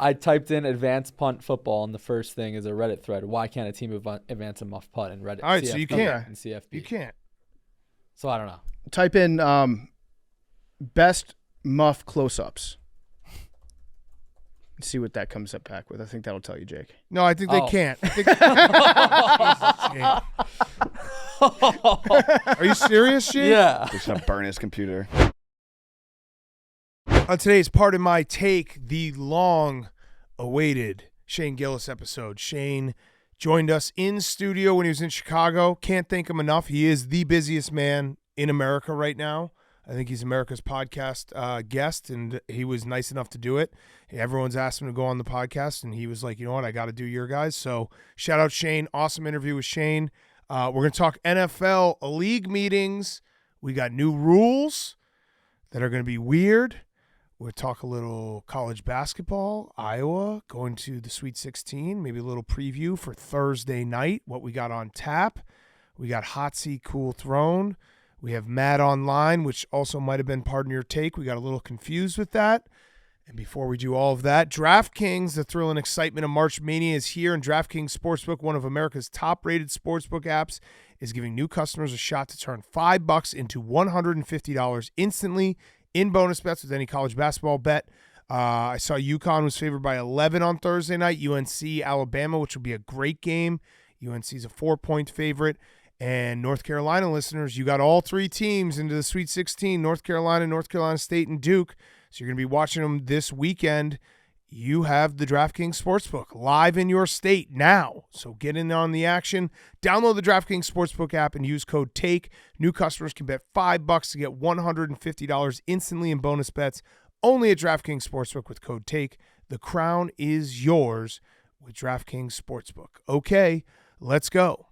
I typed in advanced punt football, and the first thing is a Reddit thread. Why can't a team advance a muff punt in Reddit? All right, CFP so you can't. and CFB. You can't. So I don't know. Type in best muff close-ups. See what that comes up back with. I think that'll tell you, Jake. No, I think they can't. I think Are you serious, Shane? Yeah. Just gonna burn his computer. On today's Part of My Take, the long-awaited Shane Gillis episode. Shane joined us in studio when he was in Chicago. Can't thank him enough. He is the busiest man in America right now. I think he's America's podcast guest, and he was nice enough to do it. Everyone's asked him to go on the podcast, and he was like, you know what, I got to do your guys. So shout out Shane. Awesome interview with Shane. We're going to talk NFL league meetings. We got new rules that are going to be weird. We'll talk a little college basketball, Iowa, going to the Sweet 16, maybe a little preview for Thursday night, what we got on tap. We got Hot Seat Cool Throne. We have Madonline, which also might have been part of your take. We got a little confused with that. And before we do all of that, DraftKings, the thrill and excitement of March Mania is here, and DraftKings Sportsbook, one of America's top-rated sportsbook apps, is giving new customers a shot to turn $5 into $150 instantly in bonus bets with any college basketball bet. I saw UConn was favored by 11 on Thursday night. UNC, Alabama, which will be a great game. UNC is a 4-point favorite. And North Carolina listeners, you got all three teams into the Sweet 16, North Carolina, North Carolina State, and Duke. So you're going to be watching them this weekend. You have the DraftKings Sportsbook live in your state now. So get in on the action. Download the DraftKings Sportsbook app and use code TAKE. New customers can bet $5 to get $150 instantly in bonus bets. Only at DraftKings Sportsbook with code TAKE. The crown is yours with DraftKings Sportsbook. Okay, let's go.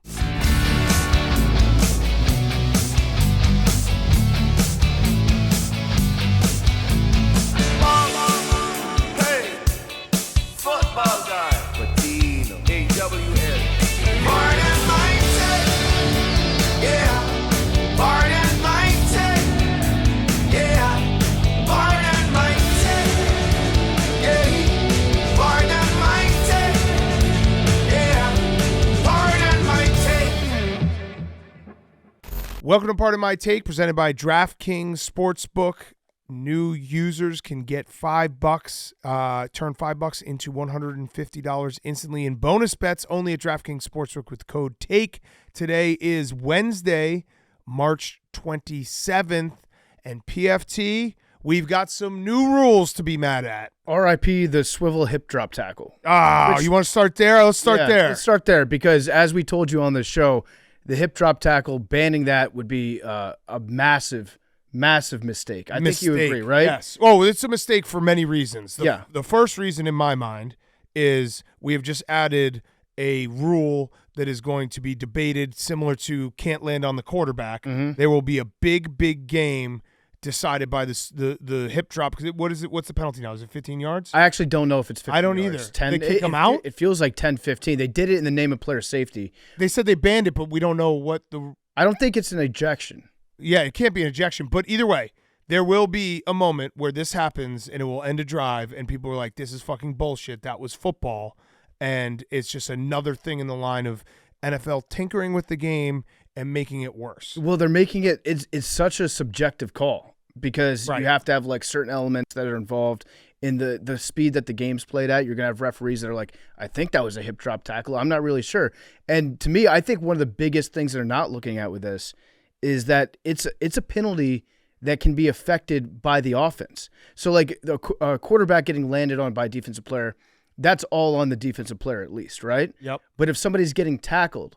Welcome to Part of My Take, presented by DraftKings Sportsbook. New users can get $5, turn $5 into $150 instantly in bonus bets only at DraftKings Sportsbook with code TAKE. Today is Wednesday, March 27th, and PFT, we've got some new rules to be mad at. RIP the swivel hip drop tackle. You want to start there? Let's start there. Let's start there because as we told you on the show, the hip drop tackle, banning that would be a massive mistake. I think you agree, right? Yes. Oh, it's a mistake for many reasons. Yeah. The first reason in my mind is we have just added a rule that is going to be debated similar to can't land on the quarterback. Mm-hmm. There will be a big game decided by the hip drop. What is it? What's the penalty now? Is it 15 yards? I actually don't know if it's 15 I don't yards. either. 10, They kick him out? It feels like 10-15. They did it in the name of player safety. They said they banned it, but we don't know what the... I don't think it's an ejection. Yeah, it can't be an ejection. But either way, there will be a moment where this happens and it will end a drive and people are like, this is fucking bullshit. That was football. And it's just another thing in the line of NFL tinkering with the game and making it worse. Well, they're making it's such a subjective call because Right. you have to have like certain elements that are involved in the speed that the game's played at. You're going to have referees that are like, I think that was a hip drop tackle. I'm not really sure. And to me, I think one of the biggest things they're not looking at with this is that it's a penalty that can be affected by the offense. So like the quarterback getting landed on by a defensive player, that's all on the defensive player at least, right? Yep. But if somebody's getting tackled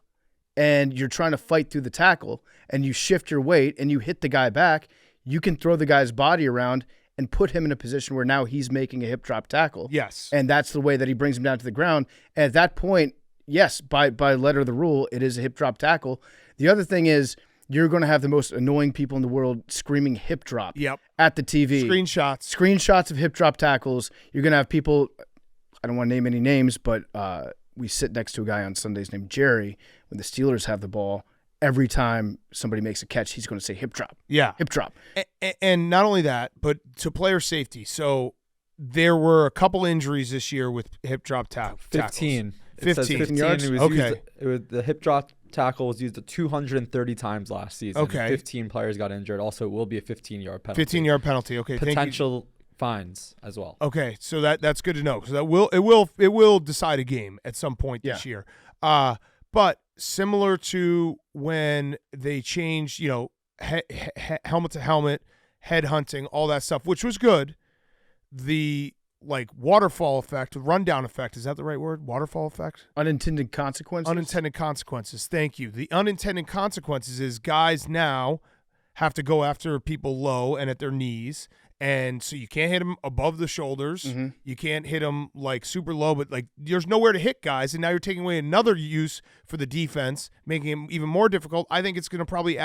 and you're trying to fight through the tackle and you shift your weight and you hit the guy back, you can throw the guy's body around and put him in a position where now he's making a hip drop tackle. Yes. And that's the way that he brings him down to the ground. And at that point, yes, by letter of the rule, it is a hip drop tackle. The other thing is you're going to have the most annoying people in the world screaming hip drop at the TV. Screenshots of hip drop tackles. You're going to have people, I don't want to name any names, but we sit next to a guy on Sundays named Jerry. When the Steelers have the ball, every time somebody makes a catch, he's going to say hip drop. Yeah. Hip drop. And not only that, but to player safety. So there were a couple injuries this year with hip drop tackles. 15. It says 15 yards? Okay. The hip drop tackle was used 230 times last season. Okay. 15 players got injured. Also, it will be a 15-yard penalty. 15-yard penalty. Okay. Potential fines as well. Okay, so that's good to know because it will decide a game at some point this year. But similar to when they changed, helmet to helmet, head hunting, all that stuff, which was good. The waterfall effect, rundown effect, is that the right word? Waterfall effect? Unintended consequences? Unintended consequences. Thank you. The unintended consequences is guys now have to go after people low and at their knees. And so you can't hit them above the shoulders. Mm-hmm. You can't hit them super low, but there's nowhere to hit guys. And now you're taking away another use for the defense, making it even more difficult. I think it's going to probably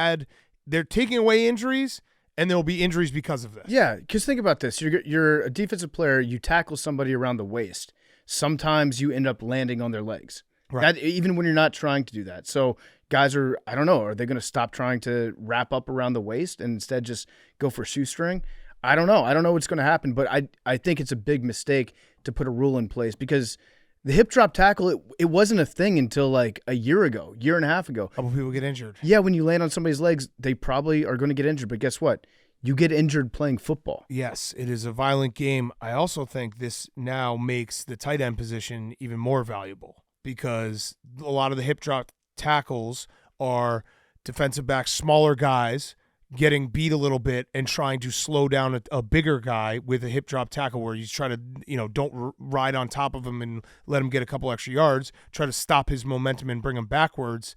they're taking away injuries, and there'll be injuries because of this. Yeah, because think about this. You're a defensive player. You tackle somebody around the waist. Sometimes you end up landing on their legs. Right. That, even when you're not trying to do that. So guys are they going to stop trying to wrap up around the waist and instead just go for shoestring? I don't know. I don't know what's going to happen, but I think it's a big mistake to put a rule in place because the hip drop tackle, it wasn't a thing until a year and a half ago. A couple people get injured. Yeah, when you land on somebody's legs, they probably are going to get injured. But guess what? You get injured playing football. Yes, it is a violent game. I also think this now makes the tight end position even more valuable because a lot of the hip drop tackles are defensive backs, smaller guys, getting beat a little bit and trying to slow down a bigger guy with a hip drop tackle where you try to, don't ride on top of him and let him get a couple extra yards, try to stop his momentum and bring him backwards.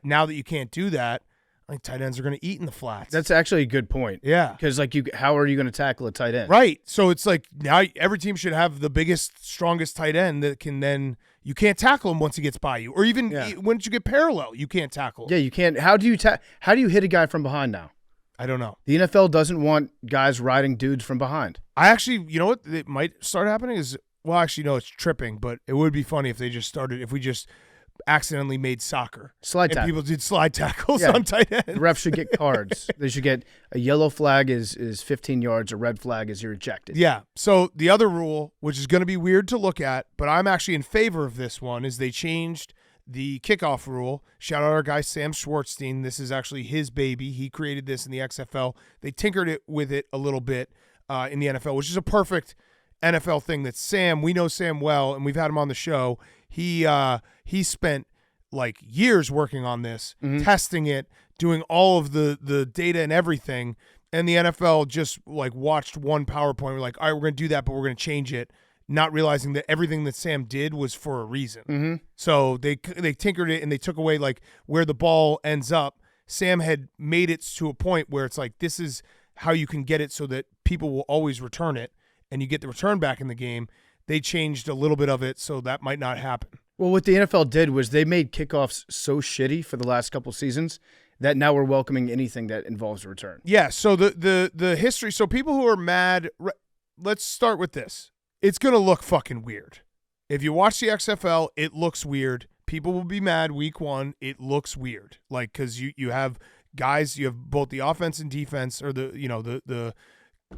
Now that you can't do that, I think tight ends are going to eat in the flats. That's actually a good point. Yeah. Because how are you going to tackle a tight end? Right. So it's now every team should have the biggest, strongest tight end that can then – you can't tackle him once he gets by you. Or even once you get parallel, you can't tackle him. Yeah, you can't. How do you hit a guy from behind now? I don't know. The NFL doesn't want guys riding dudes from behind. I actually, you know what it might start happening is, well, actually, no, it's tripping, but it would be funny if we just accidentally made soccer. Slide tackle. People did slide tackles on tight ends. The refs should get cards. They should get a yellow flag is 15 yards, a red flag is you're ejected. Yeah. So the other rule, which is going to be weird to look at, but I'm actually in favor of this one, is they changed the kickoff rule. Shout out our guy Sam Schwartzstein. This is actually his baby. He created this in the XFL. They tinkered with it a little bit in the NFL, which is a perfect NFL thing that we know Sam well, and we've had him on the show. He spent years working on this, testing it, doing all of the data and everything, and the NFL just watched one PowerPoint. We're like, all right, we're going to do that, but we're going to change it, not realizing that everything that Sam did was for a reason. Mm-hmm. So they tinkered it and they took away where the ball ends up. Sam had made it to a point where it's this is how you can get it so that people will always return it and you get the return back in the game. They changed a little bit of it, so that might not happen. Well, what the NFL did was they made kickoffs so shitty for the last couple seasons that now we're welcoming anything that involves a return. Yeah, so the history, so people who are mad, let's start with this. It's going to look fucking weird. If you watch the XFL, it looks weird. People will be mad week one. It looks weird. Because you have guys, you have both the offense and defense, or the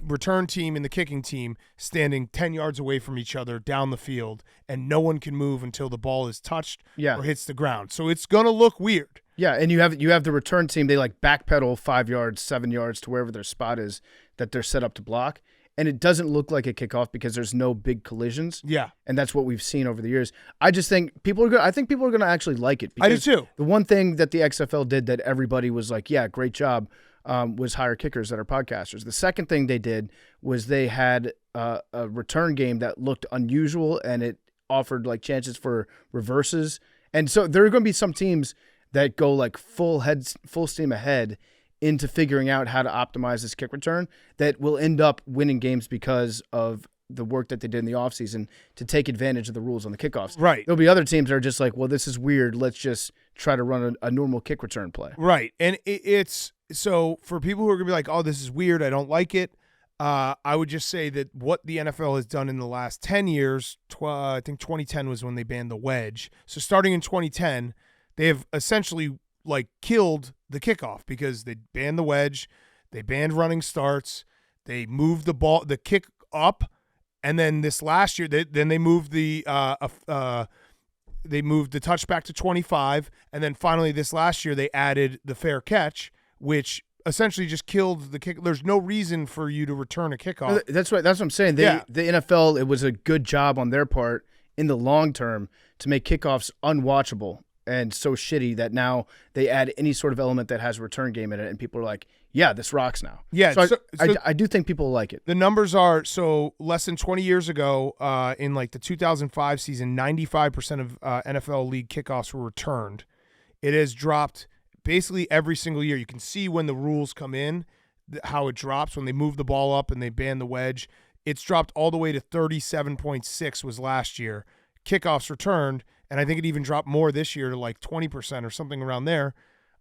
return team and the kicking team standing 10 yards away from each other down the field, and no one can move until the ball is touched or hits the ground. So it's going to look weird. Yeah, and you have the return team, they backpedal 5 yards, 7 yards to wherever their spot is that they're set up to block. And it doesn't look like a kickoff because there's no big collisions. Yeah. And that's what we've seen over the years. I just think people are going to actually like it. I do too. The one thing that the XFL did that everybody was like, yeah, great job, was hire kickers that are podcasters. The second thing they did was they had a return game that looked unusual and it offered chances for reverses. And so there are going to be some teams that go full steam ahead into figuring out how to optimize this kick return that will end up winning games because of the work that they did in the offseason to take advantage of the rules on the kickoffs. Right. There'll be other teams that are just well, this is weird. Let's just try to run a normal kick return play. Right. And it's so for people who are going to be like, oh, this is weird, I don't like it, I would just say that what the NFL has done in the last 10 years, I think 2010 was when they banned the wedge. So starting in 2010, they have essentially killed the kickoff because they banned the wedge, they banned running starts, they moved the kick up, And then this last year, they moved the touchback to 25, and then finally this last year they added the fair catch, which essentially just killed the kick. There's no reason for you to return a kickoff. That's right. That's what I'm saying. The NFL, it was a good job on their part in the long term to make kickoffs unwatchable and so shitty that now they add any sort of element that has a return game in it, and people are like, yeah, this rocks now. Yeah, so I do think people like it. The numbers are, so less than 20 years ago, in like the 2005 season, 95% of NFL league kickoffs were returned. It has dropped basically every single year. You can see when the rules come in, how it drops when they move the ball up and they ban the wedge. It's dropped all the way to 37.6 was last year. Kickoffs returned, and I think it even dropped more this year to like 20% or something around there.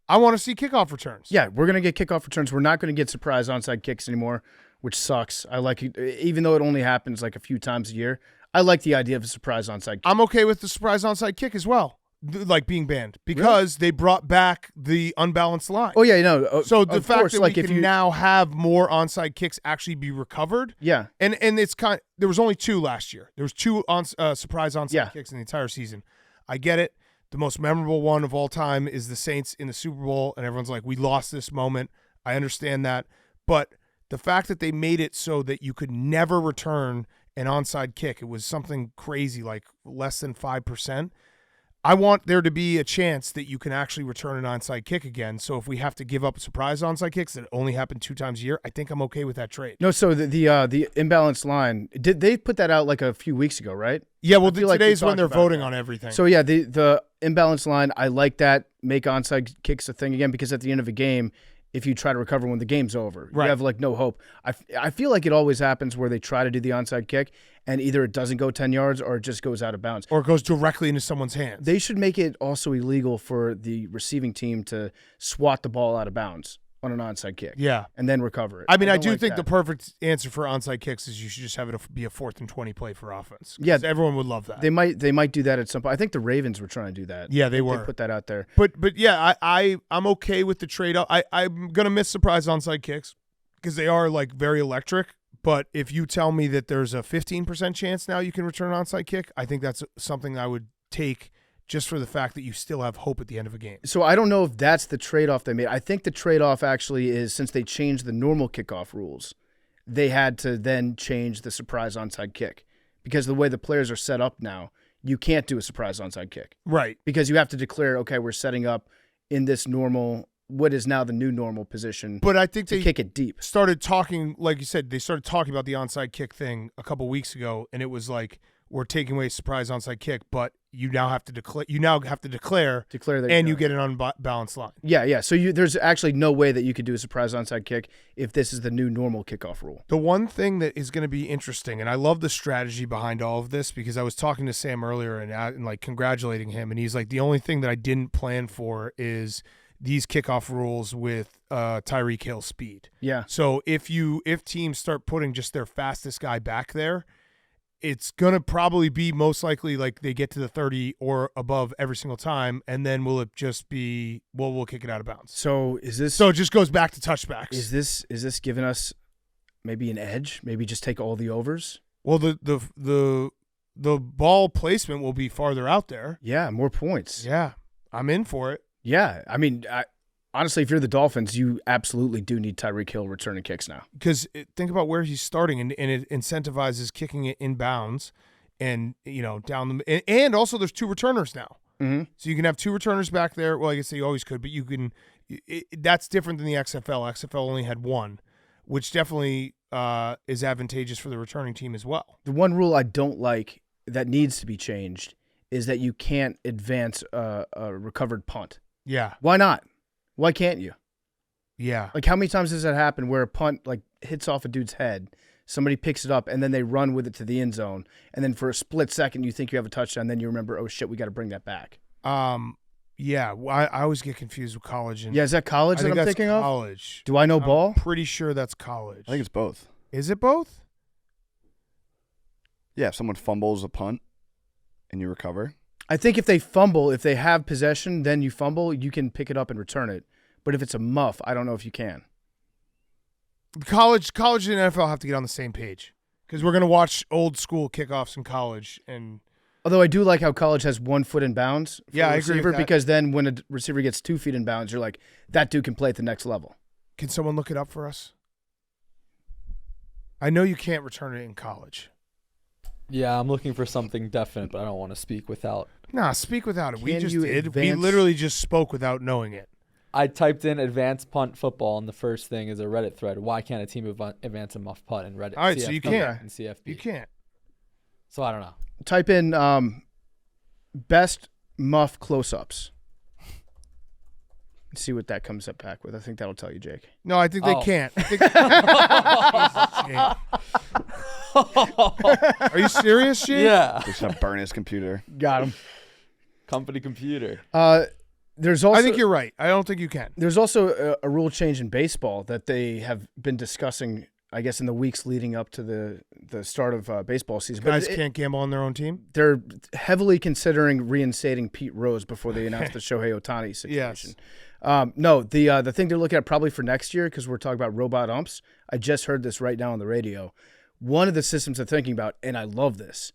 I want to see kickoff returns. Yeah, we're going to get kickoff returns. We're not going to get surprise onside kicks anymore, which sucks. I like it, even though it only happens like a few times a year. I like the idea of a surprise onside kick. I'm okay with the surprise onside kick as well, like being banned, because they brought back the unbalanced line. Oh, yeah, So the fact that like we can now have more onside kicks actually be recovered. Yeah. And it's there was only 2 last year. There was 2 surprise onside kicks in the entire season. I get it. The most memorable one of all time is the Saints in the Super Bowl, and everyone's like, we lost this moment. I understand that. But the fact that they made it so that you could never return an onside kick, it was something crazy, like less than 5%. I want there to be a chance that you can actually return an onside kick again. So if we have to give up surprise onside kicks that only happen 2 times a year, I think I'm okay with that trade. No, so the imbalanced line, did they put that out like a few weeks ago, right? Yeah, well, today's when they're voting on everything. So yeah, the imbalanced line, I like that. Make onside kicks a thing again, because at the end of a game, if you try to recover when the game's over, you have like no hope. I feel like it always happens where they try to do the onside kick and either it doesn't go 10 yards or it just goes out of bounds. Or it goes directly into someone's hands. They should make it also illegal for the receiving team to swat the ball out of bounds on an onside kick. Yeah. And then recover it. I mean, I do think the perfect answer for onside kicks is you should just have it be a 4th and 20 play for offense. Yeah. Everyone would love that. They might do that at some point. I think the Ravens were trying to do that. Yeah, they were. They put that out there. But yeah, I'm okay with the trade up. I'm going to miss surprise onside kicks because they are like very electric. But if you tell me that there's a 15% chance now you can return an onside kick, I think that's something I would take just for the fact that you still have hope at the end of a game. So I don't know if that's the trade-off they made. I think the trade-off actually is, since they changed the normal kickoff rules, they had to then change the surprise onside kick. Because the way the players are set up now, you can't do a surprise onside kick. Right. Because you have to declare, okay, we're setting up in this normal, what is now the new normal position. But I think they kick it deep. Started talking, like you said, they started talking about the onside kick thing a couple weeks ago, and it was like, we're taking away surprise onside kick, but you now have to declare. You now have to declare that, and you get an unbalanced line. Yeah. So there's actually no way that you could do a surprise onside kick if this is the new normal kickoff rule. The one thing that is going to be interesting, and I love the strategy behind all of this, because I was talking to Sam earlier and like congratulating him, and he's like, the only thing that I didn't plan for is these kickoff rules with Tyreek Hill speed. Yeah. So if teams start putting just their fastest guy back there, it's going to probably be most likely like they get to the 30 or above every single time, and then will it just be, well, we'll kick it out of bounds. So is this? So it just goes back to touchbacks. Is this giving us maybe an edge? Maybe just take all the overs? Well, the ball placement will be farther out there. Yeah, more points. Yeah, I'm in for it. Yeah, I mean, honestly, if you're the Dolphins, you absolutely do need Tyreek Hill returning kicks now. Because think about where he's starting, and it incentivizes kicking it in bounds, and down the and also there's 2 returners now, so you can have 2 returners back there. Well, I guess you always could, but you can. That's different than the XFL. XFL only had 1, which definitely is advantageous for the returning team as well. The one rule I don't like that needs to be changed is that you can't advance a recovered punt. Yeah. Why not? Why can't you? Yeah. Like, how many times does that happen where a punt like hits off a dude's head, somebody picks it up, and then they run with it to the end zone, and then for a split second you think you have a touchdown, then you remember, oh shit, we got to bring that back. Yeah. I always get confused with college. Yeah, is that college that I'm thinking of? College. Do I know ball? Pretty sure that's college. I think it's both. Is it both? Yeah, if someone fumbles a punt and you recover. I think if they fumble, if they have possession, then you fumble, you can pick it up and return it. But if it's a muff, I don't know if you can. College and NFL have to get on the same page. Because we're going to watch old school kickoffs in college. And although I do like how college has 1 foot in bounds for yeah, the I receiver, agree with that. because then when a receiver gets 2 feet in bounds, you're like, that dude can play at the next level. Can someone look it up for us? I know you can't return it in college. Yeah, I'm looking for something definite, but I don't want to speak without. Nah, speak without it. We Can just you did. We advance- literally just spoke without knowing it. I typed in advanced punt football, and the first thing is a Reddit thread. Why can't a team advance a muff punt in Reddit? All right, so you can't. And CFB. You can't. So I don't know. Type in best muff close-ups. See what that comes up back with. I think that'll tell you, Jake. No, I think they Oh. can't. I think Are you serious, Jake? Yeah. Just gonna burn his computer. Got him. Company computer. There's also I think you're right. I don't think you can. There's also a rule change in baseball that they have been discussing, I guess, in the weeks leading up to the start of baseball season. Guys But can't gamble on their own team. they're heavily considering reinstating Pete Rose before they announce the Shohei Ohtani situation. No, the thing they're looking at probably for next year, because we're talking about robot umps. I just heard this right now on the radio. One of the systems they're thinking about, and I love this,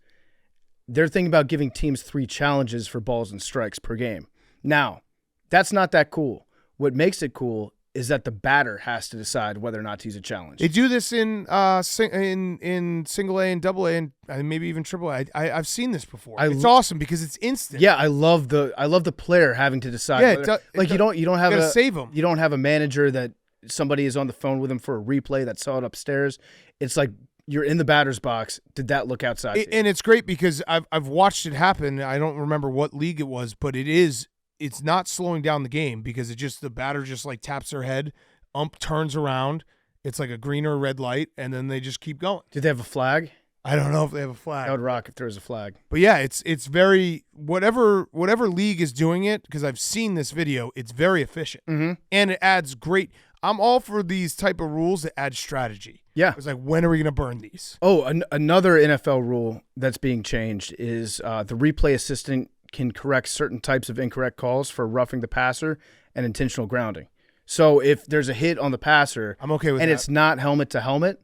they're thinking about giving teams 3 challenges for balls and strikes per game. Now, that's not that cool. What makes it cool is that the batter has to decide whether or not to use a challenge. They do this in single A and double A and maybe even triple A. I've seen this before. It's awesome because it's instant. Yeah, I love the player having to decide. Yeah, whether, you don't have gotta save 'em. You don't have a manager that somebody is on the phone with him for a replay that saw it upstairs. It's like you're in the batter's box. Did that look outside? And it's great because I've watched it happen. I don't remember what league it was, but it's not slowing down the game because the batter just like taps their head, ump turns around. It's like a green or a red light, and then they just keep going. Did they have a flag? I don't know if they have a flag. That would rock if there was a flag. But yeah, it's very whatever league is doing it, because I've seen this video. It's very efficient, and it adds great. I'm all for these type of rules that add strategy. Yeah, it's like, when are we going to burn these? Oh, another NFL rule that's being changed is the replay assistant can correct certain types of incorrect calls for roughing the passer and intentional grounding. So if there's a hit on the passer, I'm okay with and that. it's not helmet to helmet,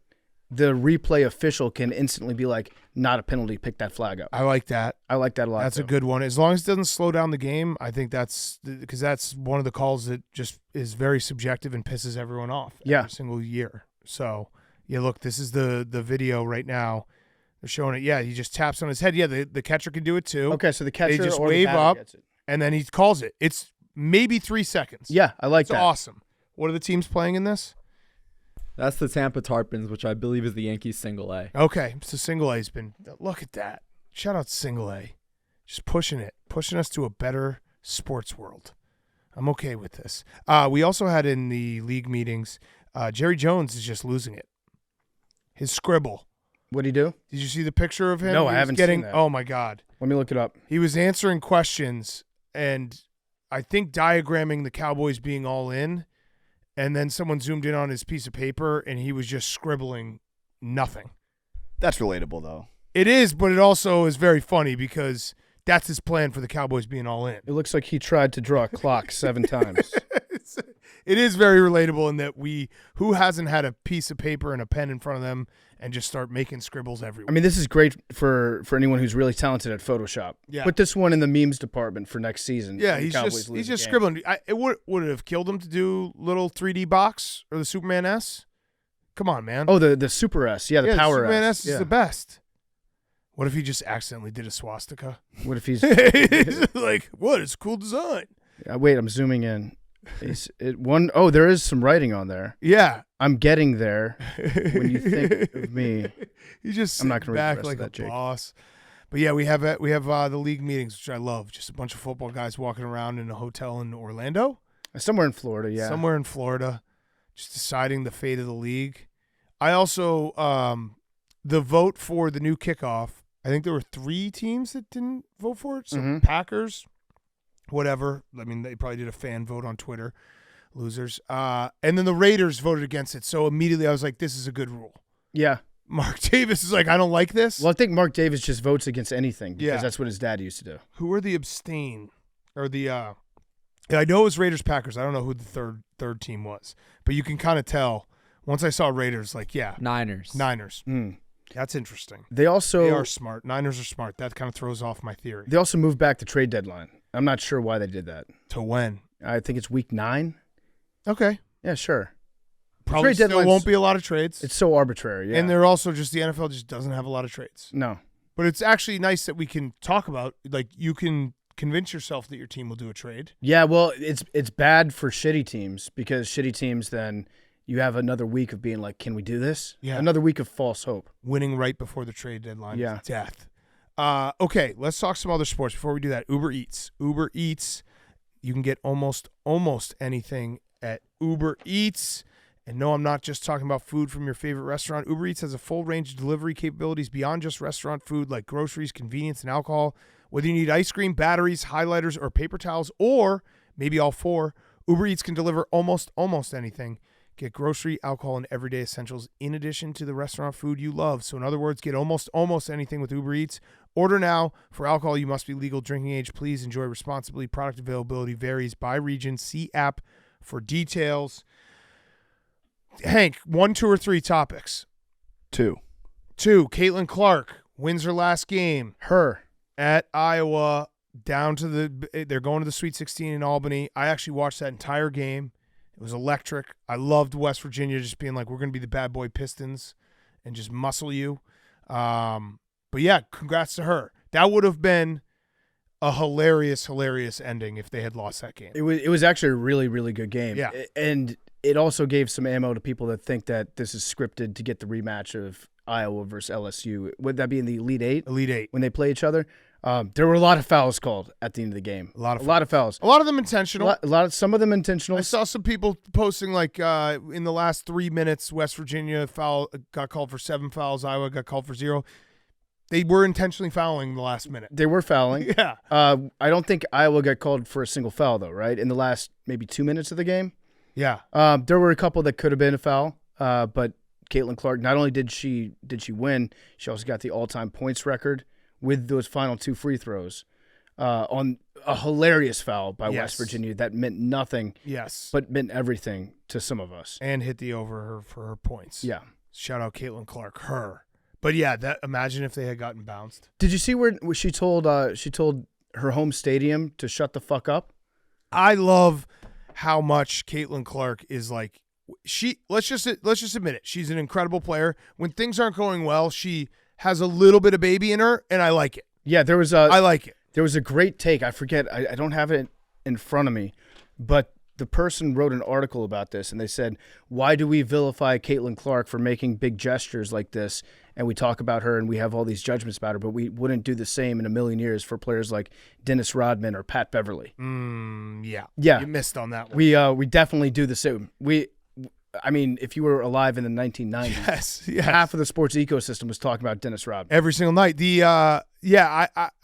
the replay official can instantly be like, not a penalty, pick that flag up. I like that. I like that a lot. That's too. a good one. As long as it doesn't slow down the game, I think that's because that's one of the calls that just is very subjective and pisses everyone off every single year. So, yeah, look, this is the video right now. They're showing it. Yeah, he just taps on his head. Yeah, the catcher can do it too. Okay, so the catcher they just or wave the batter up, gets it. and then he calls it. It's maybe 3 seconds. Yeah, I like it's that. awesome. What are the teams playing in this? That's the Tampa Tarpons, which I believe is the Yankees single A. Okay, so single A's been. Look at that. Shout out single A. Just pushing us to a better sports world. I'm okay with this. We also had in the league meetings, Jerry Jones is just losing it. His scribble. What'd he do? Did you see the picture of him? No, He I was haven't seen that. Oh, my God. Let me look it up. He was answering questions and I think diagramming the Cowboys being all in, and then someone zoomed in on his piece of paper and he was just scribbling nothing. That's relatable, though. It is, but it also is very funny because that's his plan for the Cowboys being all in. It looks like he tried to draw a clock 7 times. It is very relatable in that who hasn't had a piece of paper and a pen in front of them and just start making scribbles everywhere. I mean, this is great for anyone who's really talented at Photoshop. Yeah. Put this one in the memes department for next season. Yeah, when the he's Cowboys lose just a game. scribbling. It would it have killed him to do little 3D box or the Superman S? Come on, man. Oh, the Super S. Yeah, the Power Superman S. S is the best. What if he just accidentally did a swastika? What if he's He's like, what? It's a cool design. wait, I'm zooming in. There is some writing on there. Yeah. I'm getting there. When you think of me, He's just I'm not sitting gonna read back the rest like of that, a Jake. boss. But yeah, we have the league meetings, which I love. Just a bunch of football guys walking around in a hotel in Orlando. somewhere in Florida. Yeah, Somewhere in Florida, just deciding the fate of the league. I also the vote for the new kickoff. I think there were 3 teams that didn't vote for it. So Mhm. Packers, whatever. I mean, they probably did a fan vote on Twitter. Losers. And then the Raiders voted against it. So immediately I was like, this is a good rule. Yeah. Mark Davis is like, I don't like this. Well, I think Mark Davis just votes against anything because Yeah. that's what his dad used to do. Who were the abstain or the I know it was Raiders Packers. I don't know who the third team was. But you can kind of tell once I saw Raiders, like, yeah. Niners. Niners. That's interesting. They are smart. Niners are smart. That kind of throws off my theory. They also moved back the trade deadline. I'm not sure why they did that. To when? I think it's week 9. Okay. Yeah, sure. Probably still won't be a lot of trades. It's so arbitrary, yeah. And they're also the NFL just doesn't have a lot of trades. No. But it's actually nice that we can talk about, like, you can convince yourself that your team will do a trade. Yeah, well, it's bad for shitty teams because shitty teams then you have another week of being like, can we do this? Yeah. Another week of false hope. Winning right before the trade deadline is death. Okay, let's talk some other sports. Before we do that, Uber Eats. Uber Eats, you can get almost anything at Uber Eats. And no, I'm not just talking about food from your favorite restaurant. Uber Eats has a full range of delivery capabilities beyond just restaurant food like groceries, convenience, and alcohol. Whether you need ice cream, batteries, highlighters, or paper towels, or maybe all 4, Uber Eats can deliver almost anything. Get grocery, alcohol, and everyday essentials in addition to the restaurant food you love. So in other words, get almost anything with Uber Eats. Order now. For alcohol, you must be legal drinking age. Please enjoy responsibly. Product availability varies by region. See app for details. Hank, 1, 2, or 3 topics? 2. Caitlin Clark wins her last game. Her. At Iowa, they're going to the Sweet 16 in Albany. I actually watched that entire game. It was electric. I loved West Virginia just being like, we're going to be the bad boy Pistons and just muscle you. But yeah, congrats to her. That would have been a hilarious ending if they had lost that game. It was actually a really, really good game. Yeah. And it also gave some ammo to people that think that this is scripted to get the rematch of Iowa versus LSU. Would that be in the Elite 8? Elite 8. When they play each other? There were a lot of fouls called at the end of the game. A lot of fouls. A lot of them intentional. Some of them intentional. I saw some people posting like in the last 3 minutes, West Virginia got called for 7 fouls. Iowa got called for 0. They were intentionally fouling in the last minute. They were fouling. Yeah. I don't think Iowa got called for a single foul though, right? In the last maybe 2 minutes of the game. Yeah. There were a couple that could have been a foul, but Caitlin Clark, not only did she win, she also got the all-time points record with those final 2 free throws on a hilarious foul by West Virginia that meant nothing, but meant everything to some of us. And hit the over for her points. Yeah. Shout out Caitlin Clark, her. But yeah, imagine if they had gotten bounced. Did you see where she told her home stadium to shut the fuck up? I love how much Caitlin Clark is like. Let's just admit it. She's an incredible player. When things aren't going well, she has a little bit of baby in her, and I like it. Yeah, I like it. There was a great take. I forget. I don't have it in front of me, but the person wrote an article about this, and they said, why do we vilify Caitlin Clark for making big gestures like this? And we talk about her, and we have all these judgments about her, but we wouldn't do the same in a million years for players like Dennis Rodman or Pat Beverly. Yeah. You missed on that one. We definitely do the same. I mean, if you were alive in the 1990s, yes. half of the sports ecosystem was talking about Dennis Rodman every single night. I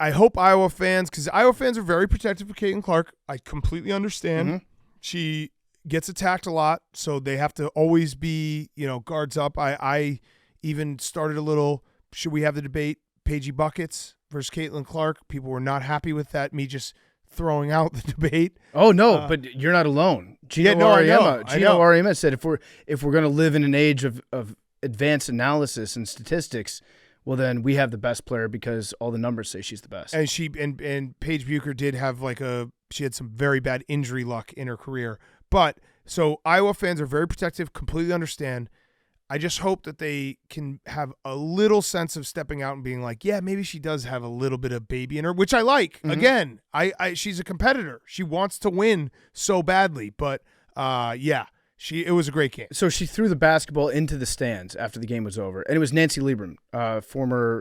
hope Iowa fans, because Iowa fans are very protective of Caitlin Clark. I completely understand. Mm-hmm. She gets attacked a lot, so they have to always be, guards up. I even started a little, should we have the debate, Paigey Buckets versus Caitlin Clark? People were not happy with that, me just throwing out the debate. Oh no, but you're not alone. Gino Auriemma said if we're going to live in an age of advanced analysis and statistics, well then we have the best player because all the numbers say she's the best. And Paige Bucher did have she had some very bad injury luck in her career. But so Iowa fans are very protective, completely understand. I just hope that they can have a little sense of stepping out and being like, yeah, maybe she does have a little bit of baby in her, which I like. Mm-hmm. Again, she's a competitor. She wants to win so badly. But, it was a great game. So she threw the basketball into the stands after the game was over. And it was Nancy Lieberman,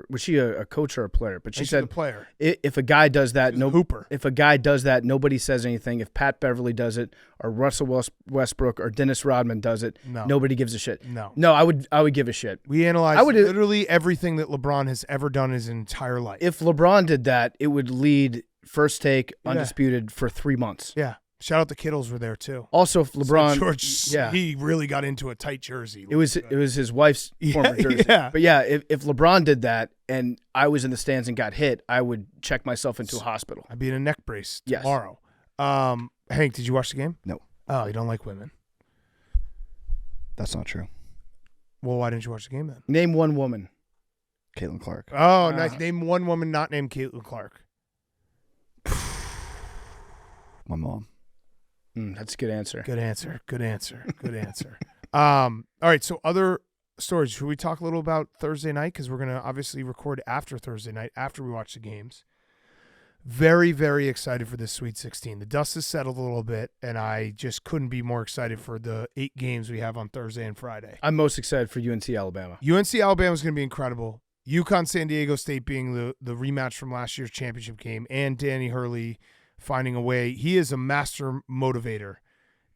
was she a coach or a player? But she said, a player. If a guy does that, hooper. If a guy does that, nobody says anything. If Pat Beverly does it, or Russell Westbrook, or Dennis Rodman does it, nobody gives a shit. No, I would give a shit. We analyzed literally everything that LeBron has ever done his entire life. If LeBron did that, it would lead First Take Undisputed for 3 months. Yeah. Shout out the Kittles were there too. Also, if LeBron, he really got into a tight jersey. It was his wife's former jersey. Yeah. But yeah, if LeBron did that and I was in the stands and got hit, I would check myself into a hospital. I'd be in a neck brace tomorrow. Hank, did you watch the game? No. Oh, you don't like women? That's not true. Well, why didn't you watch the game then? Name one woman. Caitlin Clark. Oh, nice. Name one woman not named Caitlin Clark. My mom. That's a good answer. Good answer. Good answer. Good answer. All right, so other stories. Should we talk a little about Thursday night? Because we're going to obviously record after Thursday night, after we watch the games. Very, very excited for this Sweet 16. The dust has settled a little bit, and I just couldn't be more excited for the 8 games we have on Thursday and Friday. I'm most excited for UNC Alabama. UNC Alabama is going to be incredible. UConn San Diego State being the rematch from last year's championship game, and Danny Hurley finding a way. He is a master motivator,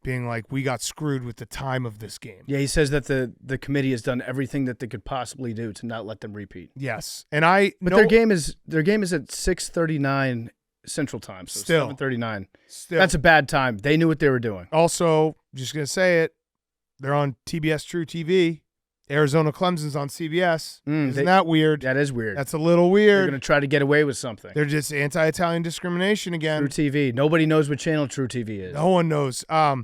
being like, we got screwed with the time of this game. Yeah, he says that the committee has done everything that they could possibly do to not let them repeat. Yes, and their game is at 6:39 Central Time, so still 7:39. Still, that's a bad time. They knew what they were doing. Also, just gonna say it, they're on TBS True TV. Arizona Clemson's on CBS. Isn't that weird? That is weird. That's a little weird. They're going to try to get away with something. They're just anti-Italian discrimination again. True TV. Nobody knows what channel True TV is. No one knows. I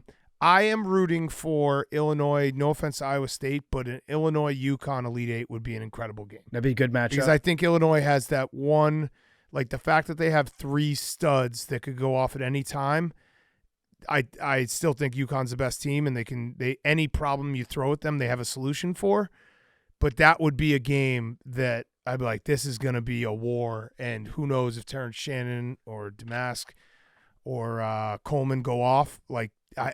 am rooting for Illinois. No offense to Iowa State, but an Illinois-UConn Elite Eight would be an incredible game. That'd be a good matchup. Because I think Illinois has that one, like the fact that they have 3 studs that could go off at any time. I still think UConn's the best team, and they any problem you throw at them, they have a solution for. But that would be a game that I'd be like, this is going to be a war, and who knows if Terrence Shannon or Damask or Coleman go off. Like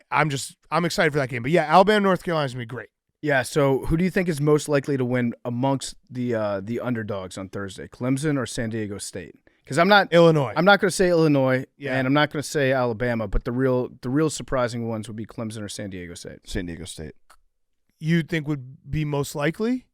I'm excited for that game. But yeah, Alabama North Carolina's gonna be great. Yeah. So who do you think is most likely to win amongst the underdogs on Thursday, Clemson or San Diego State? Because Illinois. I'm not going to say Illinois, yeah, and I'm not going to say Alabama, but the real surprising ones would be Clemson or San Diego State. San Diego State. You think would be most likely?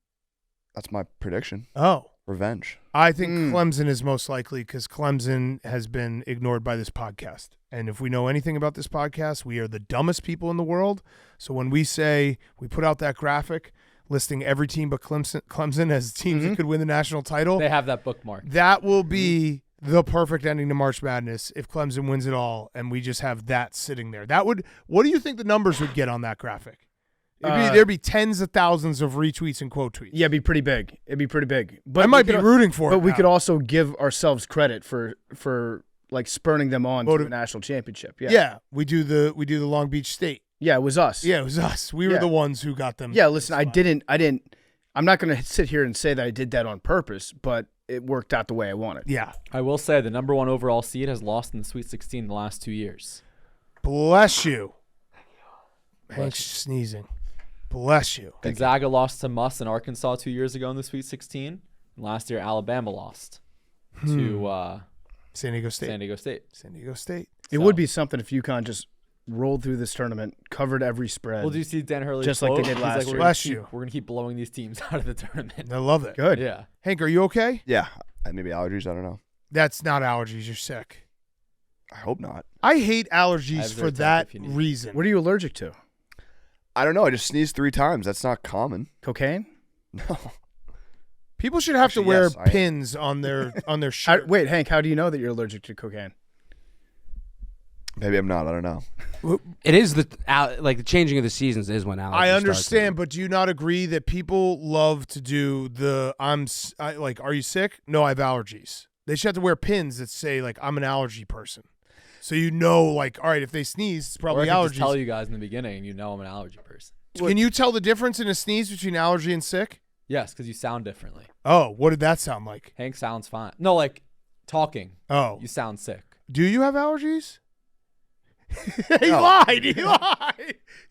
That's my prediction. Oh. Revenge. I think Clemson is most likely because Clemson has been ignored by this podcast. And if we know anything about this podcast, we are the dumbest people in the world. So when we say we put out that graphic listing every team but Clemson as teams that could win the national title. They have that bookmark. That will be the perfect ending to March Madness if Clemson wins it all and we just have that sitting there. What do you think the numbers would get on that graphic? There'd be tens of thousands of retweets and quote tweets. Yeah, it'd be pretty big. But I might be rooting for it. But we could also give ourselves credit for like spurring them on to a national championship. Yeah. Yeah. We do the Long Beach State. Yeah, it was us. Yeah, it was us. We were the ones who got them. Yeah, listen, I'm not going to sit here and say that I did that on purpose, but it worked out the way I wanted. Yeah. I will say the number 1 overall seed has lost in the Sweet 16 the last 2 years. Bless you. Hank's sneezing. Bless you. Gonzaga lost to Muss in Arkansas 2 years ago in the Sweet 16. And last year, Alabama lost to San Diego State. San Diego State. It would be something if UConn just rolled through this tournament, covered every spread. Well, do you see Dan Hurley just like they did last year? Bless you. We're going to keep blowing these teams out of the tournament. I love it. Good. Yeah. Hank, are you okay? Yeah. Maybe allergies. I don't know. That's not allergies. You're sick. I hope not. I hate allergies for that reason. What are you allergic to? I don't know. I just sneezed 3 times. That's not common. Cocaine? No. People should have to wear pins on their shirt. Wait, Hank, how do you know that you're allergic to cocaine? Maybe I'm not. I don't know. It is the changing of the seasons is when allergies I understand, but do you not agree that people love to do are you sick? No, I have allergies. They should have to wear pins that say like I'm an allergy person. So all right, if they sneeze, it's probably or I allergies. Just tell you guys in the beginning, I'm an allergy person. Can you tell the difference in a sneeze between allergy and sick? Yes, because you sound differently. Oh, what did that sound like? Hank sounds fine. No, like talking. Oh. You sound sick. Do you have allergies? He lied.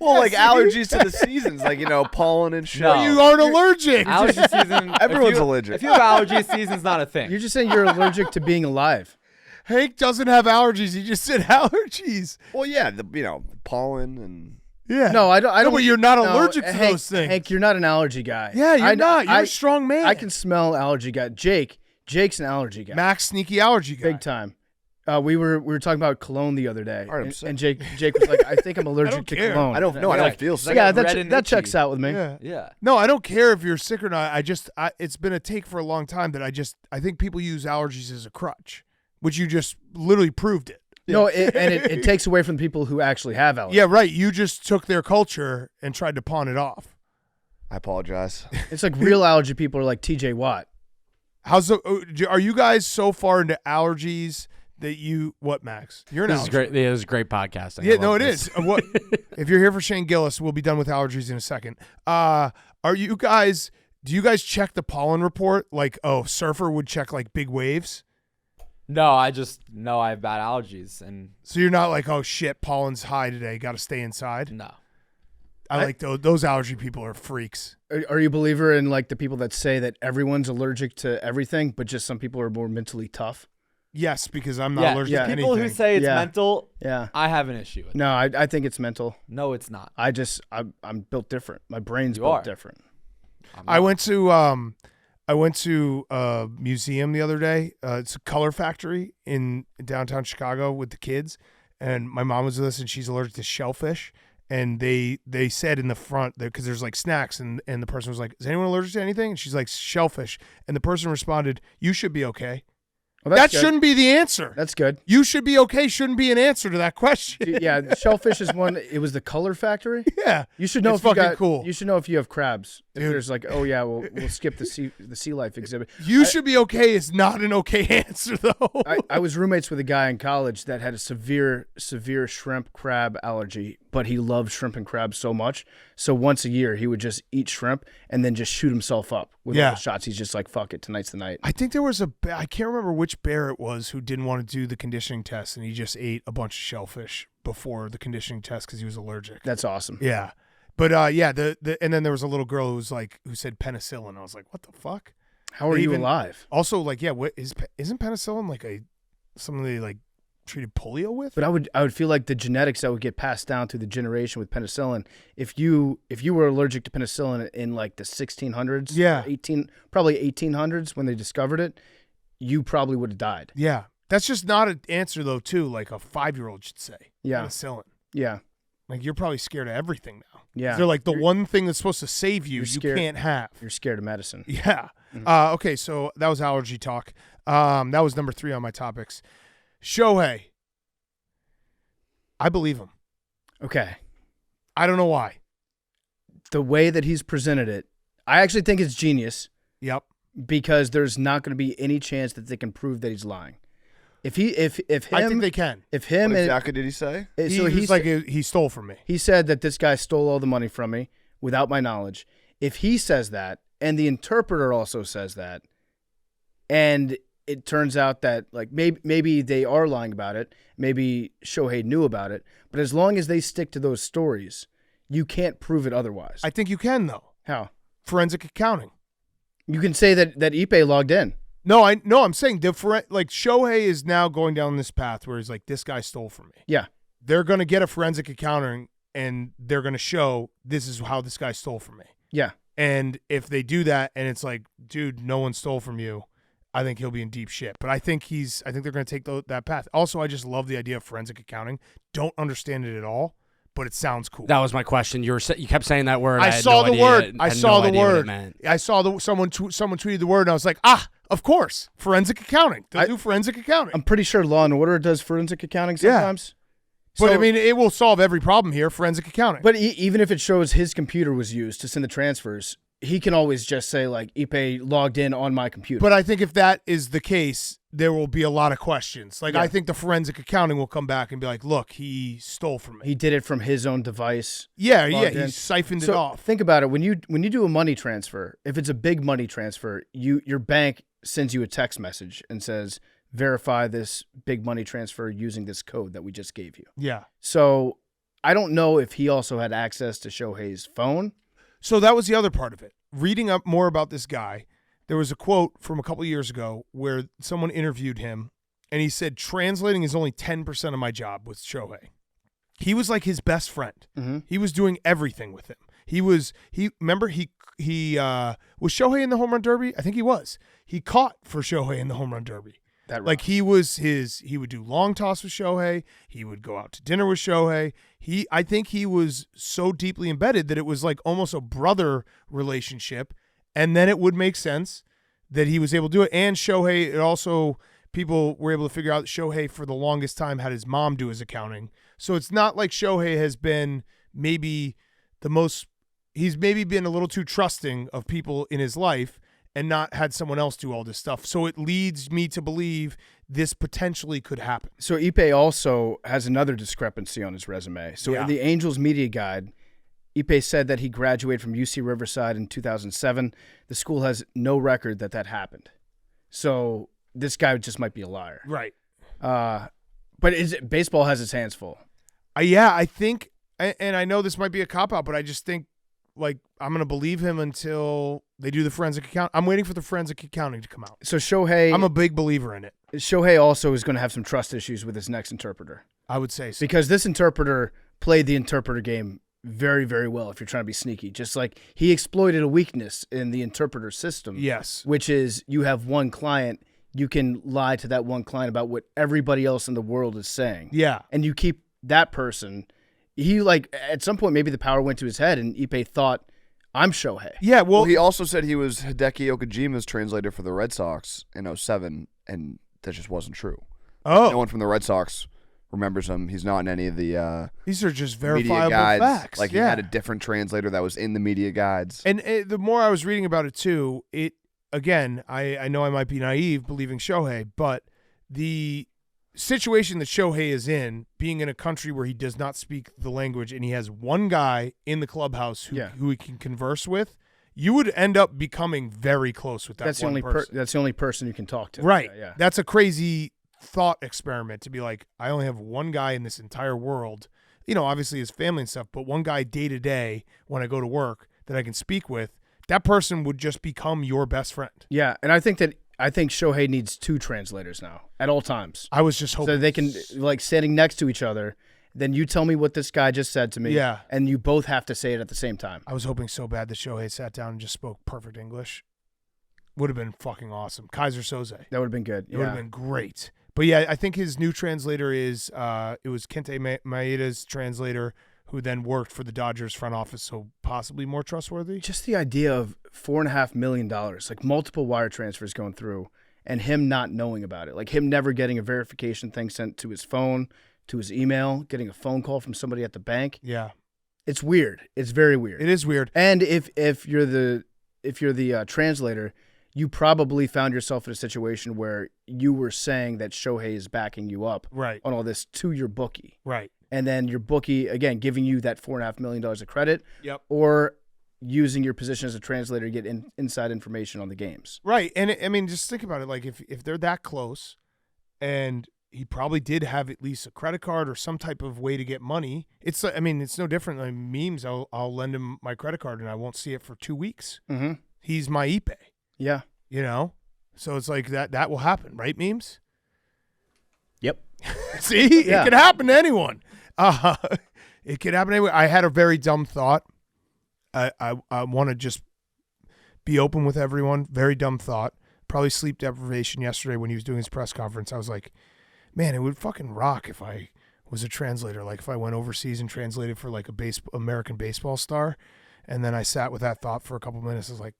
Well, like allergies to the seasons, like, pollen and shit. No. You aren't allergic. Allergy season. Everyone's allergic. If you have allergies, season's not a thing. You're just saying you're allergic to being alive. Hank doesn't have allergies. He just said allergies. Well, yeah, pollen and... Yeah. No, I don't. No, but you're not allergic to those things. Hank, you're not an allergy guy. Yeah, you're not. You're a strong man. I can smell allergy guy. Jake's an allergy guy. Max, sneaky allergy guy. Big time. We were talking about cologne the other day, right, and Jake was like, "I think I'm allergic to cologne." I don't feel sick. Yeah, that checks out with me. Yeah. No, I don't care if you're sick or not. It's been a take for a long time that I think people use allergies as a crutch, which you just literally proved it. No, it takes away from people who actually have allergies. Yeah, right. You just took their culture and tried to pawn it off. I apologize. It's like real allergy people are like TJ Watt. Are you guys so far into allergies that what, Max? You're an This is allergy. great. This is great podcasting. Yeah, no, it is. What if you're here for Shane Gillis? We'll be done with allergies in a second. Do you guys check the pollen report? Like, surfer would check like big waves. No, I just know I have bad allergies, and So you're not like, oh shit, pollen's high today, got to stay inside. no. I like those allergy people are freaks. Are you a believer in like the people that say that everyone's allergic to everything, but just some people are more mentally tough? Yes, because I'm not allergic to People anything. who say it's Yeah. mental, Yeah. I have an issue with. No, I think it's mental. No, it's not. I'm built different. My brain's You built are. different. I went to a museum the other day. It's a color factory in downtown Chicago with the kids, and my mom was with us, and she's allergic to shellfish. And they said in the front, because there's like snacks, and the person was like, "Is anyone allergic to anything?" And she's like, "Shellfish." And the person responded, "You should be okay." Well, That good. shouldn't be the answer. That's good. You should be okay shouldn't be an answer to that question. Yeah, shellfish is one. It was the color factory. Yeah. You should know It's if you fucking got. cool. You should know if you have crabs. If Dude. there's like, oh yeah, we'll skip the sea life exhibit. You should be okay is not an okay answer though. I was roommates with a guy in college that had a severe shrimp crab allergy, but he loved shrimp and crab so much. So once a year he would just eat shrimp and then just shoot himself up with all Yeah. the shots. He's just like, fuck it, tonight's the night. I think there was I can't remember which bear it was who didn't want to do the conditioning test, and he just ate a bunch of shellfish before the conditioning test because he was allergic. That's awesome. Yeah. But and then there was a little girl who said penicillin. I was like, what the fuck? How are They you even- alive? Also, like, yeah, isn't penicillin like something they like treated polio with? But I would feel like the genetics that would get passed down through the generation with penicillin. If you were allergic to penicillin in like the 1600s, Yeah. 1800s when they discovered it, you probably would have died. Yeah. That's just not an answer though, too, like a 5-year-old should say. Yeah. Penicillin. Yeah. Like you're probably scared of everything now. Yeah. They're like the one thing that's supposed to save you, You're you scared. can't have. You're scared of medicine. Yeah. Okay, so that was allergy talk. That was number 3 on my topics. Shohei. I believe him. Okay. I don't know why. The way that he's presented it, I actually think it's genius Yep. because there's not going to be any chance that they can prove that he's lying. If him, I think they can. if him What and exactly did he say? so He's like he stole from me. he said that this guy stole all the money from me without my knowledge. If he says that, and the interpreter also says that, and it turns out that like maybe they are lying about it, maybe Shohei knew about it, but as long as they stick to those stories, you can't prove it otherwise. I think you can though. How? Forensic accounting. You can say that Ipe logged in. No, I'm saying like Shohei is now going down this path where he's like, this guy stole from me. Yeah. They're gonna get a forensic accounting and they're gonna show this is how this guy stole from me. Yeah. And if they do that and it's like, dude, no one stole from you, I think he'll be in deep shit. But I think they're going to take that path. Also, I just love the idea of forensic accounting. Don't understand it at all, but it sounds cool. That was my question. You kept saying that word. I had saw no the idea- word. I had saw no the idea what it word. meant. I saw someone tweeted the word, and I was like, of course, forensic accounting. They'll do forensic accounting. I'm pretty sure Law and Order does forensic accounting Yeah. sometimes. But So- I mean, it will solve every problem here. Forensic accounting. But even if it shows his computer was used to send the transfers, he can always just say like Ipe logged in on my computer. But I think if that is the case, there will be a lot of questions. Like, Yeah. I think the forensic accounting will come back and be like, look, he stole from me. he did it from his own device. Yeah, logged he in. siphoned it So off. think about it. When you do a money transfer, if it's a big money transfer, your bank sends you a text message and says, verify this big money transfer using this code that we just gave you. Yeah. So I don't know if he also had access to Shohei's phone. So that was the other part of it. Reading up more about this guy, there was a quote from a couple of years ago where someone interviewed him, and he said, translating is only 10% of my job with Shohei. He was like his best friend. Mm-hmm. He was doing everything with him. Remember was Shohei in the home run derby? I think he was. He caught for Shohei in the home run derby. Like he would do long toss with Shohei. He would go out to dinner with Shohei. I think he was so deeply embedded that it was like almost a brother relationship. And then it would make sense that he was able to do it. And Shohei, it also, people were able to figure out that Shohei for the longest time had his mom do his accounting. So it's not like Shohei has been he's maybe been a little too trusting of people in his life. and not had someone else do all this stuff. So it leads me to believe this potentially could happen. So Ipe also has another discrepancy on his resume. So in the Angels media guide, Ipe said that he graduated from UC Riverside in 2007. The school has no record that happened. So this guy just might be a liar. Right. But baseball has its hands full. I think, and I know this might be a cop-out, but I just think, like, I'm going to believe him until they do the forensic account. I'm waiting for the forensic accounting to come out. So Shohei... I'm a big believer in it. Shohei also is going to have some trust issues with his next interpreter. I would say so. Because this interpreter played the interpreter game very, very well if you're trying to be sneaky. Just like he exploited a weakness in the interpreter system. Yes. Which is you have one client, you can lie to that one client about what everybody else in the world is saying. Yeah. And you keep that person... He, like, at some point, maybe the power went to his head, and Ipe thought, I'm Shohei. Yeah, well, he also said he was Hideki Okajima's translator for the Red Sox in 2007, and that just wasn't true. Oh. No one from the Red Sox remembers him. He's not in any of the these are just media verifiable guides. facts. Like, he had a different translator that was in the media guides. And the more I was reading about it, too, again, I know I might be naive believing Shohei, but the situation that Shohei is in, being in a country where he does not speak the language and he has one guy in the clubhouse who he can converse with, you would end up becoming very close with that that's one person. That's the only person you can talk to. Right. Yeah. That's a crazy thought experiment to be like, I only have one guy in this entire world, obviously his family and stuff, but one guy day to day when I go to work that I can speak with, that person would just become your best friend. Yeah, and I think Shohei needs two translators now at all times. I was just hoping. So they can, like, standing next to each other, then you tell me what this guy just said to me. Yeah. And you both have to say it at the same time. I was hoping so bad that Shohei sat down and just spoke perfect English. Would have been fucking awesome. Kaiser Soze. That would have been good. It would have been great. But yeah, I think his new translator is, it was Kente Maeda's translator, who then worked for the Dodgers front office, so possibly more trustworthy. Just the idea of $4.5 million, like multiple wire transfers going through, and him not knowing about it. Like him never getting a verification thing sent to his phone, to his email, getting a phone call from somebody at the bank. Yeah. It's weird. It's very weird. It is weird. And if you're the translator, you probably found yourself in a situation where you were saying that Shohei is backing you up on all this to your bookie. Right. And then your bookie, again, giving you that $4.5 million of credit. Yep. Or using your position as a translator to get inside information on the games. Right. And I mean, just think about it. Like if they're that close, and he probably did have at least a credit card or some type of way to get money. It's no different than memes. I'll lend him my credit card and I won't see it for 2 weeks. Mm-hmm. He's my Ipe. Yeah. So it's like that will happen, right, memes? Yep. See, it could happen to anyone. It could happen anyway. I had a very dumb thought. I want to just be open with everyone. Very dumb thought. Probably sleep deprivation yesterday when he was doing his press conference. I was like, man, it would fucking rock if I was a translator. Like if I went overseas and translated for like American baseball star, and then I sat with that thought for a couple minutes. I was like,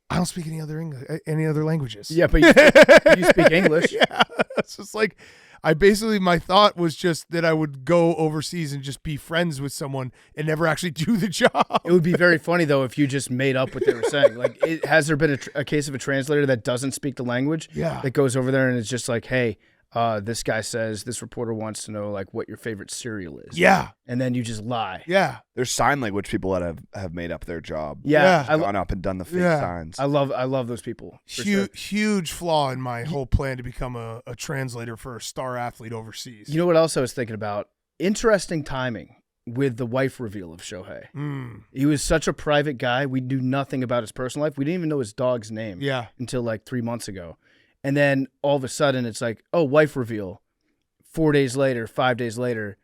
I don't speak any other languages. Yeah, but you speak English. Yeah, it's just like my thought was just that I would go overseas and just be friends with someone and never actually do the job. It would be very funny though if you just made up what they were saying. Like, has there been a case of a translator that doesn't speak the language? Yeah, that goes over there and it's just like, hey, this guy says this reporter wants to know like what your favorite cereal is. Yeah, and then you just lie. Yeah, there's sign language people that have made up their job. Yeah, gone up and done the fake signs. I love those people. Huge flaw in my whole plan to become a translator for a star athlete overseas. You know what else I was thinking about? Interesting timing with the wife reveal of Shohei. He was such a private guy. We knew nothing about his personal life. We didn't even know his dog's name. Yeah, until like 3 months ago. And then all of a sudden it's like, oh, wife reveal. 4 days later, 5 days later,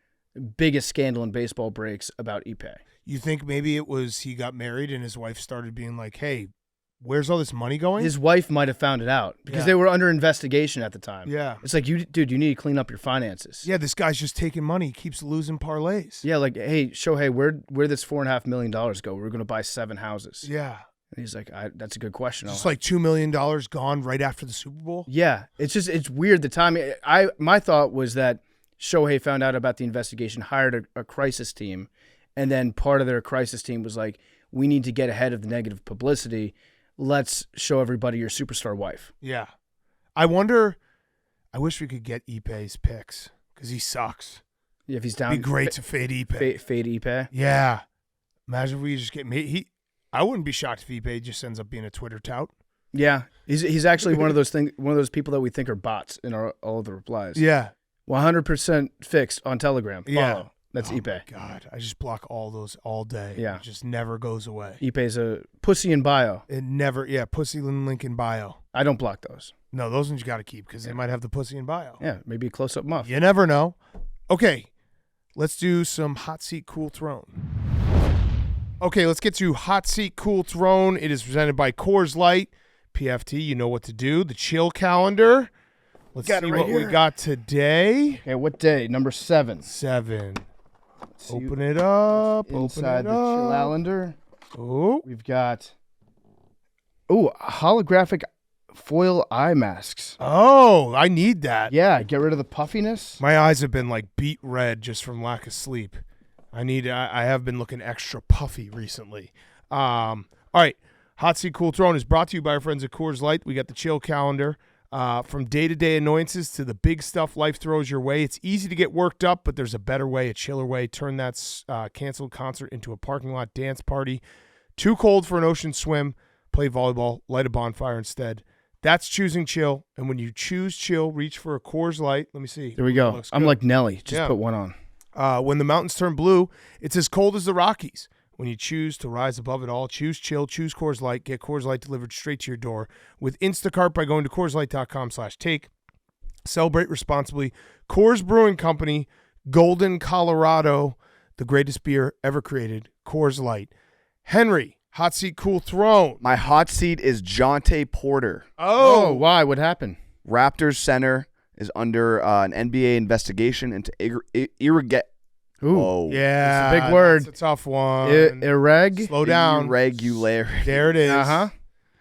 biggest scandal in baseball breaks about Ipe. You think maybe it was he got married and his wife started being like, hey, where's all this money going? His wife might have found it out because they were under investigation at the time. Yeah. It's like, you need to clean up your finances. Yeah, this guy's just taking money. He keeps losing parlays. Yeah, like, hey, Shohei, where'd this $4.5 million go? We're going to buy 7 houses. Yeah. And he's like, that's a good question. Just like $2 million gone right after the Super Bowl? Yeah. It's weird the timing. My thought was that Shohei found out about the investigation, hired a crisis team, and then part of their crisis team was like, we need to get ahead of the negative publicity. let's show everybody your superstar wife. Yeah. I wish we could get Ipe's picks because he sucks. Yeah, if he's down. It'd be great to fade Ipe. Fade Ipe. Yeah. Imagine if we just get me. I wouldn't be shocked if Ipe just ends up being a Twitter tout. Yeah, he's actually one of those people that we think are bots in all of the replies. Yeah. 100% fixed on Telegram. Follow. Yeah. That's Ipe. My God, I just block all those all day. Yeah. It just never goes away. Ipe's a pussy in bio. It never, pussy link in bio. I don't block those. No, those ones you got to keep because they might have the pussy in bio. Yeah, maybe a close-up muff. You never know. Okay, let's do some Hot Seat Cool Throne. Okay, let's get to Hot Seat Cool Throne. It is presented by Coors Light. PFT, you know what to do. The chill calendar. Let's see what we got today. Okay, what day? Number 7. 7. Open it up. Inside the chill calendar. Oh, We've got holographic foil eye masks. Oh, I need that. Yeah, get rid of the puffiness. My eyes have been like beet red just from lack of sleep. I have been looking extra puffy recently. All right. Hot Seat Cool Throne is brought to you by our friends at Coors Light. We got the chill calendar. From day-to-day annoyances to the big stuff life throws your way. It's easy to get worked up, but there's a better way, a chiller way. Turn that canceled concert into a parking lot dance party. Too cold for an ocean swim. Play volleyball. Light a bonfire instead. That's choosing chill. And when you choose chill, reach for a Coors Light. Let me see. There we go. I'm like Nelly. Just put one on. When the mountains turn blue, it's as cold as the Rockies. When you choose to rise above it all, choose chill, choose Coors Light. Get Coors Light delivered straight to your door with Instacart by going to CoorsLight.com/take. Celebrate responsibly. Coors Brewing Company, Golden, Colorado, the greatest beer ever created. Coors Light. Henry, Hot Seat Cool Throne. My hot seat is Jonte Porter. Oh, why? What happened? Raptors center is under an NBA investigation into irrigation. Ooh, oh, yeah. It's a big word. It's a tough one. Slow down. Irregularity. There it is. Uh-huh.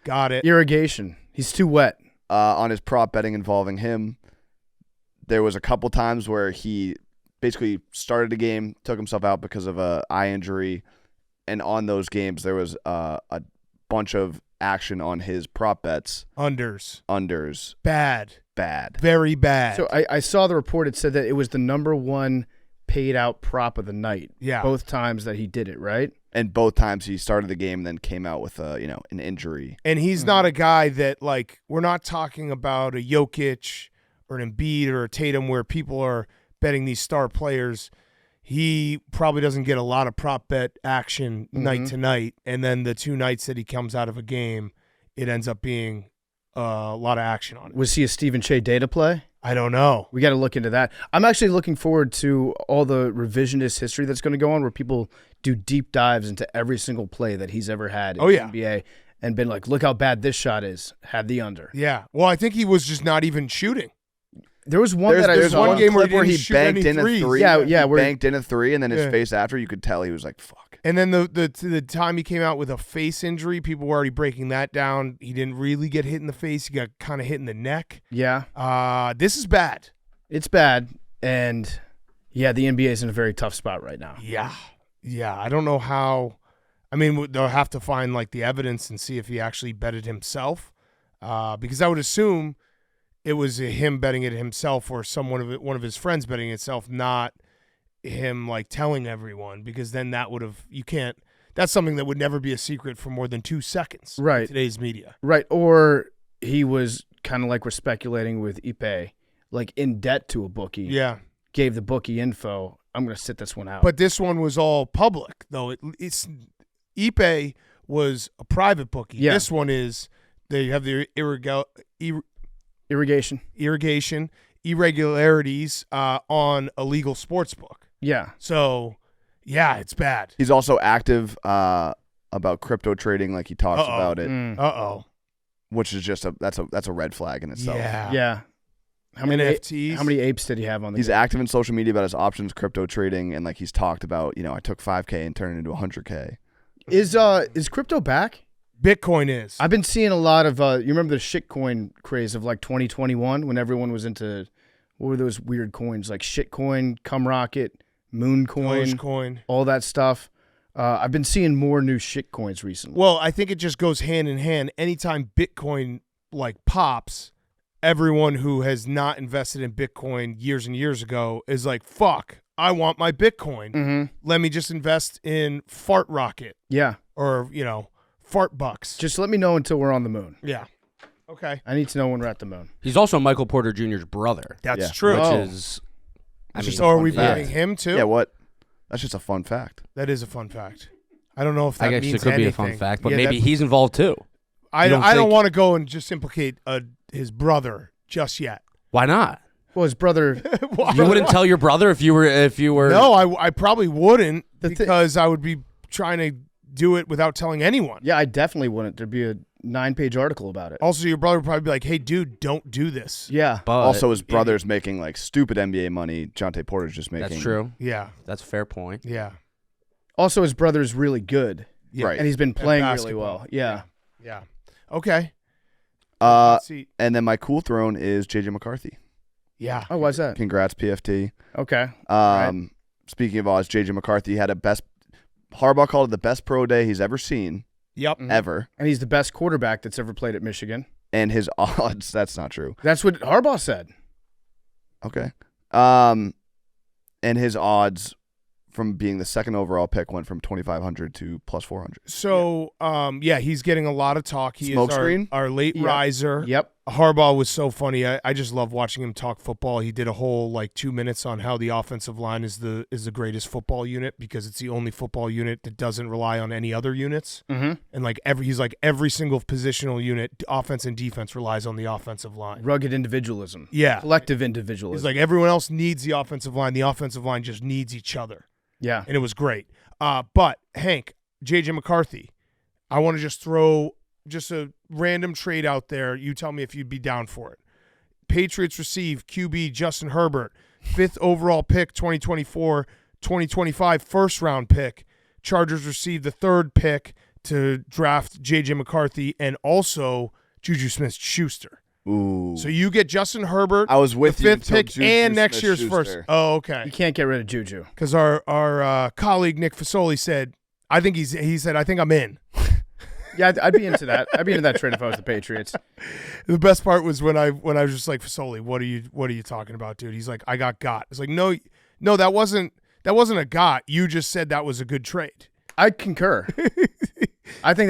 Got it. Irrigation. He's too wet. On his prop betting involving him, there was a couple times where he basically started a game, took himself out because of a eye injury, and on those games there was a bunch of action on his prop bets. Unders. Bad. Bad. Very bad. So I saw the report. It said that it was the number 1 paid out prop of the night. Yeah. Both times that he did it, right? And both times he started the game and then came out with an injury. And he's not a guy that, like, we're not talking about a Jokic or an Embiid or a Tatum where people are betting these star players. He probably doesn't get a lot of prop bet action night to night. And then the 2 nights that he comes out of a game, it ends up being a lot of action on it. Was he a Stephen Shea data play? I don't know. We got to look into that. I'm actually looking forward to all the revisionist history that's going to go on where people do deep dives into every single play that he's ever had in the NBA and been like, look how bad this shot is. Had the under. Yeah. Well, I think he was just not even shooting. There was one that there's I saw. one game where he banked in a three. Yeah, he banked in a 3, and then his face after, you could tell he was like, fuck. And then the time he came out with a face injury, people were already breaking that down. He didn't really get hit in the face. He got kind of hit in the neck. Yeah. This is bad. It's bad. And, yeah, the NBA is in a very tough spot right now. Yeah. Yeah. I don't know how. I mean, they'll have to find, like, the evidence and see if he actually betted himself. Because I would assume it was him betting it himself or one of his friends betting it himself, not him like telling everyone, because then that's something that would never be a secret for more than 2 seconds. Right. In today's media. Right. Or he was kind of like we're speculating with Ipe, like in debt to a bookie. Yeah. Gave the bookie info. I'm going to sit this one out. But this one was all public, though. It's Ipe was a private bookie. Yeah. This one is they have the irregularities on a legal sports book. Yeah. So, yeah, it's bad. He's also active about crypto trading, like he talks about it. Which is just that's a red flag in itself. Yeah. How many NFTs? How many apes did he have on the He's game? active in social media about his options, crypto trading, and like he's talked about, I took 5K and turned it into 100K. Is crypto back? Bitcoin is. I've been seeing a lot of you remember the shitcoin craze of like 2021 when everyone was into what were those weird coins like shitcoin, cum rocket, moon coin, Dogecoin. all that stuff. I've been seeing more new shit coins recently. Well, I think it just goes hand in hand. Anytime Bitcoin pops, everyone who has not invested in Bitcoin years and years ago is like, fuck, I want my Bitcoin. Mm-hmm. Let me just invest in Fart Rocket. Yeah. Or, Fart Bucks. Just let me know until we're on the moon. Yeah. Okay. I need to know when we're at the moon. He's also Michael Porter Jr.'s brother. That's true. Which is... So are we blaming him too? Yeah, what? That's just a fun fact. That is a fun fact. I don't know if that I guess means it could anything. be a fun fact, but maybe he's involved too. I don't want to go and just implicate his brother just yet. Why not? Well, his brother. You wouldn't tell your brother if you were. No, I probably wouldn't because I would be trying to do it without telling anyone. Yeah, I definitely wouldn't. There'd be a 9-page article about it. Also, your brother would probably be like, "Hey, dude, don't do this." Yeah. But also, his brother's making stupid NBA money. Jonte Porter's just making. That's true. Yeah. That's a fair point. Yeah. Also, his brother's really good. Yeah. Right. And he's been playing really basketball. well. Yeah. Yeah. Okay. And Let's see. then my cool throne is JJ McCarthy. Yeah. Oh, why's that? Congrats, PFT. Okay. Speaking of odds, JJ McCarthy had Harbaugh called it the best pro day he's ever seen. Yep. Ever. And he's the best quarterback that's ever played at Michigan. And his odds, that's not true. That's what Harbaugh said. Okay. And his odds from being the second overall pick went from 2,500 to plus 400. So, he's getting a lot of talk. He Smoke is screen? our late riser. Yep. Harbaugh was so funny. I just love watching him talk football. He did a whole 2 minutes on how the offensive line is the greatest football unit because it's the only football unit that doesn't rely on any other units. Mm-hmm. And every single positional unit, offense and defense, relies on the offensive line. Rugged individualism. Yeah. Collective individualism. He's like, everyone else needs the offensive line. The offensive line just needs each other. Yeah. And it was great. But, Hank, J.J. McCarthy, I want to just throw just a random trade out there. You tell me if you'd be down for it. Patriots receive QB Justin Herbert, 5th overall pick, 2024, 2025 first-round pick. Chargers receive the 3rd pick to draft J.J. McCarthy and also Juju Smith-Schuster. Ooh. So you get Justin Herbert, I was with the you 5th until pick, Juju and next year's Smith-Schuster. first. Oh, okay. You can't get rid of Juju. Because our colleague Nick Fasoli said, he said, I think I'm in. Yeah, I'd be into that. I'd be into that trade if I was the Patriots. The best part was when I was just like, Fasoli, what are you talking about, dude? He's like, I got. It's like, no, that wasn't a got. You just said that was a good trade. I concur. I think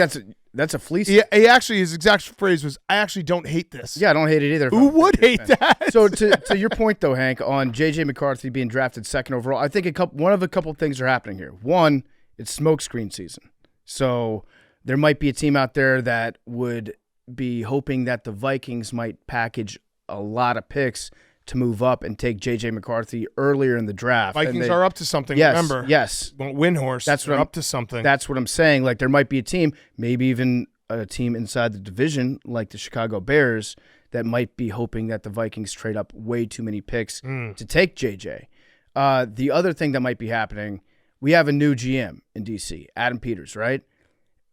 that's a fleece. He actually, his exact phrase was, I actually don't hate this. Yeah, I don't hate it either. Who would hate that? So to your point though, Hank, on J.J. McCarthy being drafted 2nd overall, I think one of a couple things are happening here. One, it's smokescreen season. So there might be a team out there that would be hoping that the Vikings might package a lot of picks to move up and take J.J. McCarthy earlier in the draft. Vikings are up to something. Yes, remember? Yes. Won't win horse. They're up to something. That's what I'm saying. There might be a team, maybe even a team inside the division like the Chicago Bears that might be hoping that the Vikings trade up way too many picks to take J.J. The other thing that might be happening, we have a new GM in D.C., Adam Peters, right?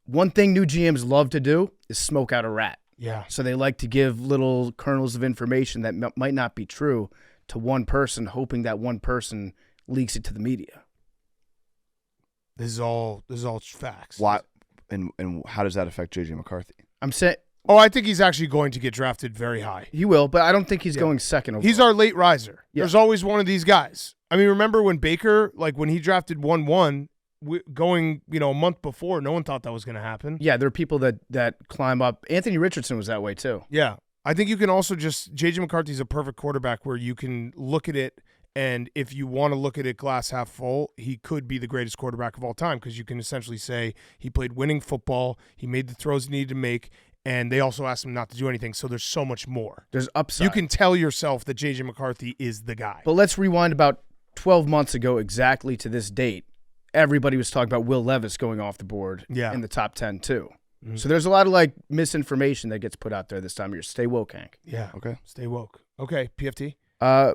One thing new GMs love to do is smoke out a rat. Yeah. So they like to give little kernels of information that might not be true to one person, hoping that one person leaks it to the media. This is all facts. Why? And how does that affect JJ McCarthy? I'm saying. Oh, I think he's actually going to get drafted very high. He will, but I don't think he's going 2nd overall. He's our late riser. Yeah. There's always one of these guys. I mean, remember when Baker, when he drafted 1-1, going, a month before, no one thought that was going to happen. Yeah, there are people that climb up. Anthony Richardson was that way too. Yeah. I think you can also J.J. McCarthy's a perfect quarterback where you can look at it, and if you want to look at it glass half full, he could be the greatest quarterback of all time because you can essentially say he played winning football, he made the throws he needed to make, and they also asked him not to do anything, so there's so much more. There's upside. You can tell yourself that J.J. McCarthy is the guy. But let's rewind about 12 months ago exactly to this date. Everybody was talking about Will Levis going off the board in the top 10 too. Mm-hmm. So there's a lot of misinformation that gets put out there this time of year. Stay woke, Hank. Yeah. Okay. Stay woke. Okay, PFT.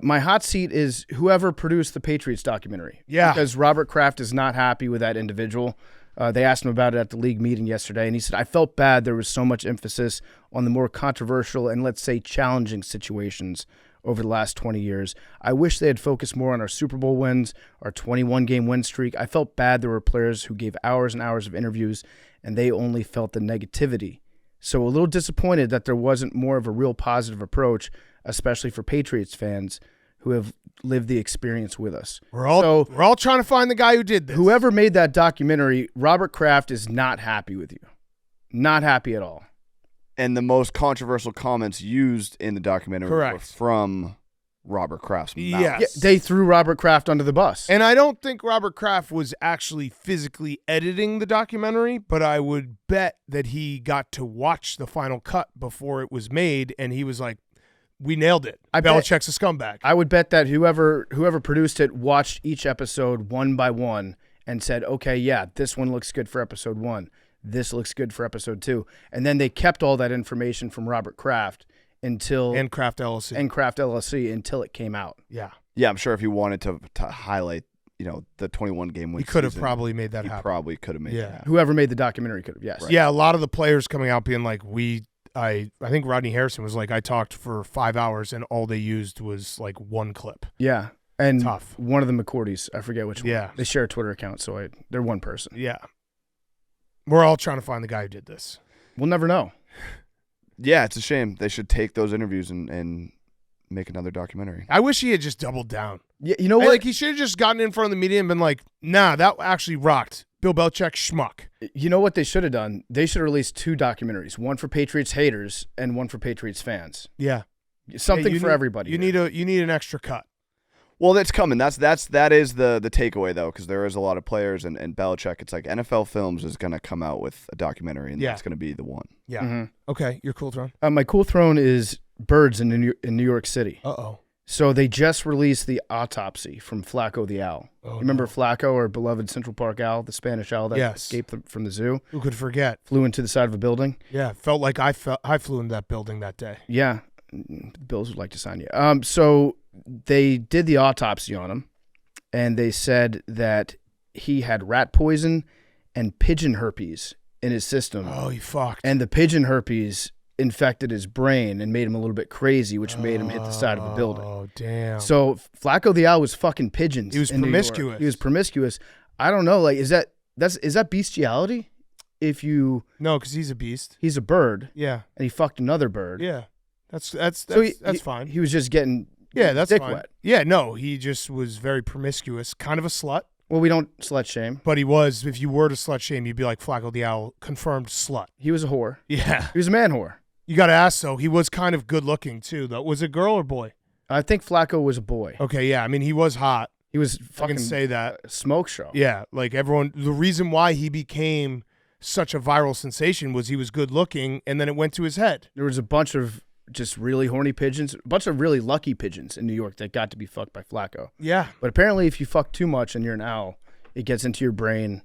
My hot seat is whoever produced the Patriots documentary. Yeah. Because Robert Kraft is not happy with that individual. They asked him about it at the league meeting yesterday, and he said, I felt bad there was so much emphasis on the more controversial and, let's say, challenging situations over the last 20 years. I wish they had focused more on our Super Bowl wins, our 21-game win streak. I felt bad there were players who gave hours and hours of interviews, and they only felt the negativity. So a little disappointed that there wasn't more of a real positive approach, especially for Patriots fans who have lived the experience with us. We're all trying to find the guy who did this. Whoever made that documentary, Robert Kraft is not happy with you. Not happy at all. And the most controversial comments used in the documentary were from Robert Kraft's mouth. Yes. Yeah, they threw Robert Kraft under the bus. And I don't think Robert Kraft was actually physically editing the documentary, but I would bet that he got to watch the final cut before it was made, and he was like, we nailed it. Belichick's a scumbag. I would bet that whoever produced it watched each episode one by one and said, okay, yeah, this one looks good for episode 1. This looks good for episode 2. And then they kept all that information from Robert Kraft and Kraft LLC until it came out. Yeah. Yeah, I'm sure if he wanted to highlight, the 21-game win, he could have probably made that happen. Probably could have made that happen. Whoever made the documentary could have, yes. Right. Yeah, a lot of the players coming out being like, I think Rodney Harrison was like, I talked for 5 hours and all they used was like one clip. Yeah. And tough. One of the McCourties, I forget which one. Yeah. They share a Twitter account, so they're one person. Yeah. We're all trying to find the guy who did this. We'll never know. Yeah, it's a shame. They should take those interviews and make another documentary. I wish he had just doubled down. Yeah, you know what? Like he should have just gotten in front of the media and been like, nah, that actually rocked. Bill Belichick schmuck. You know what they should have done? They should have released 2 documentaries, one for Patriots haters and one for Patriots fans. Yeah. Something for everybody. You need an extra cut. Well, that's coming. That is the takeaway though, because there is a lot of players and Belichick. It's like NFL Films is going to come out with a documentary, and that's going to be the one. Yeah. Mm-hmm. Okay, your cool throne. My cool throne is birds in New York City. Uh-oh. So they just released the autopsy from Flaco the Owl. You remember Flaco, our beloved Central Park owl, the Spanish owl that escaped from the zoo? Who could forget? Flew into the side of a building. Yeah, felt like I flew into that building that day. Yeah, the Bills would like to sign you. So they did the autopsy on him, and they said that he had rat poison and pigeon herpes in his system. Oh, he fucked. And the pigeon herpes infected his brain and made him a little bit crazy, which made him hit the side of the building. Oh, damn. So Flaco the Owl was fucking pigeons. He was promiscuous. He was promiscuous. I don't know. Like, is that bestiality? No, because he's a beast. He's a bird. Yeah. And he fucked another bird. Yeah. That's fine. He was just getting that's dick fine. wet. Yeah, no, he just was very promiscuous, kind of a slut. Well, we don't slut shame. But he was, if you were to slut shame, you'd be like Flaco the Owl, confirmed slut. He was a whore. Yeah. He was a man whore. You got to ask, though. He was kind of good looking, too, though. Was it girl or boy? I think Flaco was a boy. Okay, yeah. I mean, he was hot. He was I fucking can say that. Smoke show. Yeah, like everyone, the reason why he became such a viral sensation was he was good looking, and then it went to his head. There was a bunch of just really horny pigeons, a bunch of really lucky pigeons in New York that got to be fucked by Flaco. Yeah. But apparently if you fuck too much and you're an owl, it gets into your brain,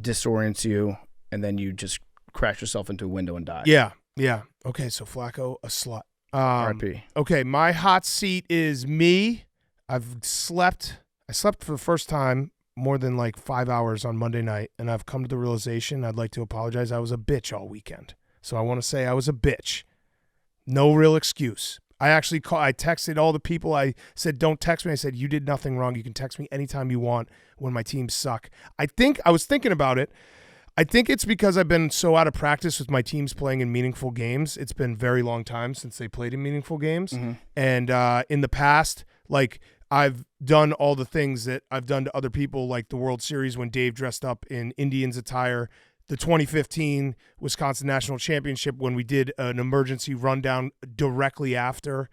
disorients you, and then you just crash yourself into a window and die. Yeah. Yeah. Okay, so Flaco, a slut. R.I.P. Okay, my hot seat is me. I slept for the first time more than like 5 hours on Monday night, and I've come to the realization I'd like to apologize. I was a bitch all weekend. So I want to say I was a bitch. No real excuse. I actually I texted all the people. I said, don't text me. I said, you did nothing wrong. You can text me anytime you want when my teams suck. I was thinking about it. I think it's because I've been so out of practice with my teams playing in meaningful games. It's been a very long time since they played in meaningful games. Mm-hmm. And in the past, like, I've done all the things that I've done to other people, like the World Series when Dave dressed up in Indians attire, the 2015 Wisconsin National Championship when we did an emergency rundown directly after.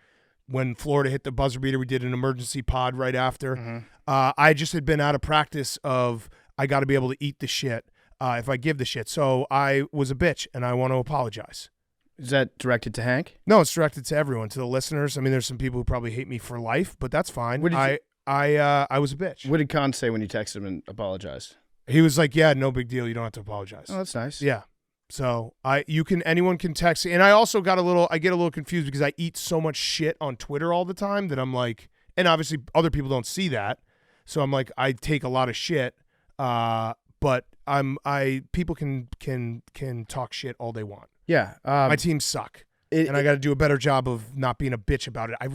When Florida hit the buzzer beater, we did an emergency pod right after. Mm-hmm. I just had been out of practice of I got to be able to eat the shit if I give the shit. So I was a bitch, and I want to apologize. Is that directed to Hank? No, it's directed to everyone, to the listeners. I mean, there's some people who probably hate me for life, but that's fine. I was a bitch. What did Khan say when you texted him and apologized? He was like, "Yeah, no big deal. You don't have to apologize." Oh, that's nice. Yeah. So anyone can text, and I also get a little confused because I eat so much shit on Twitter all the time that I'm like, and obviously other people don't see that, so I'm like, I take a lot of shit, but people can talk shit all they want. Yeah. My teams suck. and I got to do a better job of not being a bitch about it. I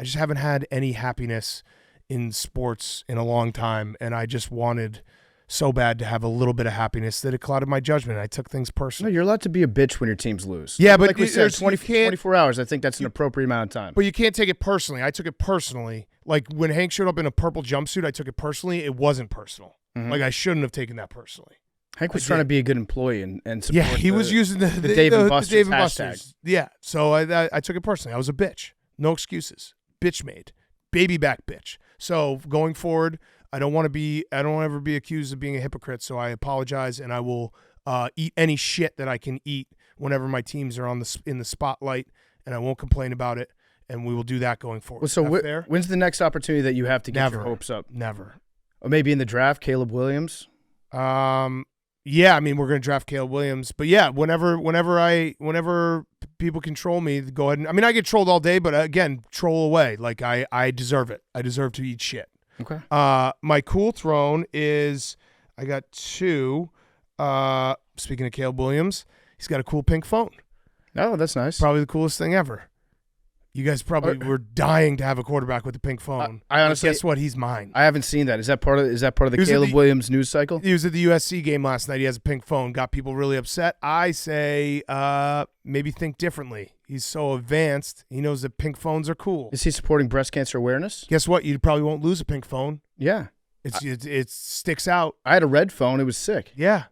just haven't had any happiness in sports in a long time, and I just wanted so bad to have a little bit of happiness that it clouded my judgment. I took things No, personally. you're allowed to be a bitch when your teams lose. Yeah, but like we said, 24 hours. I think that's an appropriate amount of time. But you can't take it personally. I took it personally. Like when Hank showed up in a purple jumpsuit, I took it personally. It wasn't personal. Like I shouldn't have taken that personally. Hank was trying to be a good employee and support. Yeah, he was using the Dave and Buster's Dave and hashtag. Buster's. Yeah, so I took it personally. I was a bitch. No excuses. Bitch made. Baby back bitch. So going forward, I don't want to ever be accused of being a hypocrite. So I apologize, and I will eat any shit that I can eat whenever my teams are in the spotlight, and I won't complain about it. And we will do that going forward. Well, so when's the next opportunity that you have to get your hopes up? Never. Or maybe in the draft, Caleb Williams. Yeah, I mean we're gonna draft Caleb Williams, but yeah, whenever people can troll me, go ahead. I mean I get trolled all day, but again, troll away. Like I deserve it. I deserve to eat shit. Okay. My cool throne is I got two. Speaking of Caleb Williams, he's got a cool pink phone. Oh, that's nice. Probably the coolest thing ever. You guys probably were dying to have a quarterback with a pink phone. I honestly, guess what? He's mine. I haven't seen that. Is that part of the Caleb Williams news cycle? He was at the USC game last night. He has a pink phone. Got people really upset. I say maybe think differently. He's so advanced. He knows that pink phones are cool. Is he supporting breast cancer awareness? Guess what? You probably won't lose a pink phone. Yeah. It sticks out. I had a red phone. It was sick. Yeah.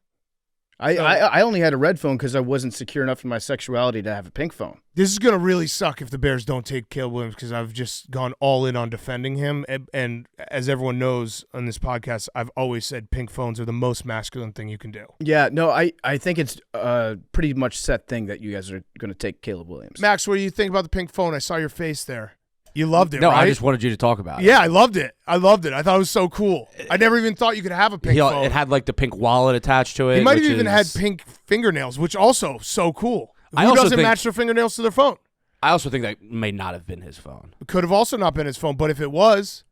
I only had a red phone because I wasn't secure enough in my sexuality to have a pink phone. This is going to really suck if the Bears don't take Caleb Williams because I've just gone all in on defending him. And as everyone knows on this podcast, I've always said pink phones are the most masculine thing you can do. Yeah, no, I think it's a pretty much set thing that you guys are going to take Caleb Williams. Max, what do you think about the pink phone? I saw your face there. You loved it, no, right? I just wanted you to talk about it. Yeah, I loved it. I thought it was so cool. I never even thought you could have a pink phone. It had like the pink wallet attached to it. He might have even had pink fingernails, which also so cool. Who doesn't match their fingernails to their phone? I also think that may not have been his phone. It could have also not been his phone, but if it was,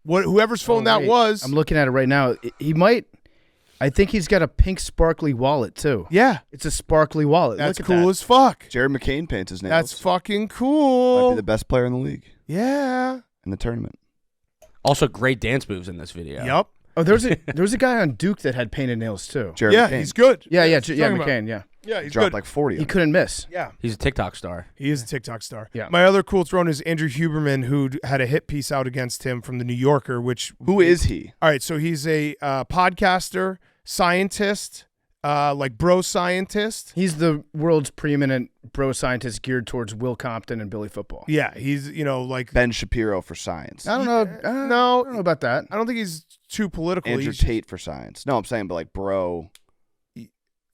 whoever's phone that was. I'm looking at it right now. He might. I think he's got a pink sparkly wallet too. Yeah. It's a sparkly wallet. That's Look at cool that. as fuck. Jared McCain paints his nails. That's fucking cool. Might be the best player in the league. Yeah. In the tournament. Also, great dance moves in this video. Yep. Oh, there was a guy on Duke that had painted nails too. Jared McCain. He's good. Yeah, McCain. McCain, yeah. Yeah, he's dropped good. like 40. He couldn't miss. Yeah. He's a TikTok star. He is a TikTok star. Yeah. My other cool throne is Andrew Huberman, who had a hit piece out against him from the New Yorker, Who is he? All right, so he's a podcaster, scientist, like bro scientist. He's the world's preeminent bro scientist geared towards Will Compton and Billy football. Yeah, he's, like Ben Shapiro for science. I don't know. no, I don't know about that. I don't think he's too political. Andrew Tate for science. No, I'm saying, but like bro.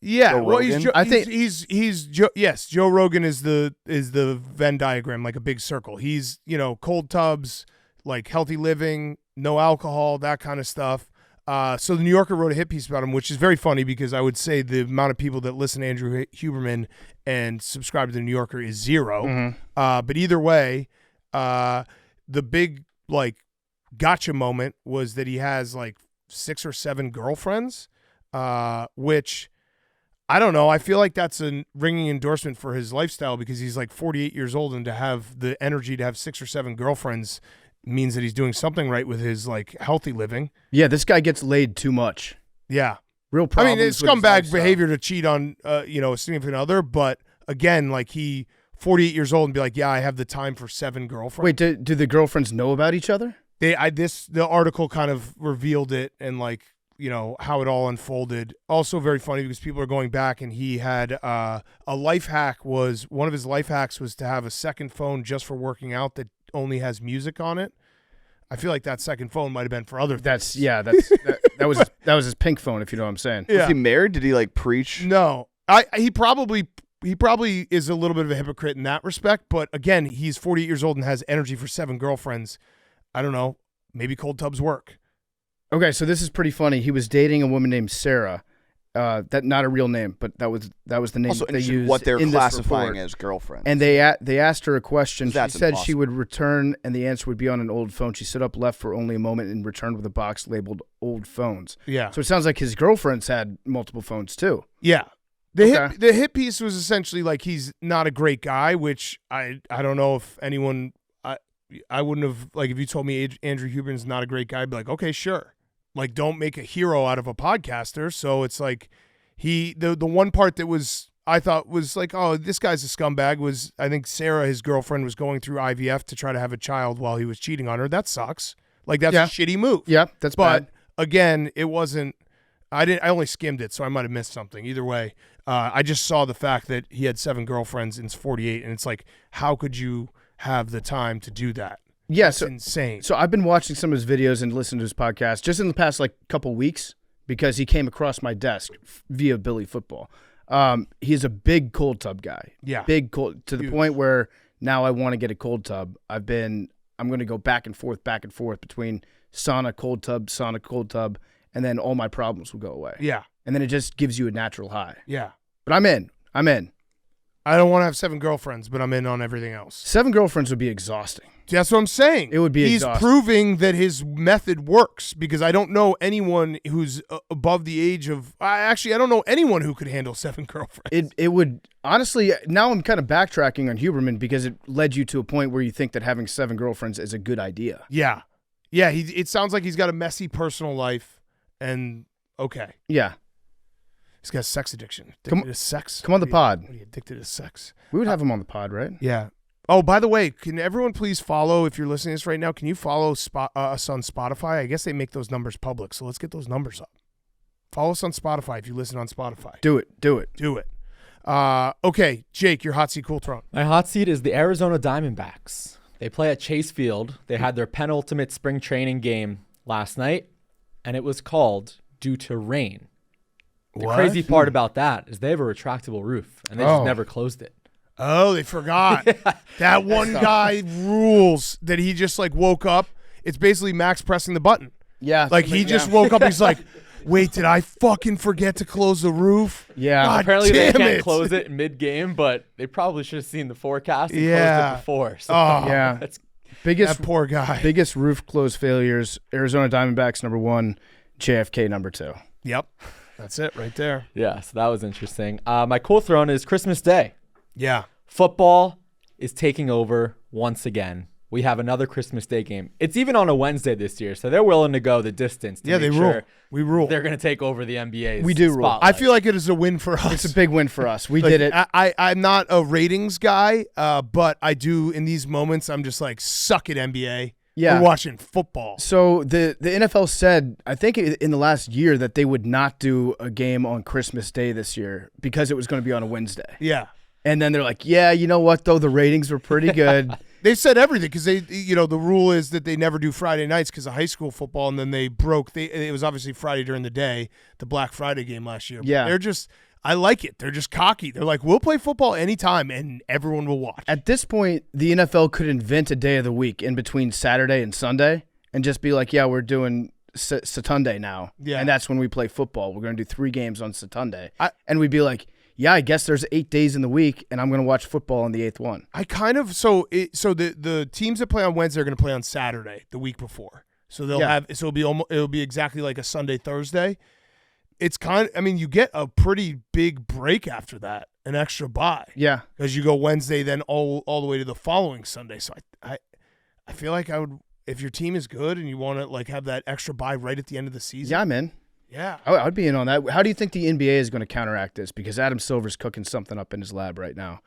Yeah, Joe well, Rogan? he's Joe Rogan is the Venn diagram, like a big circle. He's, cold tubs, like healthy living, no alcohol, that kind of stuff. So the New Yorker wrote a hit piece about him, which is very funny because I would say the amount of people that listen to Andrew Huberman and subscribe to the New Yorker is zero. Mm-hmm. But either way, the big gotcha moment was that he has 6 or 7 girlfriends, which I don't know. I feel like that's a ringing endorsement for his lifestyle because he's 48 years old, and to have the energy to have 6 or 7 girlfriends means that he's doing something right with his healthy living. Yeah, this guy gets laid too much. Yeah. Real problems. I mean, it's scumbag behavior to cheat on a significant other, but again, he 48 years old and be like, yeah, I have the time for 7 girlfriends. Wait, do the girlfriends know about each other? The article kind of revealed it and how it all unfolded. Also very funny because people are going back and he had a life hack one of his life hacks was to have a second phone just for working out that only has music on it. I feel like that second phone might have been for other things. That was his pink phone, if you know what I'm saying. Yeah. Was he married? Did he preach? No. He probably is a little bit of a hypocrite in that respect, but again, he's 48 years old and has energy for 7 girlfriends. I don't know. Maybe cold tubs work. Okay, so this is pretty funny. He was dating a woman named Sarah. That not a real name, but that was the name Also that they interesting used what they're in classifying this report. as girlfriends. And they asked her a question. She That's said impossible. she would return, and the answer would be on an old phone. She stood up, left for only a moment, and returned with a box labeled "old phones." Yeah. So it sounds like his girlfriends had multiple phones too. Yeah. The hit piece was essentially like he's not a great guy, which I don't know if anyone I wouldn't have, like, if you told me Andrew Huberman's not a great guy, I'd be like, okay, sure. Like, don't make a hero out of a podcaster. So it's like the one part that was, I thought was like, oh, this guy's a scumbag was, I think Sarah, his girlfriend, was going through IVF to try to have a child while he was cheating on her. That sucks. Like, that's a shitty move. Yeah, that's bad. But again, it wasn't, I only skimmed it, so I might have missed something. Either way, I just saw the fact that he had 7 girlfriends and he's 48, and it's like, how could you have the time to do that? Yeah, That's insane. So I've been watching some of his videos and listening to his podcast just in the past like couple weeks because he came across my desk via Billy Football. He's a big cold tub guy. Yeah, big cold to the point where now I want to get a cold tub. I'm going to go back and forth between sauna, cold tub, and then all my problems will go away. Yeah, and then it just gives you a natural high. Yeah, but I'm in. I don't want to have 7 girlfriends, but I'm in on everything else. 7 girlfriends would be exhausting. That's what I'm saying. It would be He's exhausting. proving that his method works because I don't know anyone who's above the age of – I don't know anyone who could handle 7 girlfriends. It would – honestly, now I'm kind of backtracking on Huberman because it led you to a point where you think that having 7 girlfriends is a good idea. Yeah. Yeah, it sounds like he's got a messy personal life and okay. Yeah. He's got a sex addiction. Addicted to sex. Come on the pod. What are you addicted to sex? We would have him on the pod, right? Yeah. Oh, by the way, can everyone please follow, if you're listening to this right now, can you follow us on Spotify? I guess they make those numbers public, so let's get those numbers up. Follow us on Spotify if you listen on Spotify. Do it. Okay, Jake, your hot seat, cool throne. My hot seat is the Arizona Diamondbacks. They play at Chase Field. They had their penultimate spring training game last night, and it was called due to rain. The crazy part about that is they have a retractable roof, and they just never closed it. Oh, they forgot. That one guy rules that he just like woke up. It's basically Max pressing the button. Yeah. Like he just woke up. He's like, wait, did I fucking forget to close the roof? Yeah. God Apparently they damn can't it. close it mid-game, but they probably should have seen the forecast and Yeah. closed it before. So Yeah. that's That poor guy. Biggest roof close failures, Arizona Diamondbacks number 1, JFK number 2. Yep. That's it right there. yeah, so that was interesting. My cool throne is Christmas Day. Yeah. Football is taking over once again. We have another Christmas Day game. It's even on a Wednesday this year, so they're willing to go the distance. To They make rule. sure We rule. They're going to take over the NBA's We do rule. spotlight. I feel like it is a win for us. It's a big win for us. We did it. I'm not a ratings guy, but I do in these moments. I'm just like, suck it, NBA. Yeah. We're watching football. So the NFL said, I think in the last year, that they would not do a game on Christmas Day this year because it was going to be on a Wednesday. Yeah. And then they're like, yeah, you know what, though? The ratings were pretty good. They said everything because the rule is that they never do Friday nights because of high school football, and then they broke. It was obviously Friday during the day, the Black Friday game last year. Yeah. They're just, I like it. They're just cocky. They're like, we'll play football anytime, and everyone will watch. At this point, the NFL could invent a day of the week in between Saturday and Sunday and just be like, yeah, we're doing Saturday now. Yeah. And that's when we play football. We're going to do 3 games on Saturday. And we'd be like, yeah, I guess there's 8 days in the week, and I'm going to watch football on the 8th one. I kind of the teams that play on Wednesday are going to play on Saturday the week before, so they'll have it'll be exactly like a Sunday Thursday. It's you get a pretty big break after that, an extra bye. Yeah, because you go Wednesday, then all the way to the following Sunday. So I feel like I would, if your team is good and you want to like have that extra bye right at the end of the season. Yeah, I'm in. Yeah. I'd be in on that. How do you think the NBA is going to counteract this? Because Adam Silver's cooking something up in his lab right now.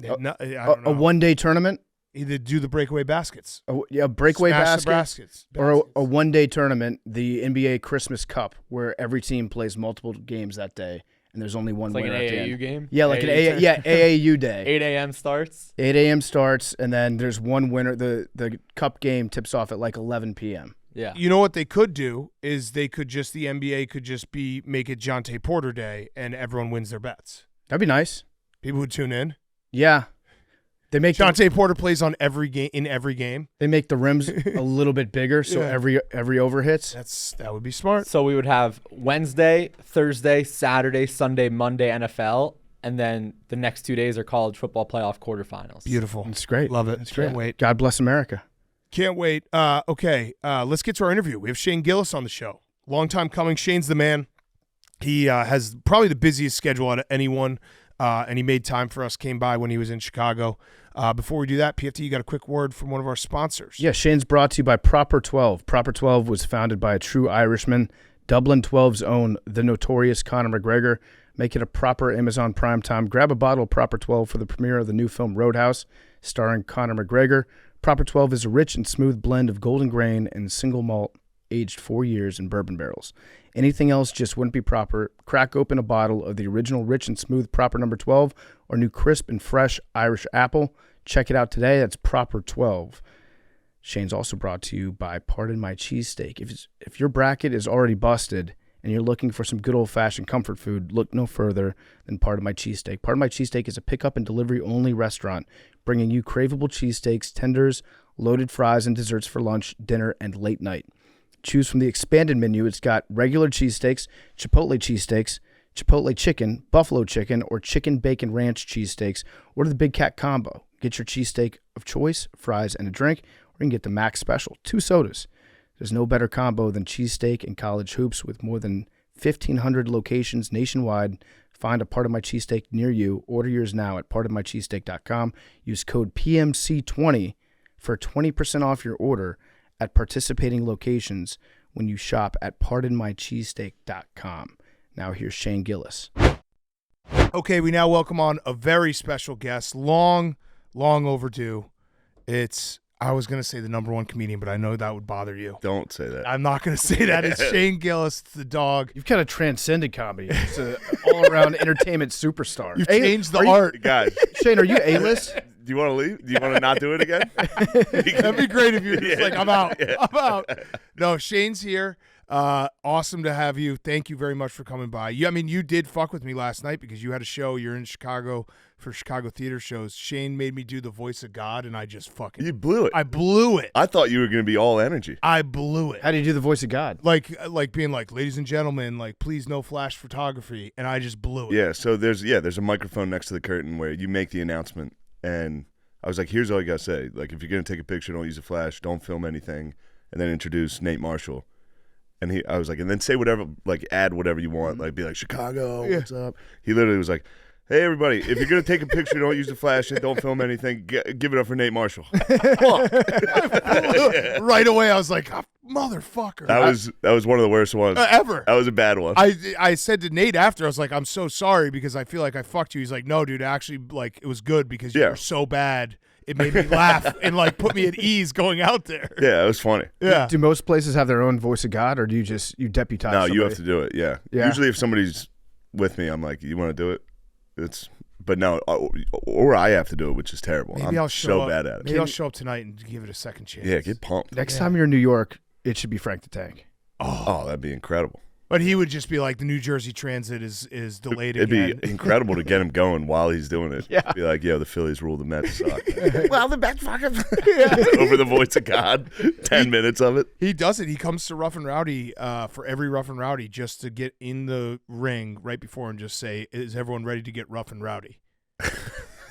I don't know. A one-day tournament? Either do the breakaway baskets. A breakaway Smash the baskets. Or a one-day tournament, the NBA Christmas Cup, where every team plays multiple games that day, and there's only one It's like winner an at the AAU end. game? Yeah, like AAU day. 8 a.m. starts? 8 a.m. starts, and then there's one winner. The Cup game tips off at like 11 p.m. Yeah. You know what they could do is the NBA could just make it Jonte Porter Day and everyone wins their bets. That'd be nice. People would tune in. Yeah. They make Jonte Porter plays on every game. They make the rims a little bit bigger, so Yeah. every over hits. That would be smart. So we would have Wednesday, Thursday, Saturday, Sunday, Monday NFL, and then the next 2 days are college football playoff quarterfinals. Beautiful. It's great. Love it. It's great. Can't wait. God bless America. Can't wait. Okay, let's get to our interview. We have Shane Gillis on the show. Long time coming. Shane's the man. He has probably the busiest schedule out of anyone, and he made time for us, came by when he was in Chicago. Before we do that, PFT, you got a quick word from one of our sponsors. Yeah, Shane's brought to you by Proper 12. Proper 12 was founded by a true Irishman, Dublin 12's own, the notorious Conor McGregor. Make it a proper Amazon Prime time. Grab a bottle of Proper 12 for the premiere of the new film Roadhouse, starring Conor McGregor. Proper 12 is a rich and smooth blend of golden grain and single malt, aged 4 years in bourbon barrels. Anything else just wouldn't be proper. Crack open a bottle of the original rich and smooth Proper number 12 or new crisp and fresh Irish apple. Check it out today. That's Proper 12. Shane's also brought to you by Pardon My Cheesesteak. If your bracket is already busted and you're looking for some good old-fashioned comfort food, look no further than Pardon My Cheesesteak. Pardon My Cheesesteak is a pickup and delivery-only restaurant, bringing you craveable cheesesteaks, tenders, loaded fries, and desserts for lunch, dinner, and late night. Choose from the expanded menu. It's got regular cheesesteaks, Chipotle chicken, buffalo chicken, or chicken bacon ranch cheesesteaks. Order the Big Cat Combo. Get your cheesesteak of choice, fries, and a drink, or you can get the Max Special, 2 sodas. There's no better combo than cheesesteak and college hoops with more than 1,500 locations nationwide. Find a Part of My Cheesesteak near you. Order yours now at partofmycheesesteak.com. Use code PMC20 for 20% off your order at participating locations when you shop at pardonmycheesesteak.com. Now here's Shane Gillis. Okay, we now welcome on a very special guest, long overdue. I was going to say the number one comedian, but I know that would bother you. Don't say that. I'm not going to say that. It's Shane Gillis, the dog. You've kind of transcended comedy. It's an all-around entertainment superstar. You've changed the art. Guys, Shane, are you A-list? do you want to leave? Do you want to not do it again? That'd be great if you were just like, I'm out. I'm out. No, Shane's here. Awesome to have you. Thank you very much for coming by. You did fuck with me last night because you had a show. You're in Chicago for Chicago theater shows. Shane made me do the voice of God, and I just fucking... You blew it. I blew it. I thought you were going to be all energy. I blew it. How do you do the voice of God? Like being like, ladies and gentlemen, like, please no flash photography, and I just blew it. Yeah, so there's a microphone next to the curtain where you make the announcement, and I was like, here's all you got to say. Like, if you're going to take a picture, don't use a flash, don't film anything, and then introduce Nate Marshall. And I was like, and then say whatever, like add whatever you want, like be like, Chicago, what's up? He literally was like, hey, everybody, if you're going to take a picture, don't use the flash and don't film anything, give it up for Nate Marshall. Right away, I was like, oh, motherfucker. That was one of the worst ones. Ever. That was a bad one. I said to Nate after, I was like, I'm so sorry because I feel like I fucked you. He's like, no, dude, actually, like, it was good because you were so bad. It made me laugh and like put me at ease going out there. Yeah, it was funny. Yeah. Do most places have their own voice of God, or do you deputize? No, somebody? you have to do it. Yeah. Usually, if somebody's with me, I'm like, you want to do it? But no, or I have to do it, which is terrible. Maybe I'll show up. Bad at it. Maybe I'll show up tonight and give it a second chance. Yeah, get pumped. Next time you're in New York, it should be Frank the Tank. Oh, that'd be incredible. But he would just be like, the New Jersey Transit is delayed It'd again. be incredible to get him going while he's doing it. Yeah. Be like, the Phillies rule, the Mets suck. Well, the Mets fucking over the voice of God. 10 minutes of it. He does it. He comes to Rough and Rowdy for every Rough and Rowdy just to get in the ring right before and just say, is everyone ready to get rough and rowdy?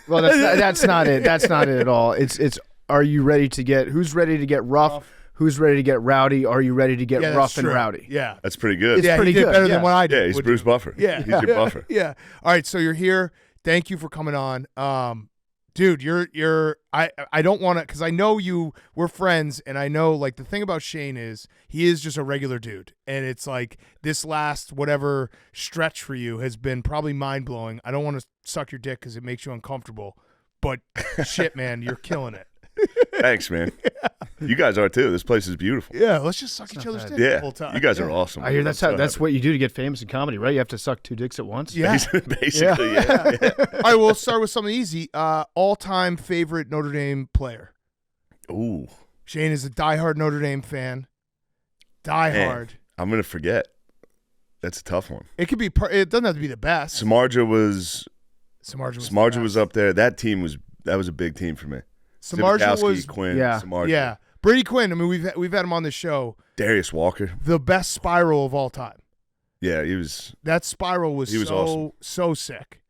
Well, that's not it. That's not it at all. It's are you ready to get, who's ready to get rough? Who's ready to get rowdy? Are you ready to get rough and rowdy? Yeah. That's pretty good. It's pretty he did good. better than what I did. Yeah, he's Bruce Buffer. Yeah. He's your buffer. Yeah. All right, so you're here. Thank you for coming on. Dude, I don't want to, because I know we're friends, and I know, like, the thing about Shane is he is just a regular dude, and it's like this last whatever stretch for you has been probably mind-blowing. I don't want to suck your dick because it makes you uncomfortable, but shit, man, you're killing it. Thanks, man. You guys are too. This place is beautiful. Yeah, let's just suck each other's dick the whole time. You guys are awesome. I hear that's what you do to get famous in comedy, right? You have to suck 2 dicks at once. Yeah, basically. Yeah. All right, we'll start with something easy. All-time favorite Notre Dame player. Ooh, Shane is a diehard Notre Dame fan. Diehard. I'm gonna forget. That's a tough one. It could be. It doesn't have to be the best. Samardzija was up there. That was a big team for me. Samardzija was Quinn. Yeah. Samardzija. Yeah. Brady Quinn. I mean, we've had him on the show. Darius Walker. The best spiral of all time. Yeah, he was. That spiral was awesome. so sick.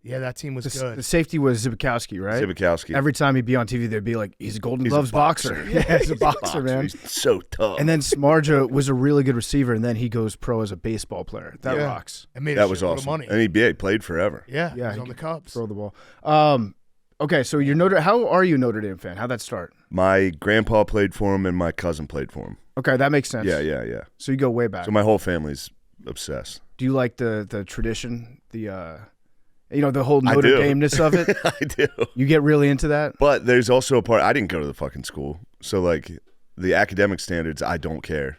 Yeah, that team was good. The safety was Zibikowski, right? Zibikowski. Every time he'd be on TV, they'd be like, he's a Golden He's Gloves a boxer. boxer. Yeah, he's a boxer, man. He's so tough. And then Smarja was a really good receiver, and then he goes pro as a baseball player. That rocks. That was awesome. Money. And he played forever. Yeah, Yeah, he was on the Cubs. Throw the ball. Okay, so how are you a Notre Dame fan? How'd that start? My grandpa played for him, and my cousin played for him. Okay, that makes sense. Yeah. So you go way back. So my whole family's obsessed. Do you like the tradition, the whole Notre Dame-ness of it? I do. You get really into that? But there's also a part, I didn't go to the fucking school. So, like, the academic standards, I don't care.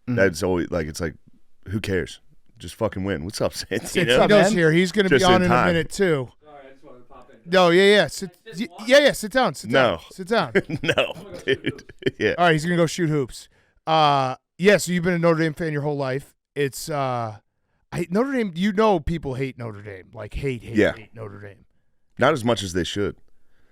Mm-hmm. That's always, like, it's like, who cares? Just fucking win. What's up, Santino? Santino's here. He's going to be on in a minute, too. No, yeah. Sit down. Sit down. No, dude. Yeah. All right, he's going to go shoot hoops. So you've been a Notre Dame fan your whole life. It's Notre Dame, people hate Notre Dame. Like, hate Notre Dame. Not as much as they should.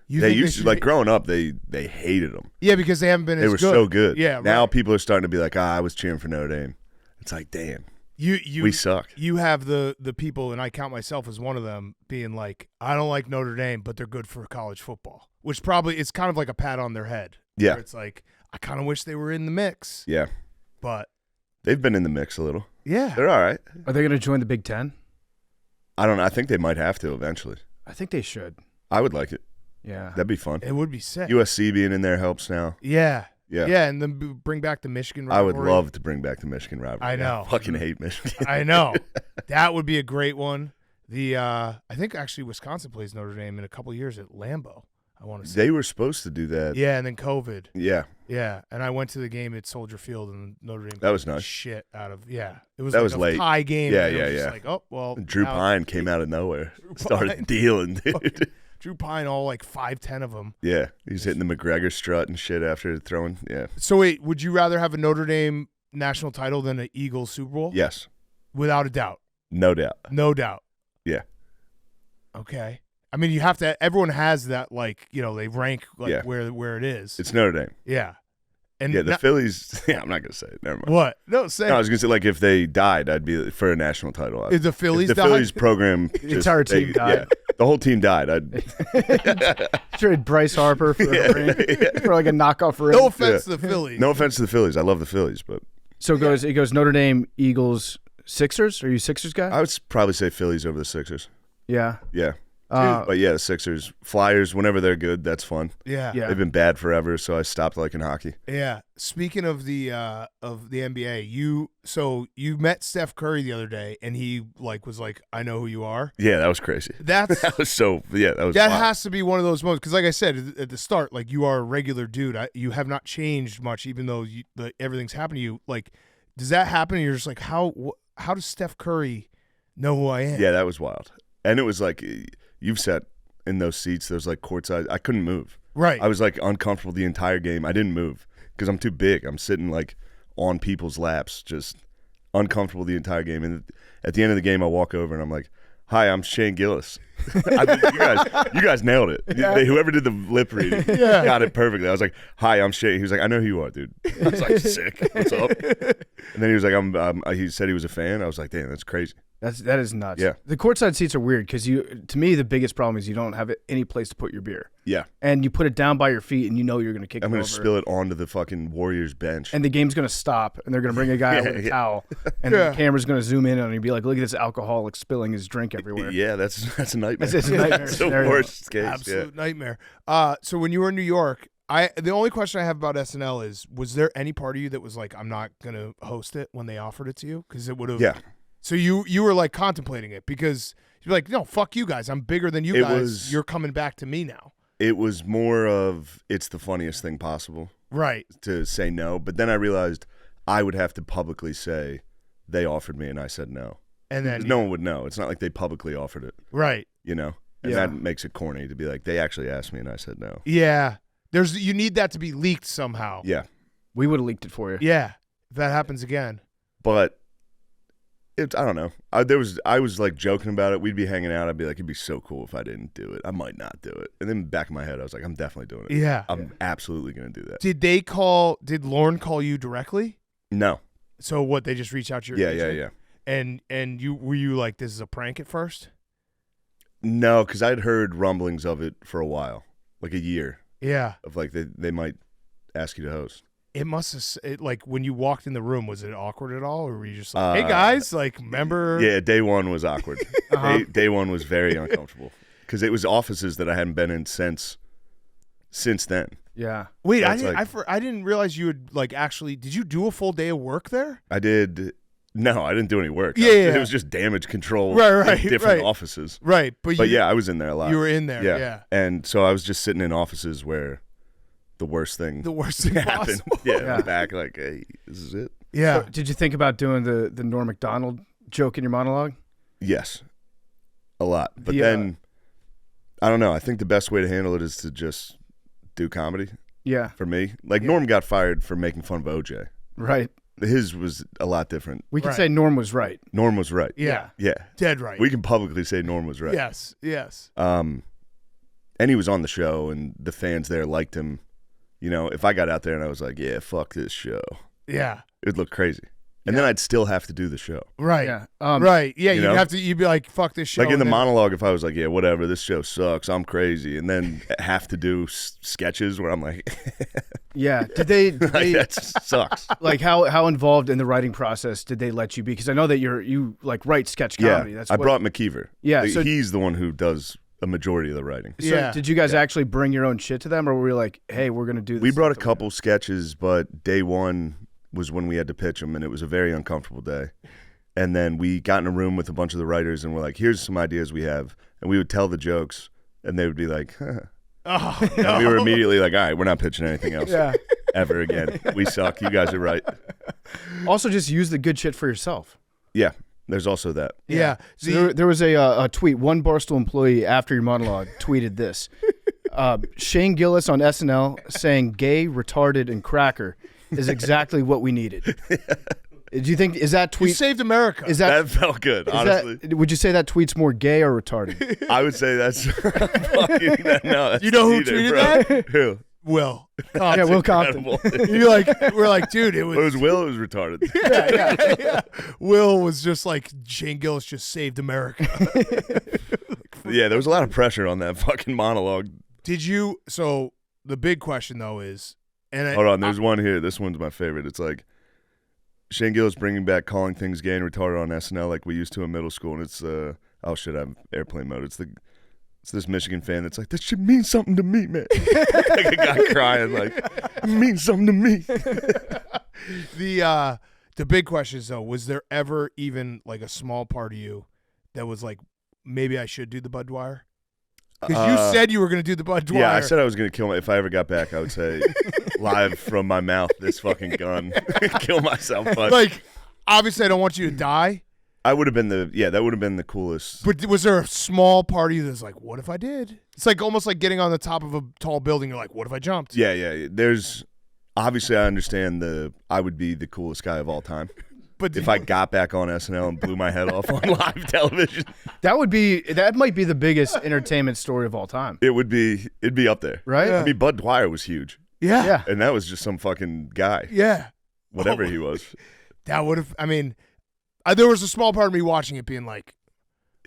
They used to, like, growing up, they hated them. Yeah, because they haven't been as good. They were so good. Yeah, now right. people are starting to be like, I was cheering for Notre Dame. It's like, damn. We suck. You have the people, and I count myself as one of them, being like, I don't like Notre Dame, but they're good for college football, which probably it's kind of like a pat on their head. Yeah. Where it's like, I kind of wish they were in the mix. Yeah. But they've been in the mix a little. Yeah. They're all right. Are they going to join the Big Ten? I don't know. I think they might have to eventually. I think they should. I would like it. Yeah. That'd be fun. It would be sick. USC being in there helps now. Yeah. Yeah. Yeah, and then bring back the Michigan rivalry. I would love to bring back the Michigan rivalry. I know. I fucking hate Michigan. I know. That would be a great one. I think actually Wisconsin plays Notre Dame in a couple years at Lambeau, I want to say. They were supposed to do that. Yeah, and then COVID. Yeah. Yeah, and I went to the game at Soldier Field, and Notre Dame that was nice. Shit out of it was that like was a late. tie game. Yeah, and it was yeah. just like, oh well. Drew Pine came out of nowhere, started dealing, dude. Drew Pine, all like 5'10" of them. Yeah, he's hitting the McGregor strut and shit after throwing. Yeah. So wait, would you rather have a Notre Dame national title than an Eagles Super Bowl? Yes, without a doubt. No doubt. No doubt. Yeah. Okay. I mean, you have to. Everyone has that, like, they rank like where it is. It's Notre Dame. Yeah. And the Phillies. Yeah, I'm not gonna say it. Never mind. What? No, say. No, I was gonna say, like, if they died, I'd be for a national title. If the Phillies died? The Phillies program, the entire team died. Yeah, the whole team died. I'd trade Bryce Harper for a ring, for like a knockoff ring. No offense to the Phillies. No offense to the Phillies. I love the Phillies, but so it goes Notre Dame, Eagles, Sixers. Are you a Sixers guy? I would probably say Phillies over the Sixers. Yeah. Yeah. But yeah, the Sixers, Flyers, whenever they're good, that's fun. Yeah. They've been bad forever, so I stopped liking hockey. Yeah. Speaking of the NBA, you met Steph Curry the other day, and he was like, I know who you are. Yeah, that was crazy. That was wild. Has to be one of those moments, because like I said at the start, like, you are a regular dude. You have not changed much, even though everything's happened to you. Like, does that happen? And you're just like, how does Steph Curry know who I am? Yeah, that was wild. And it was like, you've sat in those seats, those like courtside. I couldn't move. Right. I was like uncomfortable the entire game. I didn't move because I'm too big. I'm sitting like on people's laps, just uncomfortable the entire game. And at the end of the game, I walk over and I'm like, "Hi, I'm Shane Gillis." You guys nailed it. Yeah. Whoever did the lip reading got it perfectly. I was like, "Hi, I'm Shane." He was like, "I know who you are, dude." I was like, "Sick. What's up?" And then he was like, he said he was a fan. I was like, "Damn, that's crazy." That is nuts. Yeah. The courtside seats are weird because to me, the biggest problem is you don't have any place to put your beer. Yeah. And you put it down by your feet and you know you're going to kick it over. I'm going to spill it onto the fucking Warriors bench. And the game's going to stop and they're going to bring a guy with a towel and the camera's going to zoom in on him and be like, look at this alcoholic spilling his drink everywhere. Yeah, that's a nightmare. It's a nightmare That's scenario. the worst case. Absolute nightmare. So when you were in New York, the only question I have about SNL is, was there any part of you that was like, I'm not going to host it when they offered it to you? Because it would have. Yeah. So you were like contemplating it because you're like, no, fuck you guys. I'm bigger than you guys. You're coming back to me now. It was more of, it's the funniest thing possible. Right. To say no. But then I realized I would have to publicly say they offered me and I said no. And then no one would know. It's not like they publicly offered it. Right. You know? And that makes it corny to be like, they actually asked me and I said no. Yeah. You need that to be leaked somehow. Yeah. We would have leaked it for you. Yeah. If that happens again. But I don't know. I was like joking about it. We'd be hanging out. I'd be like, it'd be so cool if I didn't do it. I might not do it. And then back of my head, I was like, I'm definitely doing it. Yeah. I'm absolutely going to do that. Did Lauren call you directly? No. So what, they just reached out to your agent? Yeah. And were you like, this is a prank at first? No, because I'd heard rumblings of it for a while, like a year. Yeah. Of like they might ask you to host. It must have, like, when you walked in the room, was it awkward at all? Or were you just like, hey, guys, like, remember? Yeah, day one was awkward. Day one was very uncomfortable because it was offices that I hadn't been in since then. Yeah. Wait, So I it's I didn't realize you would, like, actually, did you do a full day of work there? I did. No, I didn't do any work. Yeah. It was just damage control. Right, in different right. offices. Right. But yeah, I was in there a lot. You were in there, yeah. And so I was just sitting in offices where the worst thing happened. Possible. Yeah, I'm back like, hey, this is it. Yeah. So, did you think about doing the Norm Macdonald joke in your monologue? Yes, a lot. But The, then, I don't know. I think the best way to handle it is to just do comedy. Yeah. For me, like Norm got fired for making fun of OJ. Right. His was a lot different. We can Right. say Norm was right. Norm was right. Yeah. Yeah. Dead right. We can publicly say Norm was right. Yes. And he was on the show, and the fans there liked him. You know, if I got out there and I was like, yeah, fuck this show, Yeah. it would look crazy. And then I'd still have to do the show. Right. Yeah. Right. Yeah. you You'd know? have to, you'd be like, fuck this show. Like in the and then- monologue, if I was like, yeah, whatever, this show sucks, I'm crazy, and then have to do sketches where I'm like, Yeah. Did they like that sucks. like how involved in the writing process did they let you be? Because I know that you like write sketch comedy. Yeah, That's I what, brought McKeever. Yeah, Like, so- he's the one who does a majority of the writing. So Yeah. did you guys actually bring your own shit to them, or were you like, hey, we're gonna do this? We brought a stuff couple sketches, but day one was when we had to pitch them, and it was a very uncomfortable day. And then we got in a room with a bunch of the writers, and we're like, here's some ideas we have. And we would tell the jokes, and they would be like, huh. Oh, And no. we were immediately like, all right, we're not pitching anything else Yeah. ever again. We suck. You guys are right. Also, just use the good shit for yourself. Yeah, there's also that. Yeah. So there was a tweet. One Barstool employee after your monologue tweeted this: Shane Gillis on SNL saying "gay, retarded, and cracker" is exactly what we needed. Do you think is that You tweet? saved America. Is that? That felt good, is honestly. that- would you say that tweet's more gay or retarded? I would say that's fucking, no, that's You know who neither, tweeted bro. that? Who? Will. Yeah, Will Compton. Incredible. You're like, we're like, dude, it It was. was Will, it was retarded. Yeah. Will was just like, Shane Gillis just saved America. Yeah, there was a lot of pressure on that fucking monologue. Did you? So the big question though is, and Hold on, there's one here. This one's my favorite. It's like Shane Gillis bringing back calling things gay and retarded on SNL like we used to in middle school, and it's oh shit, I'm airplane mode. It's this Michigan fan that's like, that shit means something to me, man. Like a guy crying, like, it means something to me. the big question is though, was there ever even like a small part of you that was like, maybe I should do the Bud Dwyer? Because you said you were going to do the Bud Dwyer. Yeah, I said I was going to kill if I ever got back, I would say live from my mouth, this fucking gun, kill myself. But like, obviously, I don't want you to die. I would have been that would have been the coolest. But was there a small part of you that's like, what if I did? It's like almost like getting on the top of a tall building. You're like, what if I jumped? Yeah. There's obviously I understand I would be the coolest guy of all time. But If I got back on SNL and blew my head off on live television, That might be the biggest entertainment story of all time, it'd be up there. right? Yeah. I mean, Bud Dwyer was huge, yeah, Yeah. and that was just some fucking guy, yeah, whatever Oh. he was. that would have. I mean, there was a small part of me watching it, being like,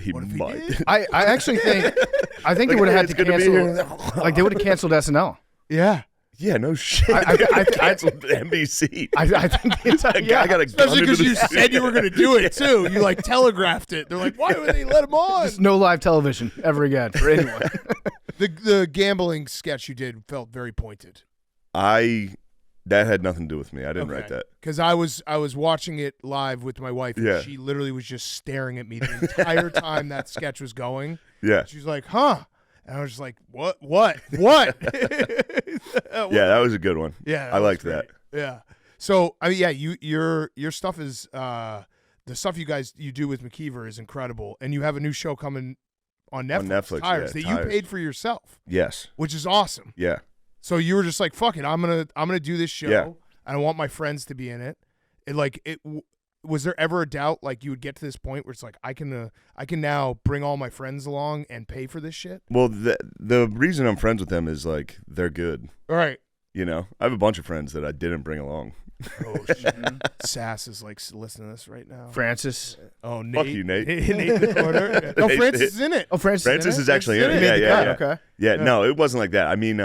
He what if he might. did? I actually think they Like, would have hey, had it's to good to be cancel. Like they would have canceled SNL. Yeah, Yeah, no shit. I canceled NBC. I think it's I got a gun especially into because the you studio. said you were going to do it too. You like telegraphed it. They're like, why would they let him on? just no live television ever again for anyone. The gambling sketch you did felt very pointed. That had nothing to do with me. I didn't write that. Because I was watching it live with my wife, and Yeah. she literally was just staring at me the entire time that sketch was going. Yeah. She was like, "Huh," and I was just like, "What? Yeah, that was a good one. Yeah, I was liked great. that. Yeah. So I mean, yeah, your stuff is the stuff you do with McKeever is incredible, and you have a new show coming on Netflix, Netflix, Tires, yeah, that Tires. you paid for yourself, Yes. which is awesome. Yeah. So you were just like, "Fuck it, I'm gonna do this show. Yeah. And I want my friends to be in it." Was there ever a doubt like you would get to this point where it's like I can now bring all my friends along and pay for this shit? Well, the reason I'm friends with them is like they're good. All right. You know, I have a bunch of friends that I didn't bring along. Oh shit! Sass is like listening to this right now. Francis. Oh, Nate. Fuck you, Nate. Nate in the corner. Yeah. No, Francis is in it. Oh, Francis is actually in it. Francis Yeah. Okay. Yeah, no, it wasn't like that. I mean,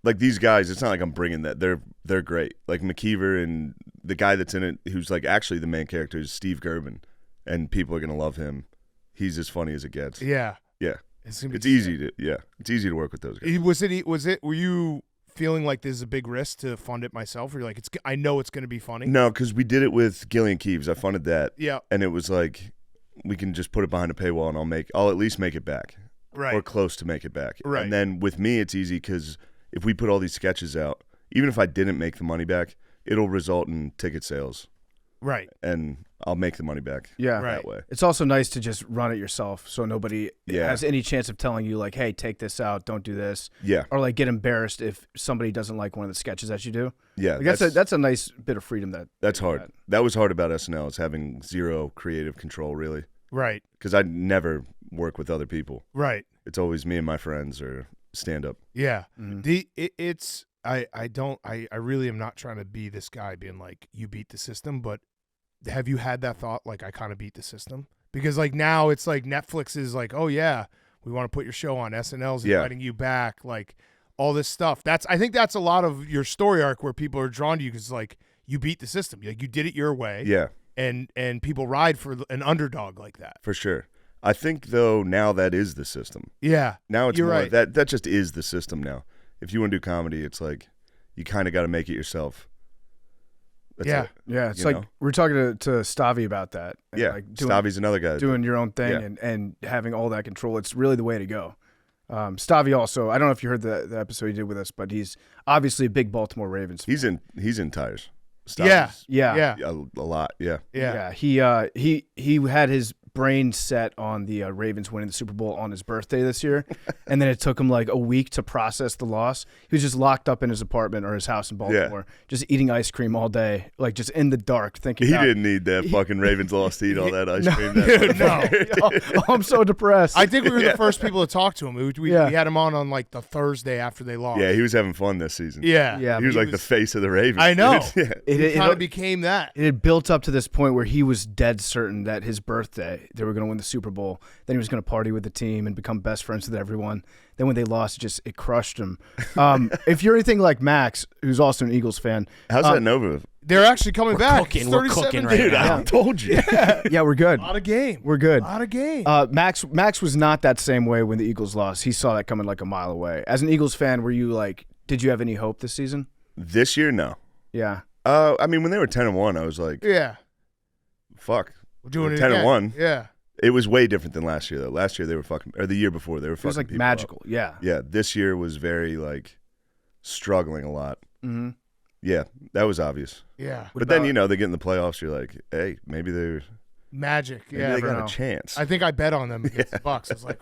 like these guys, it's not like I'm bringing that. They're great. Like McKeever and the guy that's in it, who's like actually the main character, is Steve Gerben, and people are gonna love him. He's as funny as it gets. Yeah. Yeah. It's gonna be It's easy to work with those guys. Were you feeling like this is a big risk to fund it myself, or you're like, I know it's going to be funny? No, because we did it with Gillian Keeves. I funded that. Yeah. And it was like, we can just put it behind a paywall and I'll at least make it back. Right. Or close to make it back. Right. And then with me, it's easy because if we put all these sketches out, even if I didn't make the money back, it'll result in ticket sales. Right. And I'll make the money back Yeah. that way. It's also nice to just run it yourself so nobody Yeah. has any chance of telling you, like, hey, take this out, don't do this. Yeah. Or, like, get embarrassed if somebody doesn't like one of the sketches that you do. Yeah. Like, that's a nice bit of freedom. That's hard. That was hard about SNL, is having zero creative control, really. Right. Because I never work with other people. Right. It's always me and my friends or stand-up. Yeah. Mm-hmm. I really am not trying to be this guy being like, you beat the system, but have you had that thought, like, I kind of beat the system? Because, like, now it's like Netflix is like, oh yeah, we want to put your show on. SNL's inviting you back, like all this stuff. I think that's a lot of your story arc where people are drawn to you because, like, you beat the system. Like, you did it your way. Yeah. And people ride for an underdog like that. For sure. I think, though, now that is the system. Yeah. Now it's You're more right. that just is the system now. If you want to do comedy, it's like you kind of got to make it yourself. That's Yeah. it, Yeah, it's you like know? we're talking to Stavi about that. And, Yeah, like Stavi's another guy. doing your own thing Yeah. and having all that control. It's really the way to go. Stavi also, I don't know if you heard the episode he did with us, but he's obviously a big Baltimore Ravens fan. He's in tires. Yeah. Stavi's Yeah. a lot. Yeah. Yeah. He had his brain set on the Ravens winning the Super Bowl on his birthday this year, and then it took him like a week to process the loss. He was just locked up in his apartment or his house in Baltimore, just eating ice cream all day, like just in the dark, thinking He about, didn't need that fucking Ravens loss to eat all that ice cream. No. I'm so depressed. I think we were the first people to talk to him. We had him on like the Thursday after they lost. Yeah, he was having fun this season. Yeah. Yeah. He was like the face of the Ravens. I know. dude. Yeah. It kind of became that. It had built up to this point where he was dead certain that his birthday, they were going to win the Super Bowl. Then he was going to party with the team and become best friends with everyone. Then when they lost, it crushed him. If you're anything like Max, who's also an Eagles fan. How's that Nova? They're actually coming back. We're cooking right Dude, now. I told you. Yeah, we're good. A lot of game. We're good. A lot of game. Max was not that same way when the Eagles lost. He saw that coming like a mile away. As an Eagles fan, were you like, did you have any hope this season? This year, no. Yeah. I mean, when they were 10-1, I was like, yeah. fuck. We're doing it 10-1. Yeah. It was way different than last year, though. Last year, they were fucking, or the year before, they were It fucking was like people magical. up. Yeah. Yeah, this year was very, like, struggling a lot. Mm-hmm. Yeah, that was obvious. Yeah. But then, they get in the playoffs, you're like, hey, maybe they Magic. Yeah. they got know. a chance. I think I bet on them against the Bucks. I was like,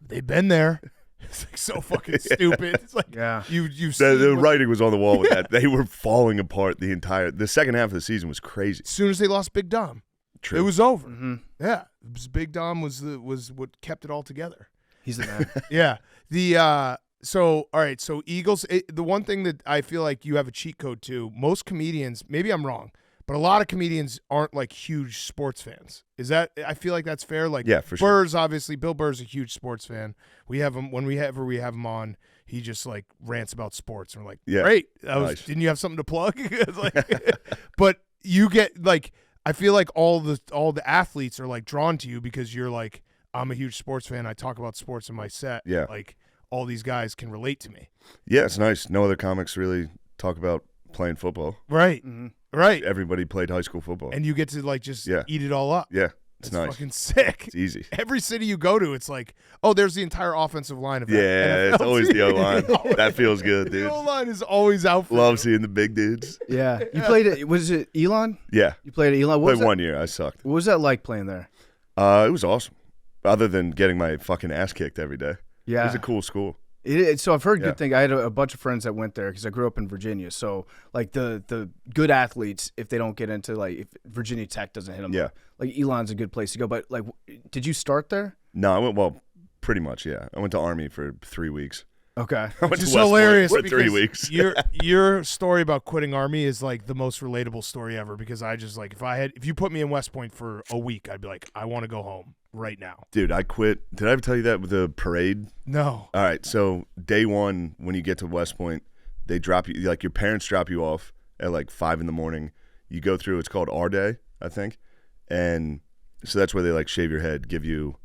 they've been there. It's like so fucking stupid. It's like Yeah. you the writing was on the wall with that. They were falling apart the second half of the season was crazy. as soon as they lost Big Dom, True. it was over. Mm-hmm. Yeah. Big Dom was what kept it all together. He's the man. Yeah. So all right, so Eagles, the one thing that I feel like you have a cheat code to, most comedians, maybe I'm wrong, but a lot of comedians aren't like huge sports fans. Is that, I feel like that's fair? Like, Yeah, for sure. Burr's, obviously, Bill Burr's a huge sports fan. We have him, whenever we have him on, he just like rants about sports. And we're like, Yeah. great. Nice. Didn't you have something to plug? It's like, but you get like, I feel like all the athletes are like drawn to you because you're like, I'm a huge sports fan. I talk about sports in my set. Yeah. Like, all these guys can relate to me. Yeah, it's nice. No other comics really talk about playing football. Right. Mm-hmm. Right. Everybody played high school football. And you get to like just Yeah. eat it all up. Yeah, it's That's nice. fucking sick. It's easy. Every city you go to, it's like, oh, there's the entire offensive line of that Yeah, NFL it's always the team. O-line. That feels good, The dude. O-line is always out for Love you. seeing the big dudes. Yeah. You played it. Was it Elon? Yeah. You played at Elon. What was Played that, 1 year. I sucked. what was that like playing there? It was awesome. Other than getting my fucking ass kicked every day. Yeah. It was a cool school. So I've heard Yeah. good things. I had a bunch of friends that went there because I grew up in Virginia. So like the good athletes, if they don't get into like if Virginia Tech doesn't hit them, Yeah. like Elon's a good place to go. But like, did you start there? No, I went, pretty much, yeah. I went to Army for 3 weeks. Okay. Which is hilarious. For 3 weeks. Your story about quitting Army is like the most relatable story ever because I just like if you put me in West Point for a week, I'd be like, I want to go home right now. Dude, I quit. Did I ever tell you that with the parade? No. All right. So day one, when you get to West Point, they drop you, like your parents drop you off at like 5 a.m. You go through, it's called our day, I think. And so that's where they like shave your head, give you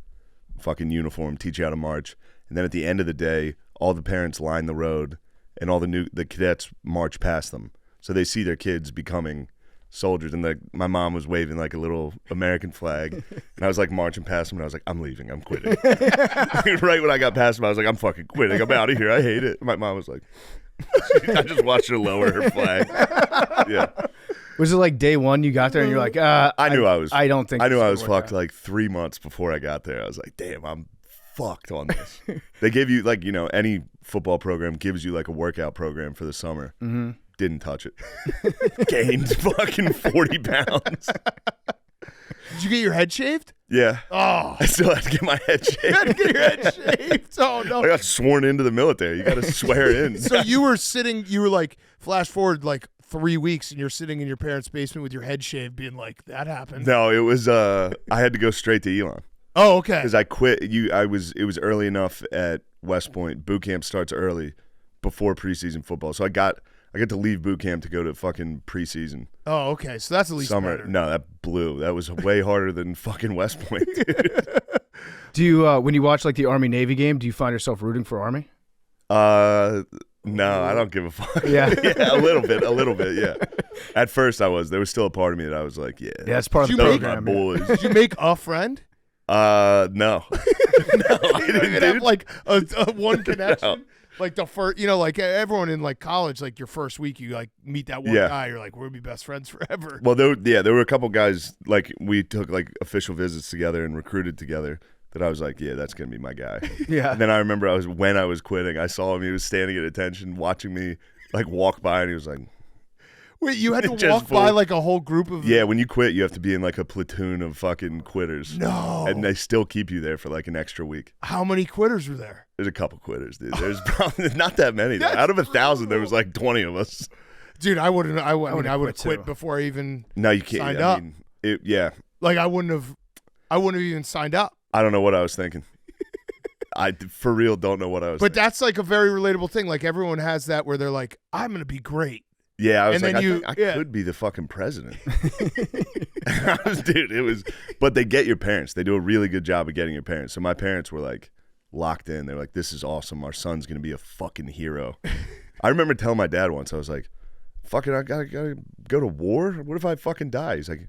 fucking uniform, teach you how to march. And then at the end of the day, all the parents line the road and all the cadets march past them. So they see their kids becoming soldiers. And my mom was waving like a little American flag. And I was like marching past them and I was like, I'm leaving, I'm quitting. Right when I got past them, I was like, I'm fucking quitting. I'm out of here. I hate it. My mom was like, I just watched her lower her flag. Yeah. Was it like day one you got there and you're like, I knew I was. I don't think I knew I was fucked like 3 months before I got there. I was like, damn, I'm fucked on this. They gave you like, any football program gives you like a workout program for the summer. Mm-hmm. Didn't touch it. Gained fucking 40 pounds. Did you get your head shaved? Yeah. Oh. I still had to get my head shaved. You had to get your head shaved. Oh, no. I got sworn into the military. You got to swear in. So you were like, flash forward like 3 weeks and you're sitting in your parents' basement with your head shaved being like, that happened. No, it was, I had to go straight to Elon. Oh, okay. Because I quit. It was early enough at West Point. Boot camp starts early before preseason football. So I got to leave boot camp to go to fucking preseason. Oh, okay. So that's at least summer. better. No, that blew. That was way harder than fucking West Point. Dude. Do you when you watch like the Army Navy game, do you find yourself rooting for Army? No, I don't give a fuck. Yeah. Yeah, a little bit, yeah. At first I was. There was still a part of me that I was like, yeah. Yeah, it's part of the those program. my boys. Did you make a friend? No. No, I You didn't, didn't have dude. like a one connection. No. Like the first, like everyone in like college, like your first week, you like meet that one Yeah. guy. You're like, we'll be best friends forever. Well, there were a couple guys, like we took like official visits together and recruited together that I was like, yeah, that's going to be my guy. Yeah. And then I remember when I was quitting, I saw him, he was standing at attention watching me like walk by and he was like, Wait, you had to Just walk by full- like a whole group of yeah, when you quit, you have to be in like a platoon of fucking quitters. No. And they still keep you there for like an extra week. How many quitters were there? There's a couple quitters, dude. There's probably not that many. That's Out of 1,000, there was like 20 of us. Dude, I would have quit, quit too. before I even No, you can't. Signed I up. mean, yeah. like I wouldn't have even signed up. I don't know what I was thinking. I for real don't know what I was But thinking. that's like a very relatable thing. Like everyone has that where they're like, I'm gonna be great. Yeah, I was And like, then I think I could be the fucking president. Dude, it was, but they get your parents. They do a really good job of getting your parents. So my parents were like locked in. They're like, this is awesome. Our son's going to be a fucking hero. I remember telling my dad once, I was like, fucking, I gotta go to war? What if I fucking die? He's like,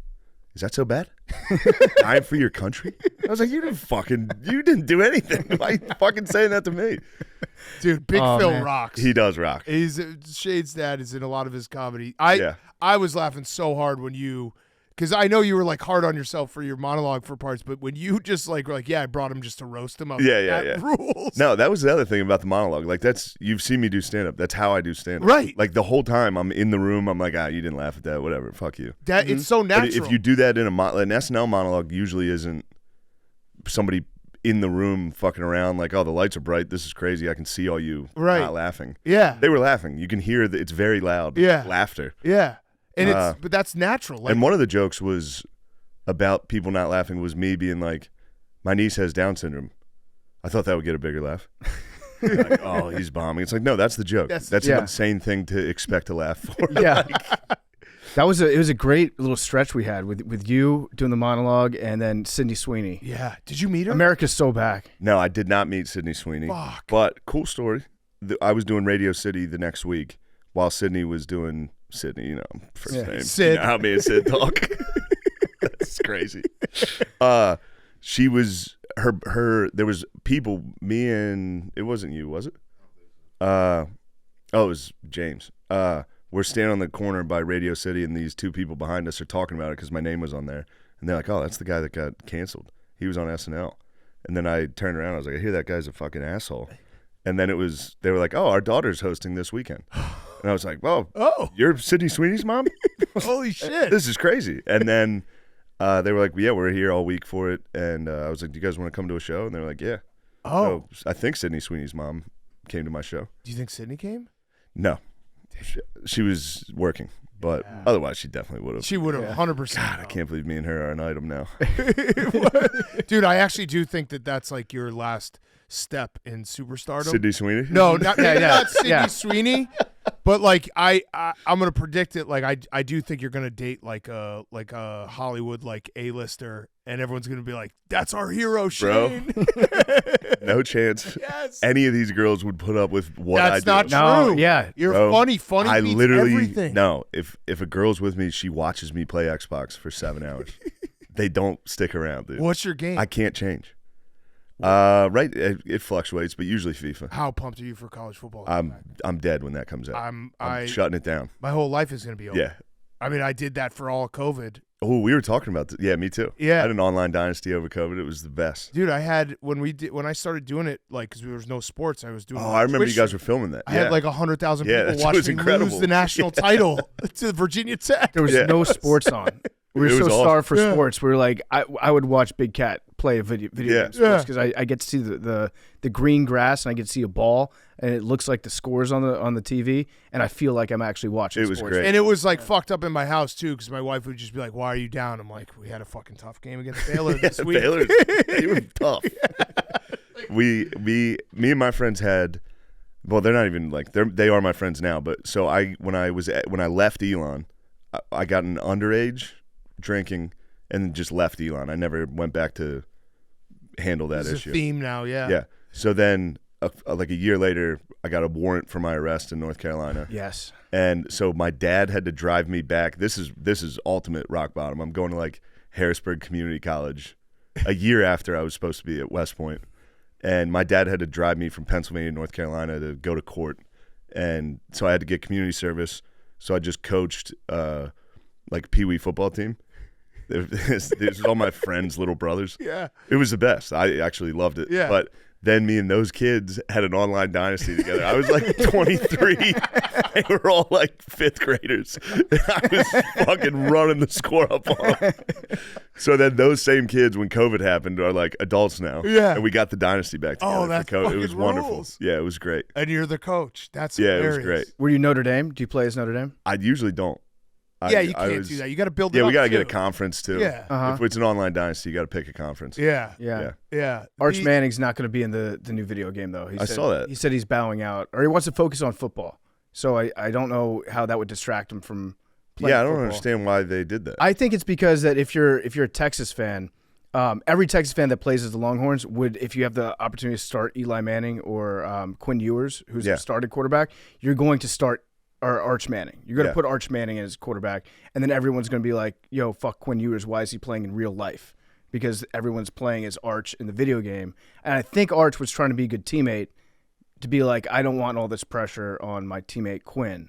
is that so bad? Dying for your country? I was like, you didn't do anything. Why you fucking saying that to me? Dude, Big Oh, Phil man. rocks. He does rock. Shade's dad is in a lot of his comedy. Yeah. I was laughing so hard when because I know you were like hard on yourself for your monologue for parts, but when you just like were like, yeah, I brought him just to roast him. I was Yeah, like, yeah, that yeah. rules. No, that was the other thing about the monologue. Like you've seen me do stand up. That's how I do stand up. Right. Like the whole time I'm in the room, I'm like, you didn't laugh at that, whatever, fuck you. That it's so But natural. if you do that in an SNL monologue, usually isn't somebody in the room fucking around like, oh, the lights are bright, this is crazy, I can see all you Right. not laughing. yeah, They were laughing. You can hear that it's very loud. Yeah. Laughter. yeah, and but that's natural. Like, And one of the jokes was about people not laughing was me being like, my niece has Down syndrome. I thought that would get a bigger laugh. Like, oh, he's bombing. It's like, no, that's the joke. That's- That's Yeah. an insane thing to expect to laugh for. Yeah. It was a great little stretch we had with you doing the monologue and then Sydney Sweeney. yeah, did you meet her? America's so back. No, I did not meet Sydney Sweeney. Fuck. But cool story. I was doing Radio City the next week while Sydney was doing Sydney, first Yeah. name. Sid. You know how me and Sid talk. That's crazy. She was there was people, me and it wasn't you, was it? It was James. We're standing on the corner by Radio City and these two people behind us are talking about it because my name was on there. And they're like, oh, that's the guy that got canceled. He was on SNL. And then I turned around, I was like, I hear that guy's a fucking asshole. And then they were like, oh, our daughter's hosting this weekend. And I was like, well, Oh, you're Sydney Sweeney's mom? holy shit! This is crazy. And then they were like, well, yeah, we're here all week for it. And I was like, do you guys want to come to a show? And they were like, yeah. Oh, So I think Sydney Sweeney's mom came to my show. Do you think Sydney came? No, she was working, but otherwise she definitely would have. She would have 100%. God, I can't believe me and her are an item now. Dude, I actually do think that that's like your last step in superstardom. Sydney Sweeney? No, not Sydney Sweeney. But like I'm gonna predict it. Like I do think you're gonna date like a Hollywood like A-lister, and everyone's gonna be like, "That's our hero, Shane." Bro, no chance. Yes. Any of these girls would put up with what I do. That's not true. No, yeah. You're Bro, funny I beats literally everything. no. If a girl's with me, she watches me play Xbox for 7 hours. They don't stick around, dude. What's your game? I can't change. Right, it fluctuates, but usually FIFA. How pumped are you for college football? I'm dead when that comes out. I'm shutting it down. My whole life is gonna be over. Yeah. I mean, I did that for all of COVID. Oh, we were talking about yeah, me too. Yeah. I had an online dynasty over COVID. It was the best. Dude, I had when I started doing it, like, because there was no sports, I was doing. Oh, I remember Twitch you guys stream. were filming that. I had like 100,000 Yeah, people that watching was me incredible. lose the national title to Virginia Tech. There was no sports on. We were It was so awesome. starved for sports. We were like, I would watch Big Cat play video game sports because I get to see the green grass and I get to see a ball and it looks like the scores on the TV and I feel like I'm actually watching. It was sports. great. And it was like fucked up in my house too, because my wife would just be like, "Why are you down?" I'm like, "We had a fucking tough game against Baylor this week." Baylor, they were tough. Me and my friends had. Well, they're not even like they are my friends now. But so when I left Elon, I got an underage drinking and just left Elon. I never went back to handle that It's issue. a theme now, yeah. Yeah. So then, like a year later, I got a warrant for my arrest in North Carolina. Yes. And so my dad had to drive me back. This is ultimate rock bottom. I'm going to like Harrisburg Community College a year after I was supposed to be at West Point. And my dad had to drive me from Pennsylvania to North Carolina to go to court. And so I had to get community service. So I just coached like Pee Wee football team. This was all my friends' little brothers. Yeah. It was the best. I actually loved it. Yeah. But then me and those kids had an online dynasty together. I was like 23. They were all like fifth graders. I was fucking running the score up on them. So then those same kids, when COVID happened, are like adults now. Yeah. And we got the dynasty back together. Oh, that's for COVID. It was fucking wonderful. rules. Yeah, it was great. And you're the coach. That's Yeah, hilarious. it was great. Were you Notre Dame? Do you play as Notre Dame? I usually don't. Yeah, you can't do that. You got to build it Yeah, up. we got to get a too. conference too. Yeah. If it's an online dynasty, you got to pick a conference. Yeah. Yeah. Yeah. Arch Manning's not going to be in the new video game though. I saw that. He said he's bowing out, or he wants to focus on football. So I don't know how that would distract him from playing Yeah, I don't football. understand why they did that. I think it's because that if you're a Texas fan, every Texas fan that plays as the Longhorns would, if you have the opportunity to start Eli Manning or Quinn Ewers, who's a started quarterback, you're going to start Arch Manning. You're going to put Arch Manning as quarterback, and then everyone's going to be like, yo, fuck Quinn Ewers. Why is he playing in real life? Because everyone's playing as Arch in the video game. And I think Arch was trying to be a good teammate to be like, I don't want all this pressure on my teammate Quinn.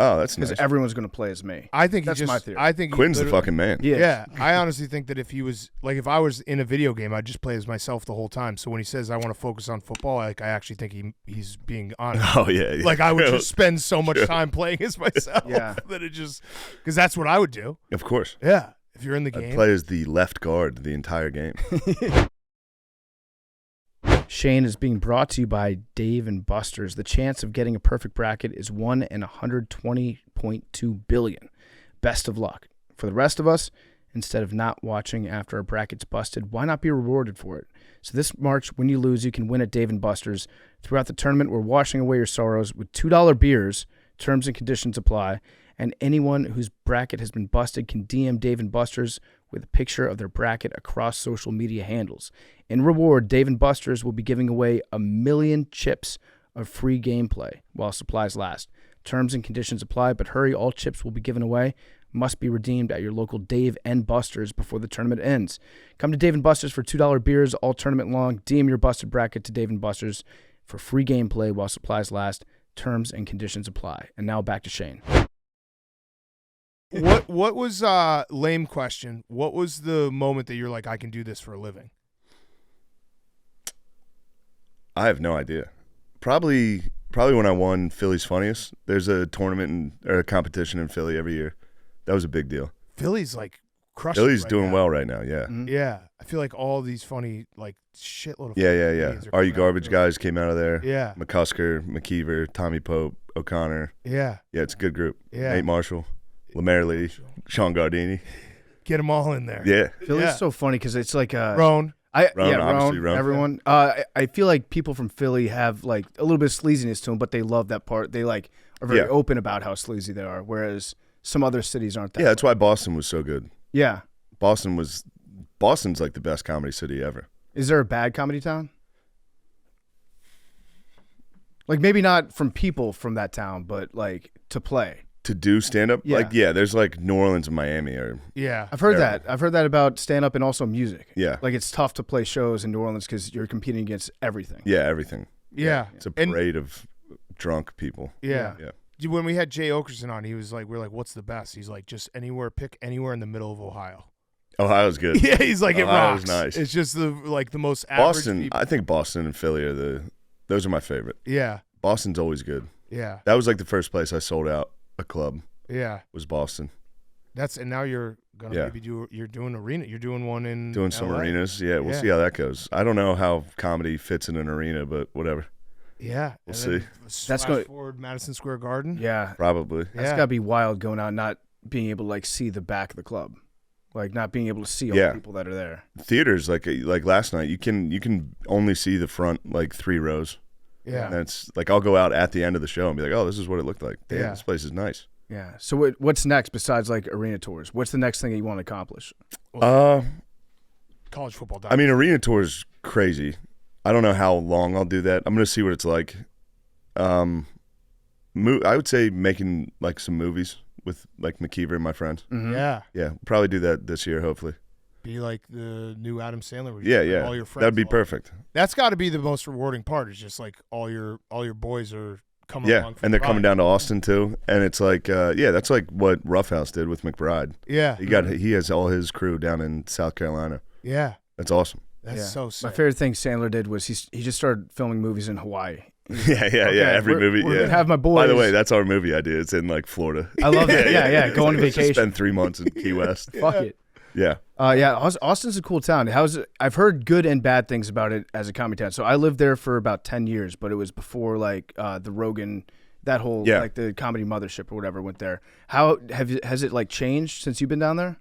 Oh, that's nice. Because everyone's going to play as me. I think That's my theory. I think Quinn's the fucking man. Yeah, I honestly think that if he was like, if I was in a video game, I'd just play as myself the whole time. So when he says I want to focus on football, like I actually think he's being honest. Oh yeah. Like I would just spend so much time playing as myself that it just because that's what I would do. Of course. Yeah, if you're in the I'd game, play as the left guard the entire game. Shane is being brought to you by Dave & Buster's. The chance of getting a perfect bracket is 1 in 120.2 billion. Best of luck. For the rest of us, instead of not watching after our bracket's busted, why not be rewarded for it? So this March, when you lose, you can win at Dave & Buster's. Throughout the tournament, we're washing away your sorrows with $2 beers. Terms and conditions apply. And anyone whose bracket has been busted can DM Dave & Buster's with a picture of their bracket across social media handles. In reward, Dave & Buster's will be giving away 1 million chips of free gameplay while supplies last. Terms and conditions apply, but hurry, all chips will be given away. Must be redeemed at your local Dave & Buster's before the tournament ends. Come to Dave & Buster's for $2 beers all tournament long. DM your busted bracket to Dave & Buster's for free gameplay while supplies last. Terms and conditions apply. And now back to Shane. what was lame question? What was the moment that you're like, I can do this for a living? I have no idea. Probably when I won Philly's Funniest. There's a tournament or a competition in Philly every year. That was a big deal. Philly's like crushing. Philly's right doing now. well right now. Yeah. Mhm. Yeah, I feel like all these funny like shitload of Yeah. comedians Are you coming out garbage of guys came out of there? Yeah, McCusker, McKeever, Tommy Pope, O'Connor. yeah, Yeah, it's a good group. yeah. Nate Marshall, Lemaire Lee, Sean Gardini. Get them all in there. Yeah. Philly's Yeah. so funny because it's like Roan. Obviously, Roan. everyone. I feel like people from Philly have like a little bit of sleaziness to them, but they love that part. They like are very Yeah. open about how sleazy they are, whereas some other cities aren't that. Yeah, that's why Boston was so good. Yeah. Boston's like the best comedy city ever. Is there a bad comedy town? Like maybe not from people from that town, but like to play. To do stand up? Yeah. Like, yeah, there's like New Orleans and Miami are, Yeah, I've heard Terrible. that. I've heard that about stand up and also music. yeah. Like it's tough to play shows in New Orleans because you're competing against everything. Yeah, everything. yeah, It's a And- parade of drunk people. yeah. Yeah. When we had Jay Okerson on, he was like, "We're like, what's the best?" He's like, "Just anywhere, pick anywhere in the middle of Ohio." Ohio's good. Yeah, he's like, "It Ohio's rocks." nice. It's just the most average Boston, people. I think Boston and Philly those are my favorite. Yeah, Boston's always good. yeah, That was like the first place I sold out a club yeah. was Boston. And now you're gonna Yeah. maybe you're doing arena. You're doing one in Doing some LA. arenas. Yeah, we'll Yeah. see how that goes. I don't know how comedy fits in an arena, but whatever. Yeah, We'll and then see. That's gonna- forward Madison Square Garden. Yeah. Probably. That's Yeah. gotta be wild going out, not being able to like see the back of the club. Like not being able to see all Yeah. the people that are there. Theaters like last night, you can only see the front like 3 rows. Yeah. And it's like I'll go out at the end of the show and be like, "Oh, this is what it looked like. Damn, Yeah. this place is nice." Yeah. So what's next besides like arena tours? What's the next thing that you want to accomplish? College football. I mean, arena tour's crazy. I don't know how long I'll do that. I'm gonna see what it's like. I would say making like some movies with like McKeever and my friends. Mhm. Yeah, Yeah, probably do that this year, hopefully. be like the new Adam Sandler. Where you Yeah, bring yeah. All your friends. That'd be along. perfect. That's got to be the most rewarding part. Is just like all your boys are coming Yeah, along. For and the they're coming ride. down to Austin too, and it's like, that's like what Roughhouse did with McBride. Yeah, He has all his crew down in South Carolina. yeah. That's awesome. That's Yeah. so sick. My favorite thing Sandler did was he just started filming movies in Hawaii. Yeah. Okay, Every we're movie. gonna Yeah. have my boys. By the way, that's our movie idea. It's in like Florida. I love it. Yeah. Go on Let's just vacation. Spend 3 months in Key West. Fuck it. Yeah. Austin's a cool town. I've heard good and bad things about it as a comedy town. So I lived there for about 10 years, but it was before like the Rogan, that whole Yeah. like the comedy mothership or whatever went there. How has it like changed since you've been down there?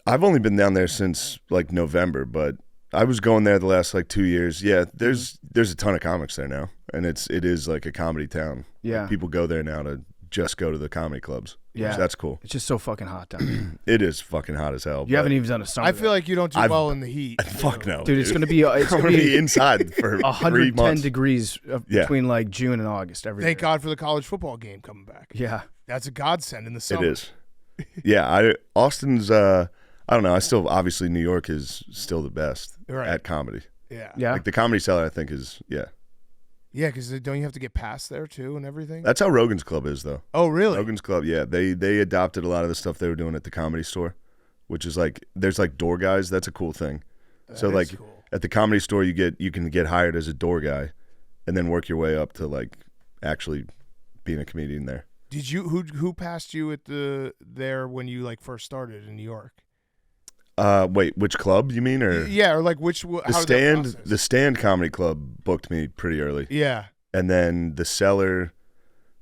I've only been down there since like November, but I was going there the last like 2 years. Yeah, there's a ton of comics there now, and it is like a comedy town. Yeah. Like, people go there now to just go to the comedy clubs. Yeah. So that's cool. It's just so fucking hot down there. It is fucking hot as hell. You but haven't even done a summer. I feel like you don't do I've- well in the heat. fuck no, dude, it's gonna be I'm gonna be inside for 3 110 months. degrees Yeah. between like June and August every Thank year. God for the college football game coming back. Yeah. That's a godsend in the It summer. is. Yeah, Austin's. I don't know. I still obviously New York is still the best Right. at comedy. Yeah. Yeah. Like the Comedy Cellar, I think is Yeah, because don't you have to get past there too and everything? That's how Rogan's Club is though. Oh, really? Rogan's Club, yeah. They adopted a lot of the stuff they were doing at the Comedy Store, which is like there's like door guys. That's a cool thing. So That like is cool. at the Comedy Store, you can get hired as a door guy, and then work your way up to like actually being a comedian there. Did you who passed you at there when you like first started in New York? Wait, which club you mean, or Yeah, or like which the how did that Stand? process? The Stand Comedy Club booked me pretty early. Yeah. And then the Cellar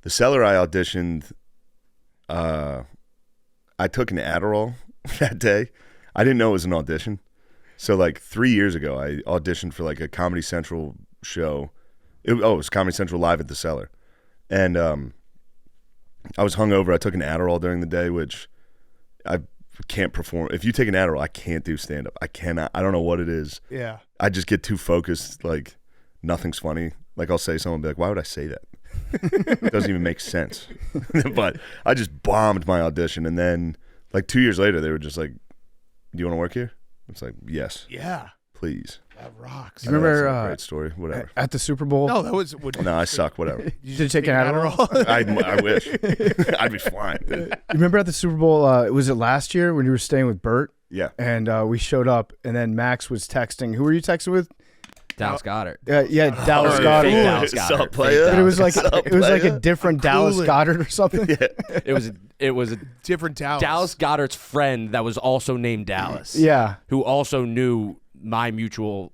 I auditioned. I took an Adderall that day. I didn't know it was an audition. So like 3 years ago, I auditioned for like a Comedy Central show. It was Comedy Central Live at the Cellar, and I was hungover. I took an Adderall during the day, which I can't perform. If you take an Adderall, I can't do stand up. I cannot. I don't know what it is. Yeah. I just get too focused. Like nothing's funny. Like I'll say something, and be like, "Why would I say that?" It doesn't even make sense. But I just bombed my audition, and then like 2 years later, they were just like, "Do you want to work here?" It's like, "Yes, Yeah. please." That rocks. Do you remember That's a great story. Whatever. at the Super Bowl? No, that was No, I suck. Whatever. Did Did you take an Adderall? I wish. I'd be flying. You remember at the Super Bowl? Was it last year when you were staying with Bert? Yeah. And we showed up, and then Max was texting. Who were you texting with? Dallas Goddard. Yeah, Dallas Fake Goddard. Dallas Sup, Goddard. player? But it was like Sup, it was like a player? different Dallas Cooling. Goddard or something. It was a Different Dallas. Dallas Goddard's friend that was also named Dallas. Yeah. Who also knew my mutual.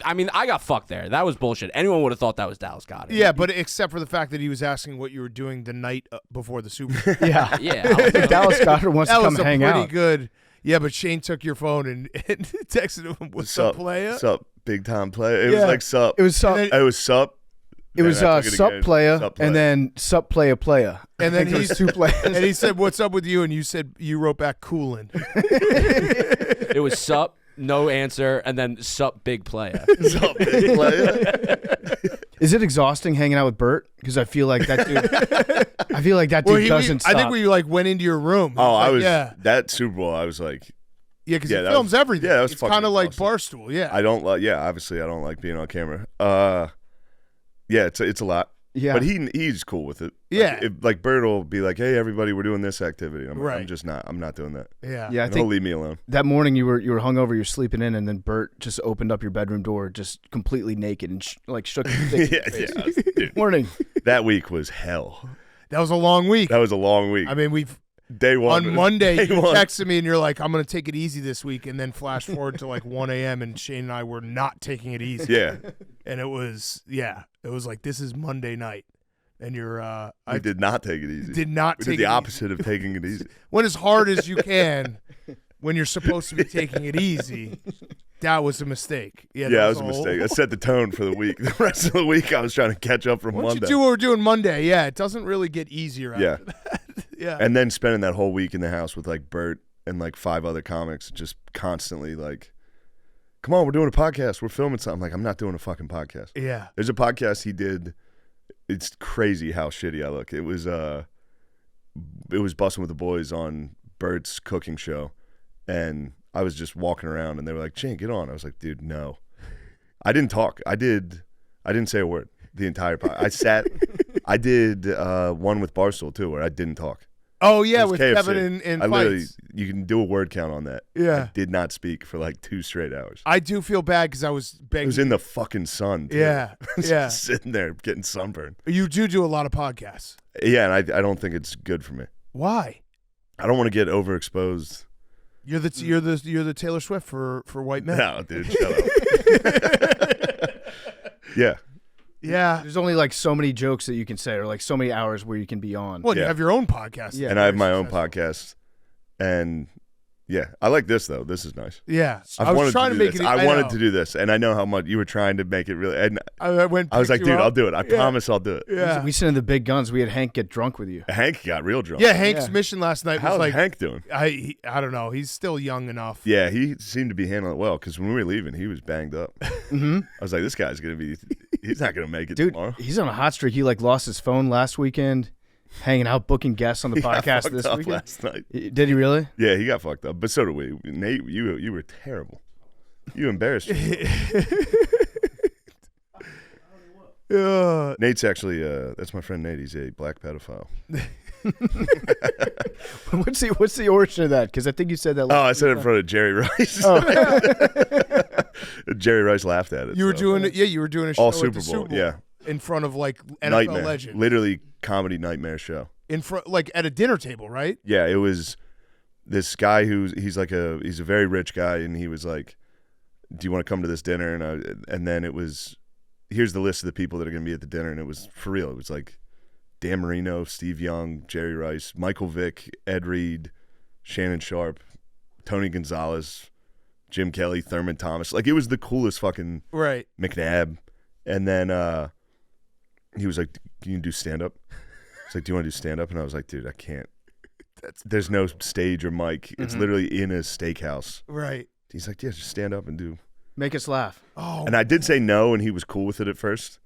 I mean, I got fucked there. That was bullshit. Anyone would have thought that was Dallas Goddard. Yeah, but except for the fact that he was asking what you were doing the night before the Super Bowl. Yeah. Yeah. Dallas Goddard wants That to come was a hang pretty out. good. Yeah, but Shane took your phone and texted him, "What's up, player?" Sup, big time player. It Yeah. was like sup. It was sup. And then- It was sup. It was Then I took it sup again. player, Sup and then sup player. And then I think there was he's- 2 players. And he said, "What's up with you?" And you wrote back, "Coolin'." It was sup, no answer, and then sup, big player. sup, big player. Is it exhausting hanging out with Bert? Because I feel like that dude. I feel like that dude doesn't stop. I think we like went into your room. Oh, I Like, was yeah, that Super Bowl. I was like, because yeah, he that films was- everything. yeah, that was it's fucking kind of like exhausting. Barstool. Yeah, I don't like. Yeah, obviously, I don't like being on camera. Yeah, it's a lot. Yeah. But he's cool with it. Yeah. Like Bird will be like, "Hey, everybody, we're doing this activity." I'm Right. just not. I'm not doing that. yeah. Yeah, I And he'll think leave me alone. that morning you were hungover, you're sleeping in, and then Bert just opened up your bedroom door, just completely naked, and shook your dick in your face. yeah. Dude, Morning. that week was hell. That was a long week. That was a long week. I mean, we've Day one on Monday day you one. texted me and you're like, "I'm gonna take it easy this week," and then flash forward to like 1 a.m. and Shane and I were not taking it easy. Yeah, And it was like, this is Monday night, and you're we did not take it easy. did not We take did the it easy. opposite of taking it easy. Went as hard as you can when you're supposed to be taking it easy. That was a mistake. Yeah, Yeah, that was a mistake. That set the tone for the week. The rest of the week, I was trying to catch up from Once Monday. you do what we're doing Monday, yeah, it doesn't really get easier. Yeah. After that. Yeah. And then spending that whole week in the house with like Bert and like 5 other comics, just constantly like, "Come on, we're doing a podcast. We're filming something." I'm like, I'm not doing a fucking podcast. Yeah. There's a podcast he did. It's crazy how shitty I look. It was Busting with the Boys on Bert's cooking show, and I was just walking around, and they were like, "Shane, get on." I was like, "Dude, no." I didn't talk. I didn't say a word the entire podcast. I sat. I did one with Barstool too, where I didn't talk. Oh yeah, It was with KFC. Kevin and I literally, fights. you can do a word count on that. Yeah. I did not speak for like 2 straight hours. I do feel bad because I was I begging. was in the fucking sun. Too. Yeah, Just yeah. sitting there getting sunburned. You do a lot of podcasts. Yeah, and I don't think it's good for me. Why? I don't want to get overexposed. You're the Taylor Swift for white men. No, dude, shut up. Yeah. Yeah. There's only like so many jokes that you can say, or like so many hours where you can be on. Well, you Yeah. have your own podcast. Yeah. And I have my own Successful. podcast. And yeah, I like this though. This is nice. Yeah. I've I was wanted trying to to do make this. it. I wanted know. to do this, and I know how much you were trying to make it really. And I went. I was like, picked you dude, up. I'll do it. I Yeah. promise I'll do it. Yeah. We sent in the big guns. We had Hank get drunk with you. Hank got real drunk. Yeah. Hank's Yeah. mission last night was How's like, Hank doing? I don't know. He's still young enough. Yeah, he seemed to be handling it well because when we were leaving, he was banged up. Mm-hmm. I was like, this guy's gonna be. He's not gonna make it Dude, tomorrow. he's on a hot streak. He like lost his phone last weekend, hanging out, booking guests on the He got podcast fucked this up weekend. last night. Did he really? Yeah, he got fucked up, but so did we. Nate, you were terrible. You embarrassed yourself. Yeah. Nate's actually that's my friend Nate. He's a black pedophile. What's the origin of that? Because I think you said that. Oh, I said it in front of Jerry Rice. Jerry Rice laughed at it. You were so. doing it. Yeah, you were doing a show all at Super the Bowl. Super Bowl Yeah, in front of like NFL nightmare. legend. Literally comedy nightmare show. In front, like at a dinner table, right? Yeah, it was this guy he's a very rich guy, and he was like, "Do you want to come to this dinner?" And then it was, here's the list of the people that are going to be at the dinner, and it was for real. It was like Dan Marino, Steve Young, Jerry Rice, Michael Vick, Ed Reed, Shannon Sharp, Tony Gonzalez, Jim Kelly, Thurman Thomas. Like, it was the coolest fucking Right. McNabb. And then he was like, "Can you do stand-up?" He's like, "Do you want to do stand-up?" And I was like, "Dude, I can't. There's no stage or mic. It's literally in a steakhouse." Right. He's like, "Yeah, just stand up and do." Make us laugh. Oh. And I did say no, and he was cool with it at first.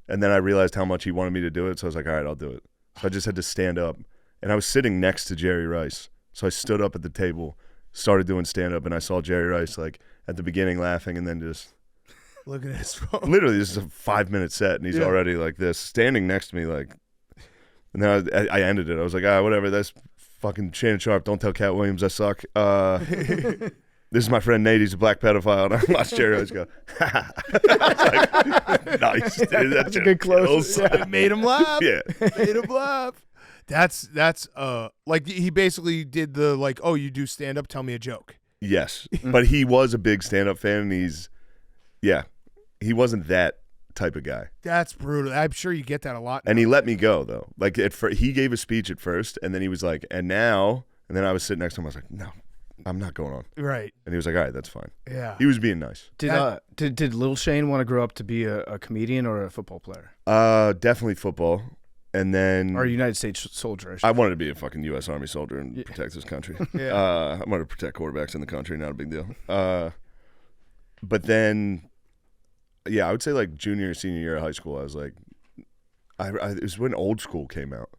And then I realized how much he wanted me to do it, so I was like, all right, I'll do it. So I just had to stand up. And I was sitting next to Jerry Rice. So I stood up at the table, started doing stand-up, and I saw Jerry Rice, like, at the beginning laughing, and then just Look at his phone. literally, this is a 5-minute set, and he's Yeah. already like this, standing next to me, like. And then I ended it. I was like, whatever, that's fucking Shannon Sharp. Don't tell Cat Williams I suck. this is my friend Nate. He's a black pedophile. And I watch Jerry always go, ha. Like, nice, dude. That's a good close. Yeah. It made him laugh. Yeah. Made him laugh. That's like he basically did the like, oh, you do stand up, tell me a joke. Yes, but he was a big stand-up fan, and he wasn't that type of guy. That's brutal. I'm sure you get that a lot. And he let me go though. Like he gave a speech at first, and then he was like, and now, and then I was sitting next to him. I was like, no, I'm not going on. Right. And he was like, all right, that's fine. Yeah. He was being nice. Did Lil Shane want to grow up to be a comedian or a football player? Definitely football. And then or a United States soldier. I wanted to be a fucking U.S. Army soldier and protect this country. Yeah. I wanted to protect quarterbacks in the country. Not a big deal. But then, I would say like junior or senior year of high school, I was like, it was when Old School came out,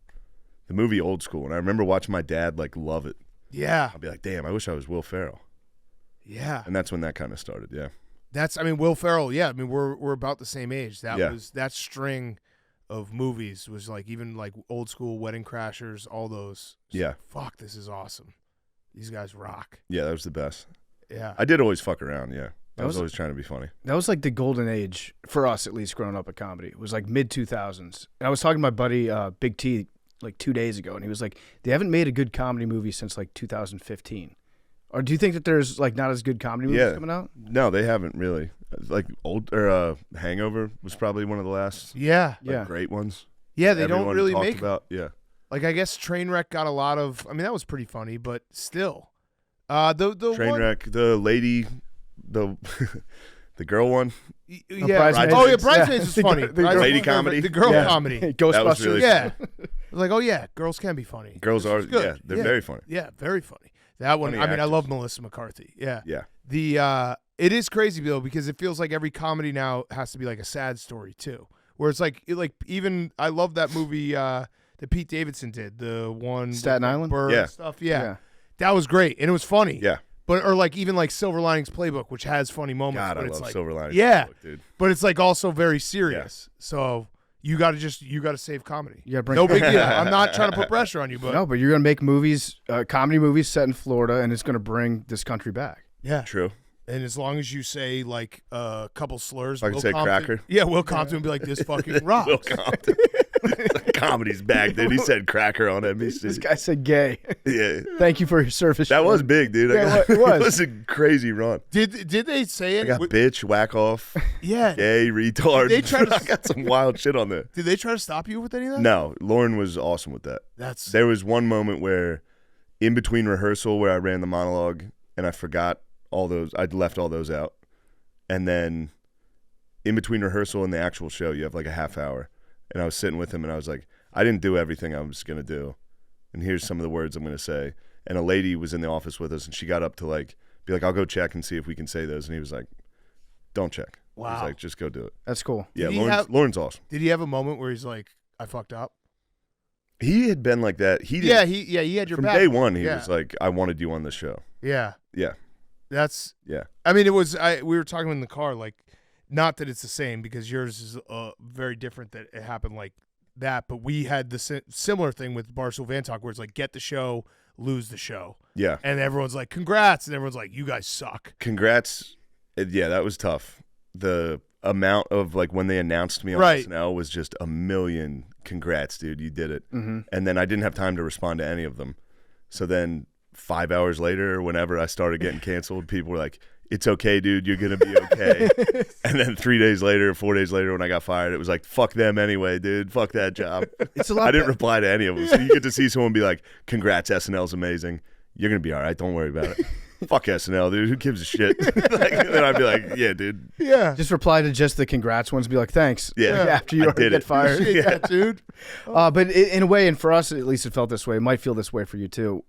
the movie Old School, and I remember watching my dad like love it. Yeah. I'd be like, damn, I wish I was Will Ferrell. Yeah. And that's when that kind of started. Yeah. Will Ferrell. Yeah. I mean, we're about the same age. That string of movies was like even like Old School, Wedding Crashers, all those. Yeah. Fuck, this is awesome. These guys rock. Yeah, that was the best. Yeah. I did always fuck around. Yeah. I was always trying to be funny. That was like the golden age for us, at least growing up at comedy. It was like mid 2000s. I was talking to my buddy Big T like 2 days ago, and he was like, "They haven't made a good comedy movie since like 2015." Or do you think that there's like not as good comedy movies coming out? No, they haven't really. Like Hangover was probably one of the last great ones. Yeah, they Everyone don't really talked make about. Yeah. Like I guess Trainwreck got a lot of. I mean, that was pretty funny, but still, the Trainwreck, the lady, the girl one. Yeah. Bridesmaids was funny. Lady comedy. The girl comedy. Ghostbusters. Really Like, oh yeah, girls can be funny. Girls are good. Yeah, they're very funny. Yeah, very funny. That one. Funny I mean, I actors. love Melissa McCarthy. Yeah. Yeah. It is crazy though because it feels like every comedy now has to be like a sad story too. Where it's like even I love that movie that Pete Davidson did, the one Staten Island stuff. Yeah, that was great and it was funny. Yeah. But or like even like Silver Linings Playbook, which has funny moments. God, but I it's love like, Silver Linings. Yeah, Playbook, dude. but it's like also very serious. So you got to save comedy. You gotta bring no big deal. I'm not trying to put pressure on you, but no, but you're gonna make movies, comedy movies set in Florida, and it's gonna bring this country back. yeah, True. And as long as you say like a couple slurs, I can say Compton, cracker. Yeah, Will Compton would be like, this fucking rocks. Will Compton. Comedy's back, dude. He said cracker on NBC. This guy said gay. Yeah. Thank you for your service. That was big, dude. Yeah, it was. It was a crazy run. Did they say I it? got bitch, whack off, Yeah. gay, retard. They tried to- I got some wild shit on there. Did they try to stop you with any of that? No, Lauren was awesome with that. That's There was one moment where, in between rehearsal, where I ran the monologue and I forgot all those. I'd left all those out, and then in between rehearsal and the actual show, you have like a half hour, and I was sitting with him, and I was like, I didn't do everything I was gonna do, and here's some of the words I'm gonna say. And a lady was in the office with us, and she got up to like be like, I'll go check and see if we can say those, and he was like, don't check. Wow. He was like, just go do it. That's cool. Yeah, Did he Lauren's awesome. Did he have a moment where he's like, I fucked up? He had been like that. He Yeah, did, he had your from back. day one. He Yeah. was like, I wanted you on the show. Yeah. Yeah, That's yeah. I mean, it was we were talking in the car, like, not that it's the same because yours is very different that it happened like that, but we had the similar thing with Barstool Van Talk where it's like, get the show, lose the show. Yeah. And everyone's like, congrats. And everyone's like, you guys suck. Congrats. Yeah, that was tough. The amount of like when they announced me on Right. SNL was just a million. Congrats, dude, you did it. Mm-hmm. And then I didn't have time to respond to any of them. So then 5 hours later, whenever I started getting canceled, people were like, it's okay, dude, you're gonna be okay. And then 3 days later, 4 days later, when I got fired, it was like, fuck them anyway, dude. Fuck that job. It's a lot. I didn't reply to any of them. So you get to see someone be like, congrats, SNL's amazing. You're gonna be all right. Don't worry about it. Fuck SNL, dude. Who gives a shit? Like, and then I'd be like, yeah, dude. Yeah. Just reply to just the congrats ones. Be like, thanks. Yeah. After you I already did get it. fired. Yeah, dude. But in a way, and for us at least, it felt this way. It might feel this way for you too.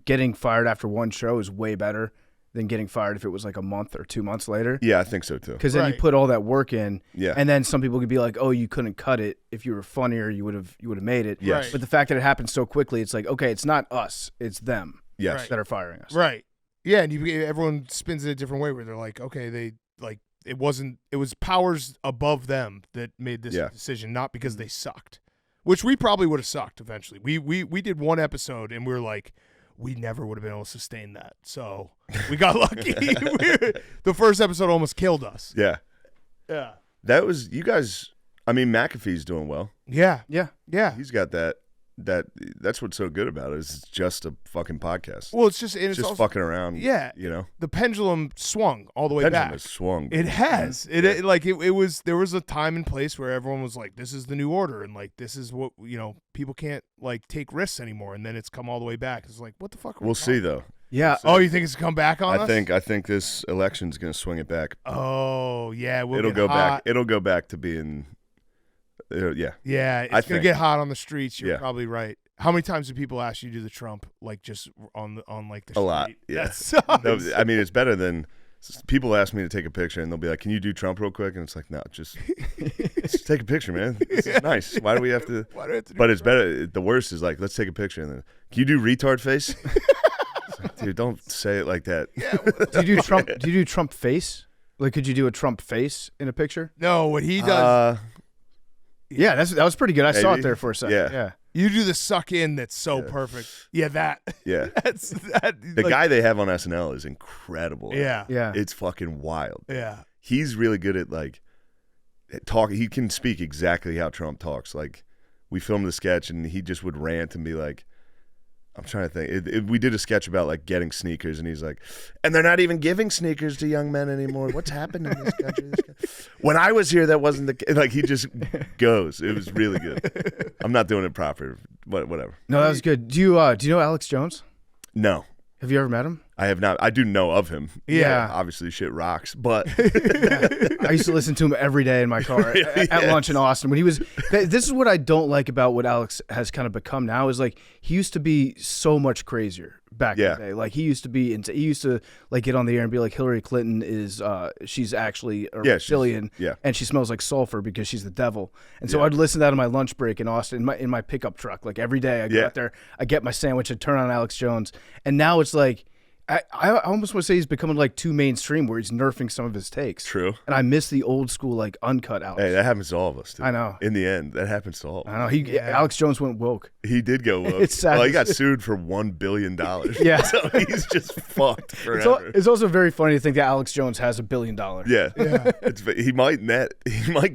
Getting fired after one show is way better than getting fired if it was like a month or 2 months later. Yeah, I think so too. Because then you Right. put all that work in, Yeah. and then some people could be like, "Oh, you couldn't cut it. If you were funnier, you would have made it." Yes. Right. But the fact that it happened so quickly, it's like, okay, it's not us, it's them Yes. Right. that are firing us. Right. Yeah, and everyone spins it a different way where they're like, okay, they like it was powers above them that made this Yeah. decision, not because they sucked. Which we probably would have sucked eventually. We did one episode and we were like, we never would have been able to sustain that. So we got lucky. The first episode almost killed us. Yeah. Yeah. That was you guys. I mean, McAfee's doing well. Yeah. Yeah. Yeah. He's got that. That's what's so good about it. Is it's just a fucking podcast. Well, it's just It's just also, fucking around. Yeah. You know, the pendulum swung all the way pendulum back. has swung. It has. It like it was. There was a time and place where everyone was like, "This is the new order," and like, "This is what people can't like take risks anymore." And then it's come all the way back. It's like, what the fuck? We'll see though. Yeah. Oh, you think it's come back on us? I think this election's gonna swing it back. Oh yeah, It'll go back. It'll go back to being. Yeah. Yeah, it's I gonna think. get hot on the streets. You're Yeah. probably right. How many times do people ask you to do the Trump, like just on like the street? A lot, yeah. That sucks. No, I mean, it's better than people ask me to take a picture and they'll be like, "Can you do Trump real quick?" And it's like, "No, just take a picture, man. This is nice. Why do we have to?" Why do I have to do But it's Trump? better. The worst is like, "Let's take a picture." And then, "Can you do retard face?" It's like, dude, don't say it like that. Do you do Trump? Do you do Trump face? Like, could you do a Trump face in a picture? No, what he does. Yeah, that was pretty good. I saw it Maybe. there for a second. Yeah. You do the suck in. That's so perfect. Yeah, that. Yeah. That's that. The guy they have on SNL is incredible. Yeah. Yeah. It's fucking wild. Yeah. He's really good at like talking. He can speak exactly how Trump talks. Like we filmed the sketch and he just would rant and be like, I'm trying to think. We did a sketch about like getting sneakers and he's like, and they're not even giving sneakers to young men anymore. What's happened in this country? When I was here, that wasn't the case. Like he just goes. It was really good. I'm not doing it proper, but whatever. No, that was good. Do you know Alex Jones? No, Have you ever met him? I have not. I do know of him. Yeah. Obviously, shit rocks. But I used to listen to him every day in my car at lunch in Austin. When he was, this is what I don't like about what Alex has kind of become now. Is like he used to be so much crazier back in the day. Like he used to be he used to like get on the air and be like Hillary Clinton is she's actually a reptilian and she smells like sulfur because she's the devil. And so I'd listen to that on my lunch break in Austin in my pickup truck. Like every day I go out there, I get my sandwich, I turn on Alex Jones, and now it's like. I almost want to say he's becoming like too mainstream where he's nerfing some of his takes. True. And I miss the old school like uncut Alex. Hey, that happens to all of us, dude. I know. In the end, that happens to all of us. I know. Alex Jones went woke. He did go woke. It's sad. Well, he got sued for $1 billion. Yeah. So he's just fucked forever. It's also very funny to think that Alex Jones has $1 billion. Yeah. He might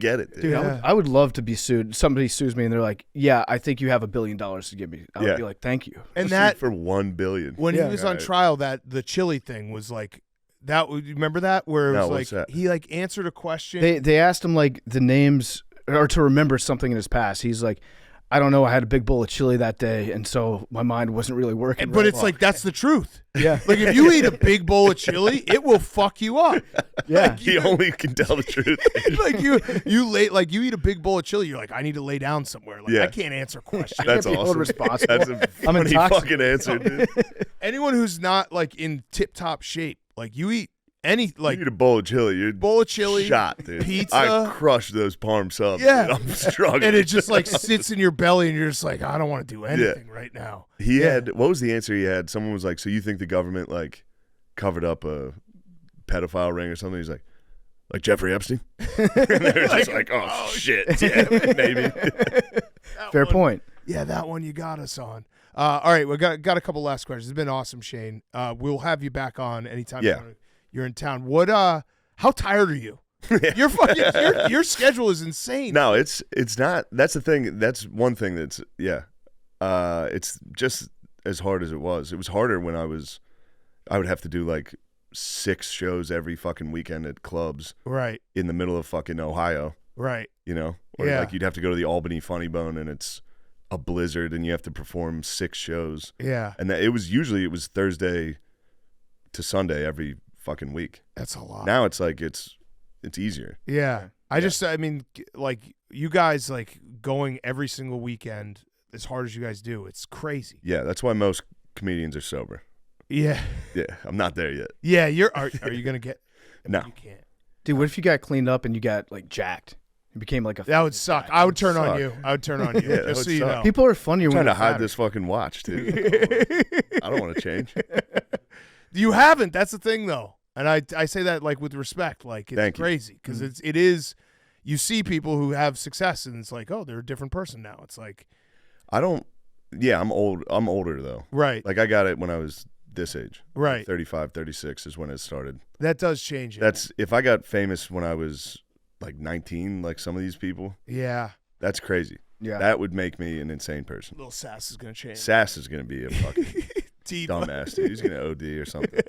get it. Dude. Dude, I would love to be sued. Somebody sues me and they're like, "Yeah, I think you have $1 billion to give me." I would be like, "Thank you." And Sued that for $1 billion. when he was on trial, that the chili thing was like that. You remember that where it was what's like that? he like answered a question. They asked him like the names or to remember something in his past. He's like, "I don't know. I had a big bowl of chili that day, and so my mind wasn't really working." But it's like that's the truth. Yeah. Like if you eat a big bowl of chili, it will fuck you up. Yeah. He only can tell the truth. Like you eat a big bowl of chili, you're like, I need to lay down somewhere. Like I can't answer questions. That's can't be held awesome. responsible. That's a I'm funny intoxicated. fucking answer, dude. Anyone who's not like in tip top shape, like you eat any like You eat a bowl of chili, you're bowl of chili, shot, dude. pizza. I crushed those parm subs. Yeah. Dude. I'm struggling. and it just like sits in your belly, and you're just like, I don't want to do anything right now. He had, what was the answer he had? Someone was like, so you think the government like covered up a pedophile ring or something? He's like Jeffrey Epstein? And they're just like, oh shit, yeah, maybe. Fair point. Yeah, that one you got us on. All right, we got a couple last questions. It's been awesome, Shane. We'll have you back on anytime you're in town. What? How tired are you? Your fucking your schedule is insane. No, it's not. That's the thing. That's one thing that's it's just as hard as it was. It was harder when I would have to do like 6 shows every fucking weekend at clubs. Right. In the middle of fucking Ohio. Right. You know? Or like you'd have to go to the Albany Funny Bone and it's a blizzard and you have to perform 6 shows. Yeah. And it was Thursday to Sunday every fucking week. That's a lot. Now it's like it's easier. Yeah. I mean, like you guys like going every single weekend as hard as you guys do. It's crazy. Yeah, that's why most comedians are sober. Yeah. Yeah, I'm not there yet. Yeah, are you gonna get? No. You can't. Dude, what if you got cleaned up and you got like jacked? You became like a. That would suck. I would turn on suck. you. I would turn on you. Yeah, that just would so you suck. know. People are funnier I'm when trying to they're hide fatter. this fucking watch, dude. I don't want to change. You haven't. That's the thing, though, and I say that like with respect. Like it's Thank you. crazy because it is. You see people who have success, and it's like, oh, they're a different person now. It's like, I don't. Yeah, I'm old. I'm older though. Right. Like I got it when I was this age. Right. 35, 36 is when it started. That does change it. That's if I got famous when I was like 19, like some of these people. Yeah. That's crazy. Yeah. That would make me an insane person. Little Sass is gonna change. Sass is gonna be a fucking dumbass dude. He's gonna OD or something.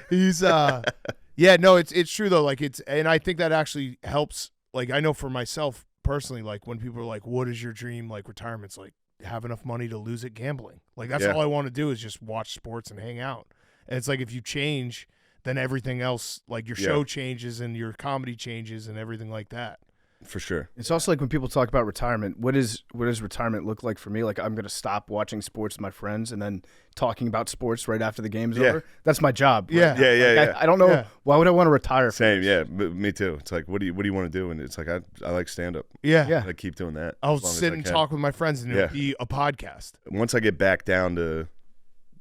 He's yeah, no, it's true though. Like and I think that actually helps. Like I know for myself personally, like when people are like, "What is your dream?" Like retirement's like have enough money to lose it gambling. Like that's all I want to do is just watch sports and hang out. And it's like if you change, then everything else, like your show changes and your comedy changes and everything like that. For sure. It's also like when people talk about retirement, what does retirement look like for me? Like I'm going to stop watching sports with my friends and then talking about sports right after the game's over. That's my job. Yeah. Yeah. I don't know. Yeah. Why would I want to retire? Same. Yeah. But me too. It's like, what do you want to do? And it's like, I like stand up. Yeah. I keep doing that. I'll sit and talk with my friends and it'll be a podcast. Once I get back down to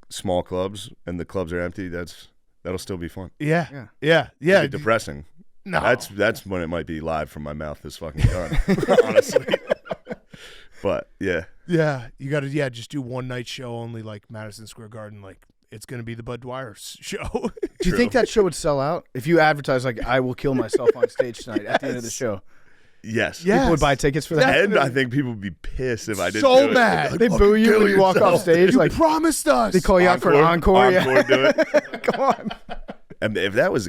small clubs and the clubs are empty, that'll still be fun. Yeah. It'll be depressing. No. That's when it might be live from my mouth is fucking done, honestly. But yeah. Yeah, you got to just do one night show only like Madison Square Garden. Like it's going to be the Bud Dwyer show. Do you think that show would sell out if you advertise like I will kill myself on stage tonight at the end of the show? Yes. People would buy tickets for that. And I think people would be pissed if I didn't so do mad. It. They boo you when you walk off stage. You like promised us. They call you out for an encore. Encore, do it. Come on. And if that was,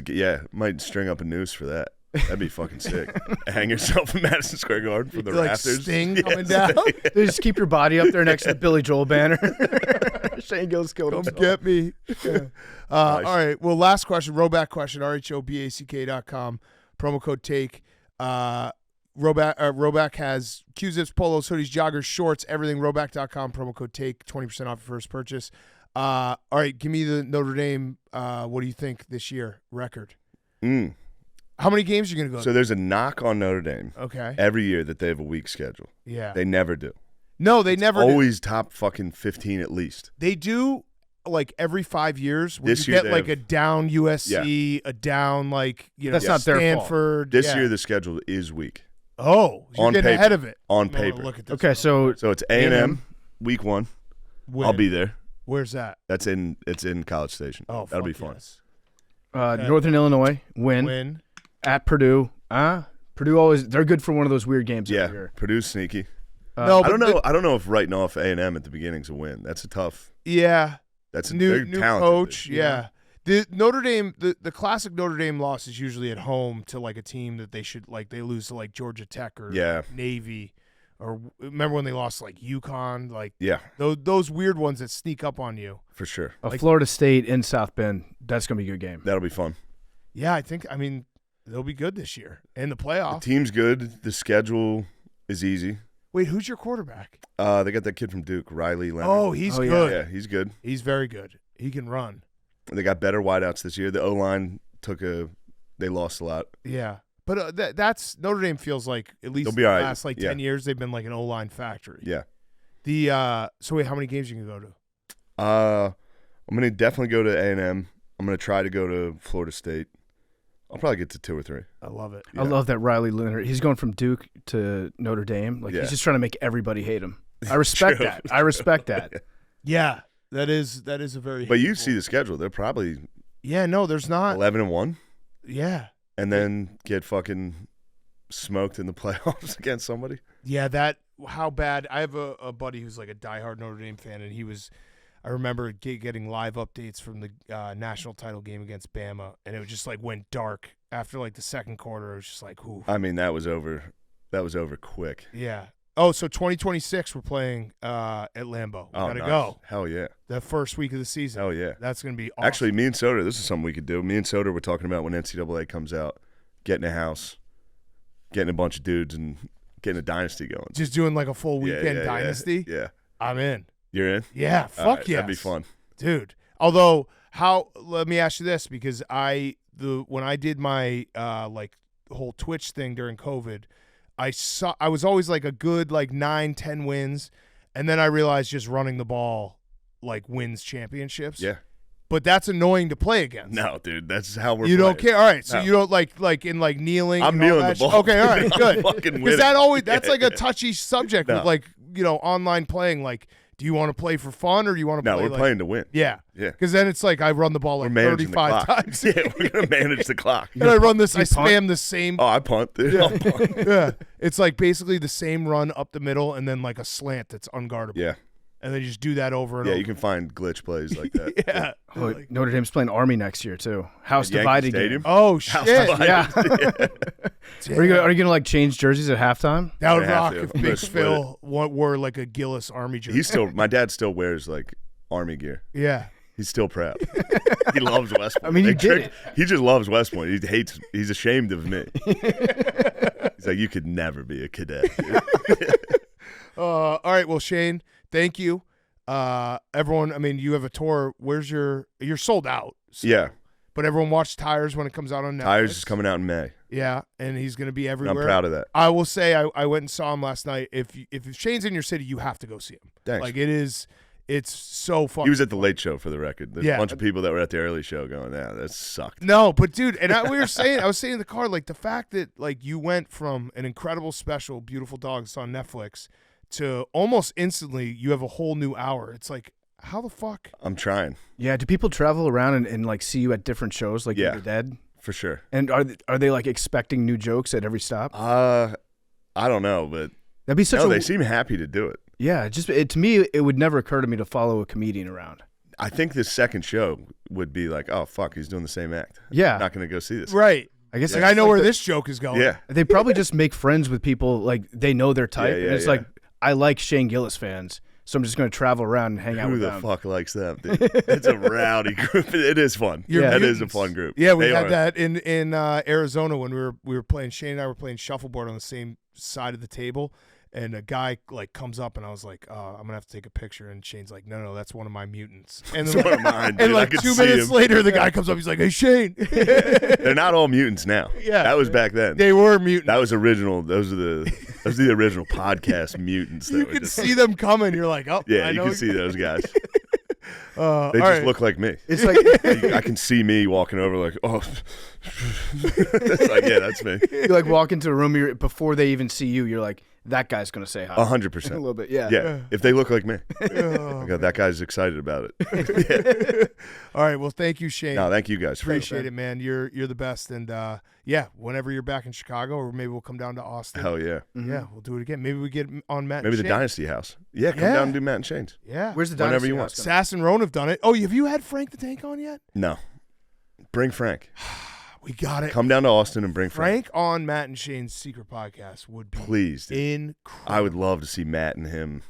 might string up a noose for that. That'd be fucking sick. Hang yourself in Madison Square Garden for the like rafters. Sting coming down. They just keep your body up there next to the Billy Joel banner. Shane Gillis killed himself. Get me. Nice. All right. Well, last question. Roback question. RHOBACK.com. Promo code TAKE. Roback has Q-zips, polos, hoodies, joggers, shorts, everything. Roback.com. Promo code TAKE. 20% off your first purchase. All right. Give me the Notre Dame. What do you think this year? Record. How many games are you going to go to? So there's a knock on Notre Dame. Okay. Every year that they have a weak schedule. Yeah. They never do. No, they never do. Always top fucking 15 at least. They do like every 5 years. When This you year get like a down USC, a down like, That's not their fault. Stanford. This year the schedule is weak. Oh, you're getting ahead of it. On paper. Look at this. Okay, so it's A&M week 1. When? I'll be there. Where's that? It's in College Station. Oh, that'll be fun. Yes. Northern Illinois win. At Purdue. Purdue always they're good for one of those weird games every year. Purdue's sneaky. No, I don't know. I don't know if writing off A&M at the beginning's a win. That's a tough. Yeah. That's new talented, coach. Yeah. The Notre Dame, the classic Notre Dame loss is usually at home to like a team that they should like. They lose to like Georgia Tech or Navy, or remember when they lost to, like UConn, like those weird ones that sneak up on you. For sure. Like, Florida State in South Bend. That's gonna be a good game. That'll be fun. Yeah, I mean they'll be good this year in the playoff. The team's good. The schedule is easy. Wait, who's your quarterback? They got that kid from Duke, Riley Leonard. Oh, he's good. Yeah, he's good. He's very good. He can run. They got better wideouts this year. The O-line they lost a lot. Yeah. But that's Notre Dame feels like at least the last 10 years they've been like an O-line factory. Yeah. So wait, how many games you can go to? I'm gonna definitely go to A&M. I'm gonna try to go to Florida State. I'll probably get to 2 or 3. I love it. Yeah. I love that Riley Leonard. He's going from Duke to Notre Dame. Like he's just trying to make everybody hate him. I respect that. I respect that. Yeah, that is a very. But you see the schedule. They're probably. Yeah, no, there's not 11-1. Yeah. And then get fucking smoked in the playoffs against somebody. Yeah, how bad. I have a buddy who's like a diehard Notre Dame fan, and I remember getting live updates from the national title game against Bama, and it just like went dark after like the second quarter. It was just like, ooh. I mean, that was over quick. Yeah. Oh, so 2026 we're playing at Lambeau. We gotta go. Hell yeah. The first week of the season. Hell yeah. That's gonna be awesome. Actually, me and Soder, this is something we could do. Me and Soder were talking about when NCAA comes out, getting a house, getting a bunch of dudes, and getting a dynasty going. Just doing like a full weekend dynasty. Yeah. I'm in. You're in? Yeah. Fuck yeah. That'd be fun, dude. Although, let me ask you this, because when I did my like whole Twitch thing during COVID, I was always like a good like 9-10 wins, and then I realized just running the ball like wins championships. Yeah. But that's annoying to play against. No, dude, that's how we're. You playing. don't care, all right? So you don't like in like kneeling. I'm kneeling the ball. Okay, all right, good. Because that's like a touchy subject with like online playing. Like, Do you want to play for fun, or do you want to play? No, we're playing to win. Yeah. Yeah. Because then it's like I run the ball like 35 times. Yeah, we're going to manage the clock. And I run this, I spam the same. Oh, I punt, dude. I'll punt. Yeah. It's like basically the same run up the middle and then like a slant that's unguardable. Yeah. And then you just do that over and over. Yeah, you can find glitch plays like that. Yeah. Oh, Like, Notre Dame's playing Army next year too. House Yankee divided Stadium? game. oh, shit. Yeah. Are you gonna like change jerseys at halftime? That would I have rock to. if I'm Big gonna split Phil wore like a Gillis Army jersey. My dad still wears like Army gear. Yeah. He's still proud. He loves West Point. I mean, you did it. He just loves West Point. He's ashamed of me. He's like, you could never be a cadet. All right. Well, Shane, thank you. Everyone, I mean, you have a tour. You're sold out. So, Yeah. But everyone watch Tires when it comes out on Netflix. Tires is coming out in May. Yeah, and he's going to be And everywhere. I'm proud of that. I will say I went and saw him last night. If Shane's in your city, you have to go see him. Thanks. Like it's so fun. He was at the late show for the record. There's Yeah. a bunch of people that were at the early show going, yeah, that sucked. No, but dude, and I was saying in the car, like the fact that like you went from an incredible special, Beautiful Dogs on Netflix, to almost instantly you have a whole new hour. It's like, how the fuck? I'm trying, Yeah. Do people travel around and like see you at different shows like Yeah. You're Dead? for sure. And are they like expecting new jokes at every stop? I don't know, but That'd be such no, a they seem happy to do it. yeah. To me, it would never occur to me to follow a comedian around. I think this second show would be like, oh, fuck, he's doing the same act. Yeah. I'm not going to go see this. Right. I guess Like it's I know like where the- this joke is going. Yeah. They probably just make friends with people like they know their type. Yeah, and it's yeah. like I like Shane Gillis fans, so I'm just going to travel around and hang out Who with the them. fuck likes them, dude? It's a rowdy group. It is fun. You're That is a mutants. fun group. Yeah, we They had are. that in Arizona when we were playing. Shane and I were playing shuffleboard on the same side of the table, and a guy like comes up, and I was like, I'm gonna have to take a picture. And Shane's like, no, that's one of my mutants. And It's then, one of mine, and dude. I like could 2 see minutes him. later, the guy comes up. He's like, hey, Shane. They're not all mutants now. Yeah. That was back then. They were mutants. That was original. Those are the original podcast mutants. That You were could just, see them coming. You're like, oh, yeah, I you know. can see those guys. They all just right. look like me. It's like I can see me walking over like, oh. It's like, yeah, that's me. you like walk into a room before they even see you. You're like, that guy's going to say hi. 100%. A little bit, yeah. Yeah, if they look like me. Oh. I go, that guy's excited about it. All right. Well, thank you, Shane. No, thank you guys. Appreciate it, man. You're the best. And yeah, whenever you're back in Chicago, or maybe we'll come down to Austin. Hell yeah. Yeah, we'll do it again. Maybe we get on Matt. Maybe and the Shane. Dynasty House. Yeah, come Yeah. down and do Matt and Shane's. Yeah. Where's the Whenever Dynasty you House want. gonna- Sass and Roan have done it. Oh, have you had Frank the Tank on yet? No. Bring Frank. We got it. Come down to Austin and bring Frank. Frank on Matt and Shane's secret podcast would be Please, dude. incredible. I would love to see Matt and him.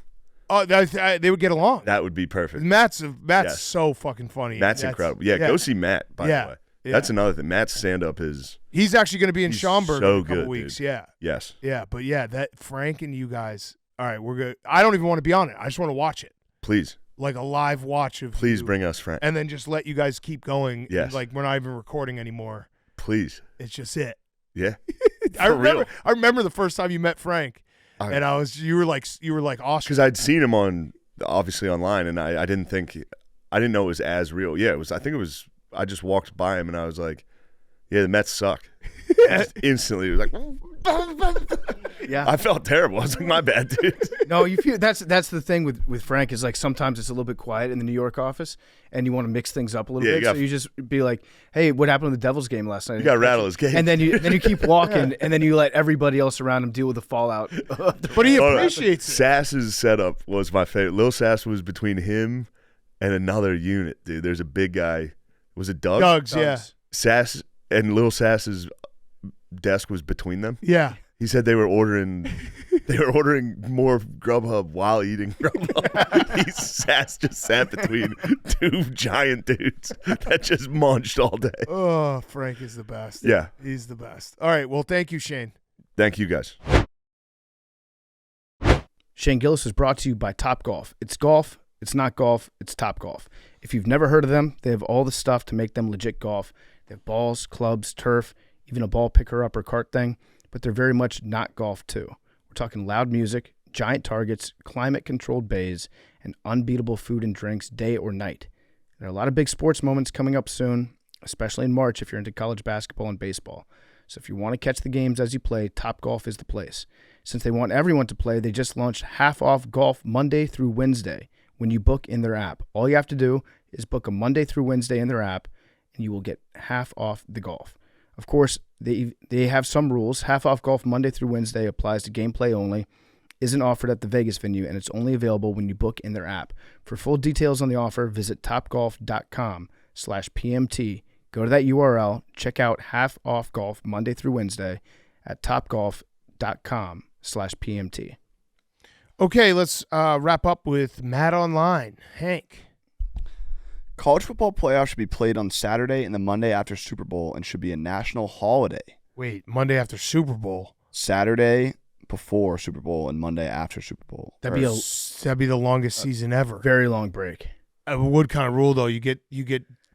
Oh, they would get along. That would be perfect. Matt's Yes. so fucking funny. Matt's That's- incredible. Yeah, go see Matt, by Yeah. the way. Yeah. That's another thing. Matt's stand-up is, He's actually going to be in He's Schaumburg so in a couple good, weeks. dude. Yeah, yes. yeah, but yeah, that Frank and you guys. All right, we're good. I don't even want to be on it. I just want to watch it, Please. like a live watch of. Please you, bring us Frank. and then just let you guys keep going. Yes. Like we're not even recording anymore. Please. It's just it. Yeah. I For remember. real. I remember the first time you met Frank, and you were like awesome. Because I'd seen him obviously online, and I didn't know it was as real. Yeah, I just walked by him, and I was like, yeah, the Mets suck. Just instantly, it was like, Yeah. I felt terrible. I was like, my bad, dude. No, you feel that's the thing with Frank is like sometimes it's a little bit quiet in the New York office, and you want to mix things up a little Yeah, bit. So you just be like, "Hey, what happened in the Devils game last night?" You got to rattle his cage. And then you keep walking, and then you let everybody else around him deal with the fallout. But he appreciates it. Sass's setup was my favorite. Lil Sass was between him and another unit, dude. There's a big guy. Was it Doug? Doug's, yeah, Sass and Lil Sass's desk was between them. yeah. He said they were ordering more Grubhub while eating Grubhub. Sass just sat between two giant dudes that just munched all day. Oh, Frank is the best. Yeah. He's the best. All right. Well, thank you, Shane. Thank you guys. Shane Gillis is brought to you by Topgolf. It's golf. It's not golf. It's Topgolf. If you've never heard of them, they have all the stuff to make them legit golf. They have balls, clubs, turf, even a ball picker-upper cart thing, but they're very much not golf too. We're talking loud music, giant targets, climate-controlled bays, and unbeatable food and drinks day or night. There are a lot of big sports moments coming up soon, especially in March if you're into college basketball and baseball. So if you want to catch the games as you play, Topgolf is the place. Since they want everyone to play, they just launched half-off golf Monday through Wednesday when you book in their app. All you have to do is book a Monday through Wednesday in their app, and you will get half off the golf. Of course, they have some rules. Half off golf Monday through Wednesday applies to gameplay only, isn't offered at the Vegas venue, and it's only available when you book in their app. For full details on the offer, visit topgolf.com/PMT. Go to that URL, check out half off golf Monday through Wednesday at topgolf.com/PMT. Okay, let's wrap up with Madonline. Hank. College football playoffs should be played on Saturday and the Monday after Super Bowl and should be a national holiday. Wait, Monday after Super Bowl? Saturday before Super Bowl and Monday after Super Bowl. That'd be the longest season ever. Very long break. It would kind of rule though. You get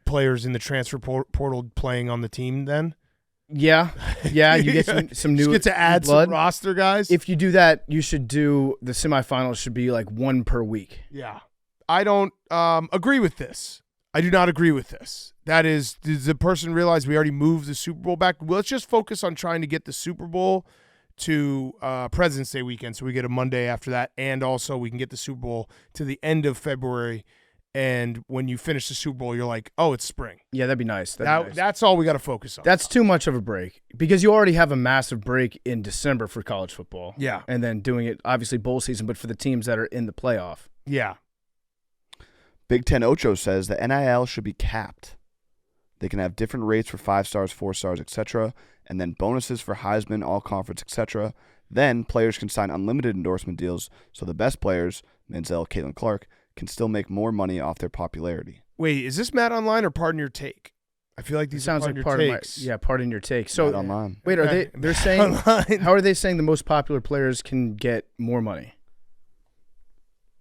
players in the transfer portal playing on the team then. Yeah, you get some new. Just get to add blood. some roster guys. If you do that, you should do the semifinals. Should be like one per week. Yeah, I don't agree with this. I do not agree with this. Does the person realize we already moved the Super Bowl back? Well, let's just focus on trying to get the Super Bowl to President's Day weekend, so we get a Monday after that, and also we can get the Super Bowl to the end of February. And when you finish the Super Bowl, you're like, oh, it's spring. Yeah, that'd be nice. That's all we got to focus on. That's too much of a break because you already have a massive break in December for college football. Yeah. And then doing it, obviously, bowl season, but for the teams that are in the playoff. Yeah. Big Ten Ocho says that NIL should be capped. They can have different rates for 5 stars, 4 stars, etc., and then bonuses for Heisman, All-Conference, etc. Then players can sign unlimited endorsement deals, so the best players, Manziel, Caitlin Clark, can still make more money off their popularity. Wait, is this Madonline or Pardon Your Take? I feel like these sounds are like part of your takes. Pardon your take. So Madonline. Wait, they're saying how are they saying the most popular players can get more money?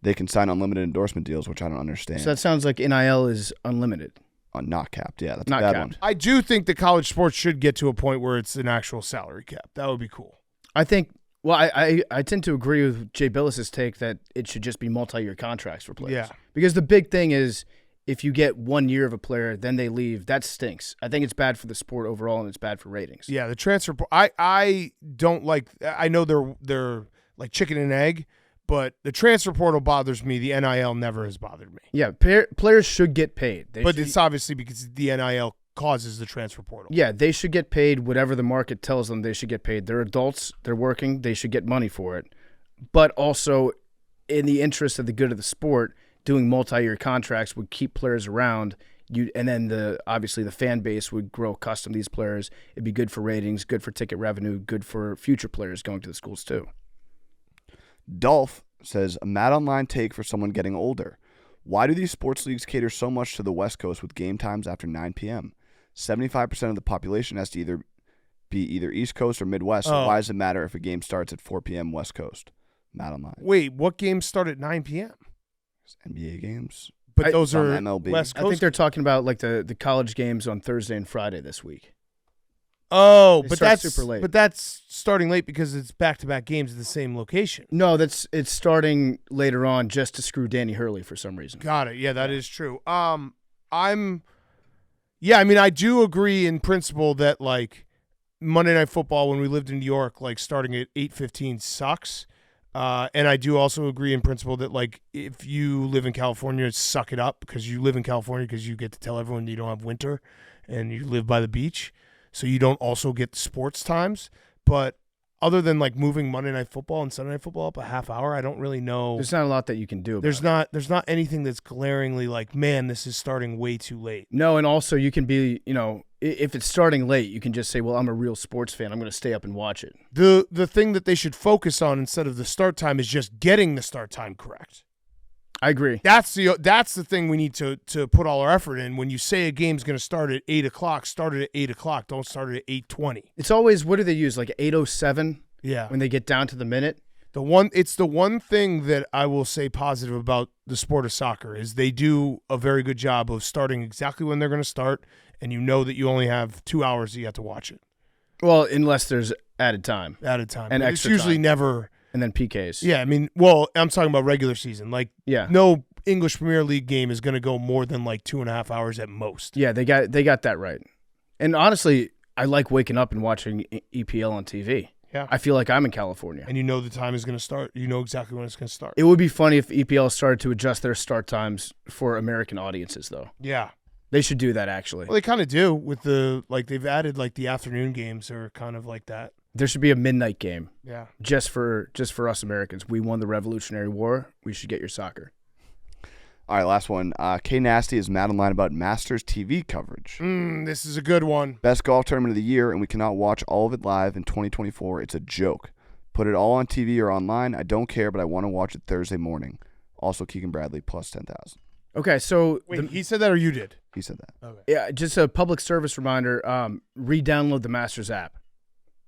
They can sign unlimited endorsement deals, which I don't understand. So that sounds like NIL is unlimited. Not capped. Yeah, that's Not a bad capped. one. I do think the college sports should get to a point where it's an actual salary cap. That would be cool. I think. Well, I tend to agree with Jay Billis's take that it should just be multi-year contracts for players. Yeah. Because the big thing is if you get 1 year of a player, then they leave, that stinks. I think it's bad for the sport overall and it's bad for ratings. Yeah, the transfer. I don't like. I know they're like chicken and egg, but the transfer portal bothers me. The NIL never has bothered me. Yeah, players should get paid. It's obviously because the NIL causes the transfer portal. Yeah, they should get paid whatever the market tells them they should get paid. They're adults, they're working, they should get money for it. But also, in the interest of the good of the sport, doing multi-year contracts would keep players around. And then obviously the fan base would grow accustomed to these players. It'd be good for ratings, good for ticket revenue, good for future players going to the schools too. Dolph says, a Madonline take for someone getting older. Why do these sports leagues cater so much to the West Coast with game times after 9 p.m.? 75% of the population has to be either East Coast or Midwest. So why does it matter if a game starts at 4 p.m. West Coast? Madonline. Wait, what games start at 9 p.m.? NBA games. But those are MLB. West Coast. I think they're talking about like the college games on Thursday and Friday this week. Oh, They but start that's super late. But that's starting late because it's back-to-back games at the same location. No, it's starting later on just to screw Danny Hurley for some reason. Got it. Yeah, that is true. I do agree in principle that like Monday Night Football when we lived in New York, like starting at 8:15 sucks. And I do also agree in principle that like if you live in California, suck it up because you live in California because you get to tell everyone you don't have winter and you live by the beach, so you don't also get sports times. But other than like moving Monday Night Football and Sunday Night Football up a half hour, I don't really know. There's not a lot that you can do about There's it. not anything that's glaringly like, man, this is starting way too late. No, and also you can be, if it's starting late, you can just say, well, I'm a real sports fan. I'm going to stay up and watch it. The thing that they should focus on instead of the start time is just getting the start time correct. I agree. That's the thing we need to put all our effort in. When you say a game's going to start at 8 o'clock, start it at 8 o'clock. Don't start it at 8:20. It's always, what do they use, like 8:07? Yeah. When they get down to the minute? It's the one thing that I will say positive about the sport of soccer is they do a very good job of starting exactly when they're going to start, and you know that you only have 2 hours that you have to watch it. Well, unless there's added time. Added time. And But extra it's usually time. never. And then PKs. Yeah, I mean, well, I'm talking about regular season. Like, Yeah. no English Premier League game is going to go more than like 2.5 hours at most. Yeah, they got that right. And honestly, I like waking up and watching EPL on TV. Yeah. I feel like I'm in California. And you know the time is going to start. You know exactly when it's going to start. It would be funny if EPL started to adjust their start times for American audiences, though. Yeah. They should do that, actually. Well, they kind of do with they've added the afternoon games are kind of like that. There should be a midnight game. Yeah. Just for us Americans. We won the Revolutionary War. We should get your soccer. All right, last one. K Nasty is Madonline about Masters TV coverage. This is a good one. Best golf tournament of the year, and we cannot watch all of it live in 2024. It's a joke. Put it all on TV or online. I don't care, but I want to watch it Thursday morning. Also, Keegan Bradley plus 10,000. Okay, so Wait, he said that or you did? He said that. Okay. yeah, just a public service reminder. Re-download the Masters app.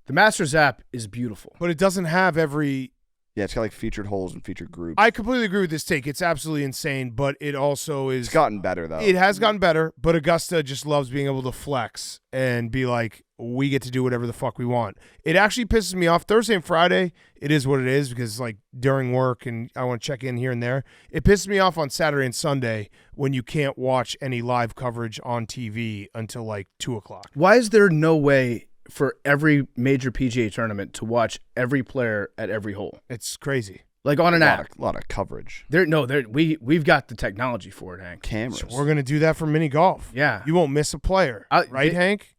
The Masters app is beautiful. But it doesn't have every. Yeah, it's got like featured holes and featured groups. I completely agree with this take. It's absolutely insane, but it also is. It's gotten better, though. It has gotten better, but Augusta just loves being able to flex and be like, we get to do whatever the fuck we want. It actually pisses me off. Thursday and Friday, it is what it is because during work and I want to check in here and there. It pisses me off on Saturday and Sunday when you can't watch any live coverage on TV until 2 o'clock. Why is there no way for every major PGA tournament to watch every player at every hole? It's crazy. On an app. A lot of coverage. We've got the technology for it, Hank. Cameras. So we're going to do that for mini golf. Yeah. You won't miss a player. Right, Hank?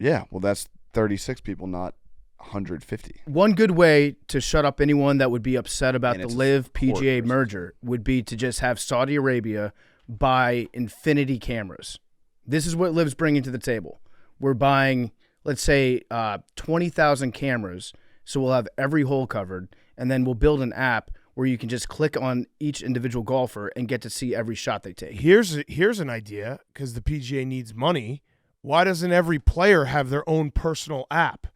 Yeah, well, that's 36 people, not 150. One good way to shut up anyone that would be upset about And the it's Live PGA horrors. merger would be to just have Saudi Arabia buy infinity cameras. This is what Live's bringing to the table. We're buying, let's say, 20,000 cameras, so we'll have every hole covered, and then we'll build an app where you can just click on each individual golfer and get to see every shot they take. Here's an idea, because the PGA needs money. Why doesn't every player have their own personal app?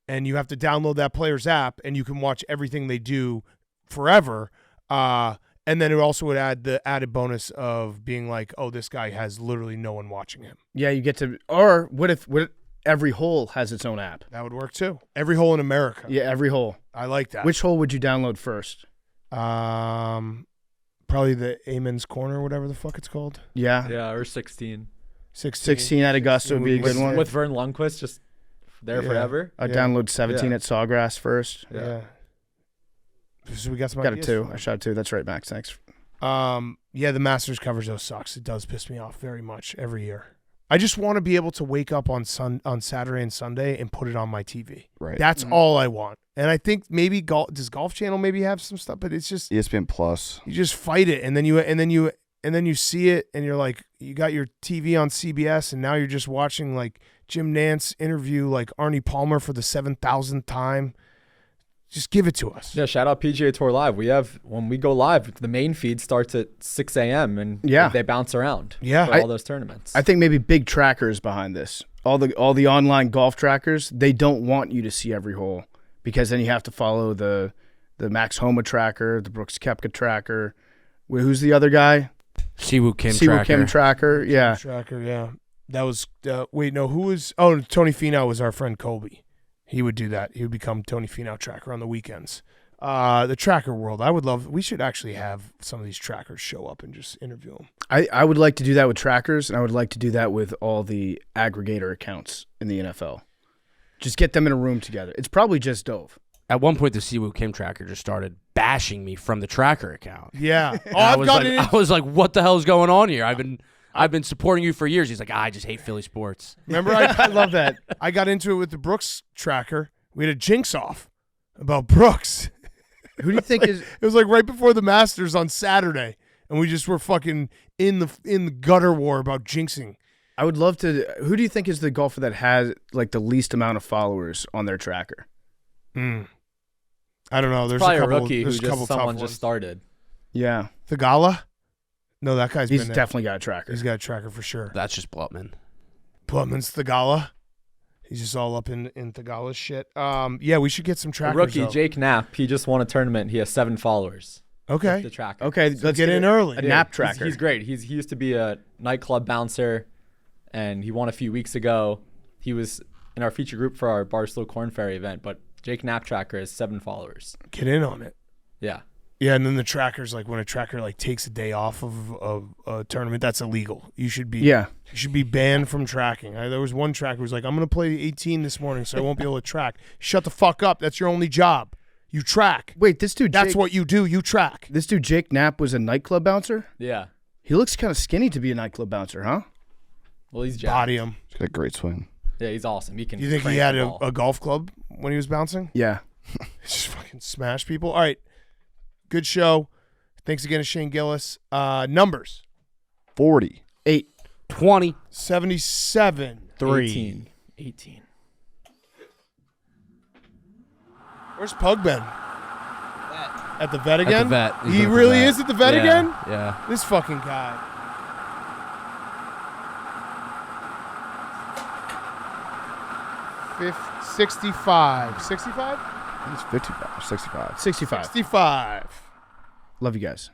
And you have to download that player's app, and you can watch everything they do forever. And then it also would add the added bonus of being like, oh, this guy has literally no one watching him. Yeah, you get to – or what if every hole has its own app? That would work too. Every hole in America. Yeah, every hole. I like that. Which hole would you download first? Probably the Amen's Corner, whatever the fuck it's called. Yeah. Yeah, or 16. 16 at Augusta would be a good one. With Vern Lundquist just there forever. I'd download 17 at Sawgrass first. Yeah. So we got some Got a ideas 2. for I shot a 2. That's right, Max. Thanks. Yeah, the Masters coverage though sucks. It does piss me off very much every year. I just want to be able to wake up on Saturday and Sunday and put it on my TV. Right. That's all I want. And I think maybe does Golf Channel maybe have some stuff, but it's just ESPN Plus. you just fight it, and then you see it, and you're like, you got your TV on CBS, and now you're just watching Jim Nantz interview Arnie Palmer for the 7,000th time. Just give it to us. Yeah, shout out PGA Tour Live. When we go live, the main feed starts at 6 a.m. and they bounce around for all those tournaments. I think maybe big trackers behind this. All the online golf trackers, they don't want you to see every hole because then you have to follow the Max Homa tracker, the Brooks Koepka tracker. Who's the other guy? Siwoo Kim tracker. Yeah. Tracker, yeah. That was wait, no, who was? Oh, Tony Finau was our friend Colby. He would do that. He would become Tony Finau tracker on the weekends. The tracker world, I would love. We should actually have some of these trackers show up and just interview them. I would like to do that with trackers, and I would like to do that with all the aggregator accounts in the NFL. Just get them in a room together. It's probably just Dove. At one point, the Siwoo Kim tracker just started bashing me from the tracker account. Yeah. Oh, I was like, what the hell is going on here? I've been supporting you for years. He's like, I just hate Philly sports. Remember, I love that. I got into it with the Brooks tracker. We had a jinx off about Brooks. Who do you think is? It was right before the Masters on Saturday, and we just were fucking in the gutter war about jinxing. I would love to. Who do you think is the golfer that has the least amount of followers on their tracker? I don't know. There's probably a couple, rookie who there's a couple someone tough just ones. started. Yeah. Thigala? No, that guy's He's been there. definitely got a tracker. He's got a tracker for sure. That's just Blutman. Plutman's Thigala. He's just all up in Thigala's shit. Yeah, we should get some A trackers. rookie, though. Jake Knapp, he just won a tournament. He has 7 followers. Okay. The tracker. Okay, let's get in early. A Yeah, nap tracker. He's great. He used to be a nightclub bouncer, and he won a few weeks ago. He was in our feature group for our Barstool Corn Ferry event, but Jake Knapp tracker has 7 followers. Get in on it. Yeah. Yeah, and then the trackers, like when a tracker like takes a day off of a tournament, that's illegal. You should be banned from tracking. There was one tracker who was like, I'm going to play 18 this morning, so I won't be able to track. Shut the fuck up. That's your only job. You track. Wait, this dude. That's what you do. You track. This dude, Jake Knapp, was a nightclub bouncer? Yeah. He looks kind of skinny to be a nightclub bouncer, huh? Well, he's jacked. Body him. He's got a great swing. Yeah, he's awesome. He can. You think he crank had the ball. a golf club when he was bouncing? Yeah. Just fucking smash people. All right. Good show. Thanks again to Shane Gillis. Numbers. 40. 8. 20. 77. 3. 18. Where's Pug been? At the vet again? At the vet. He's He been at the really vet. is at the vet Yeah, again? Yeah. This fucking guy. $65. 65? He's 55, 65. 65. 65. Love you guys.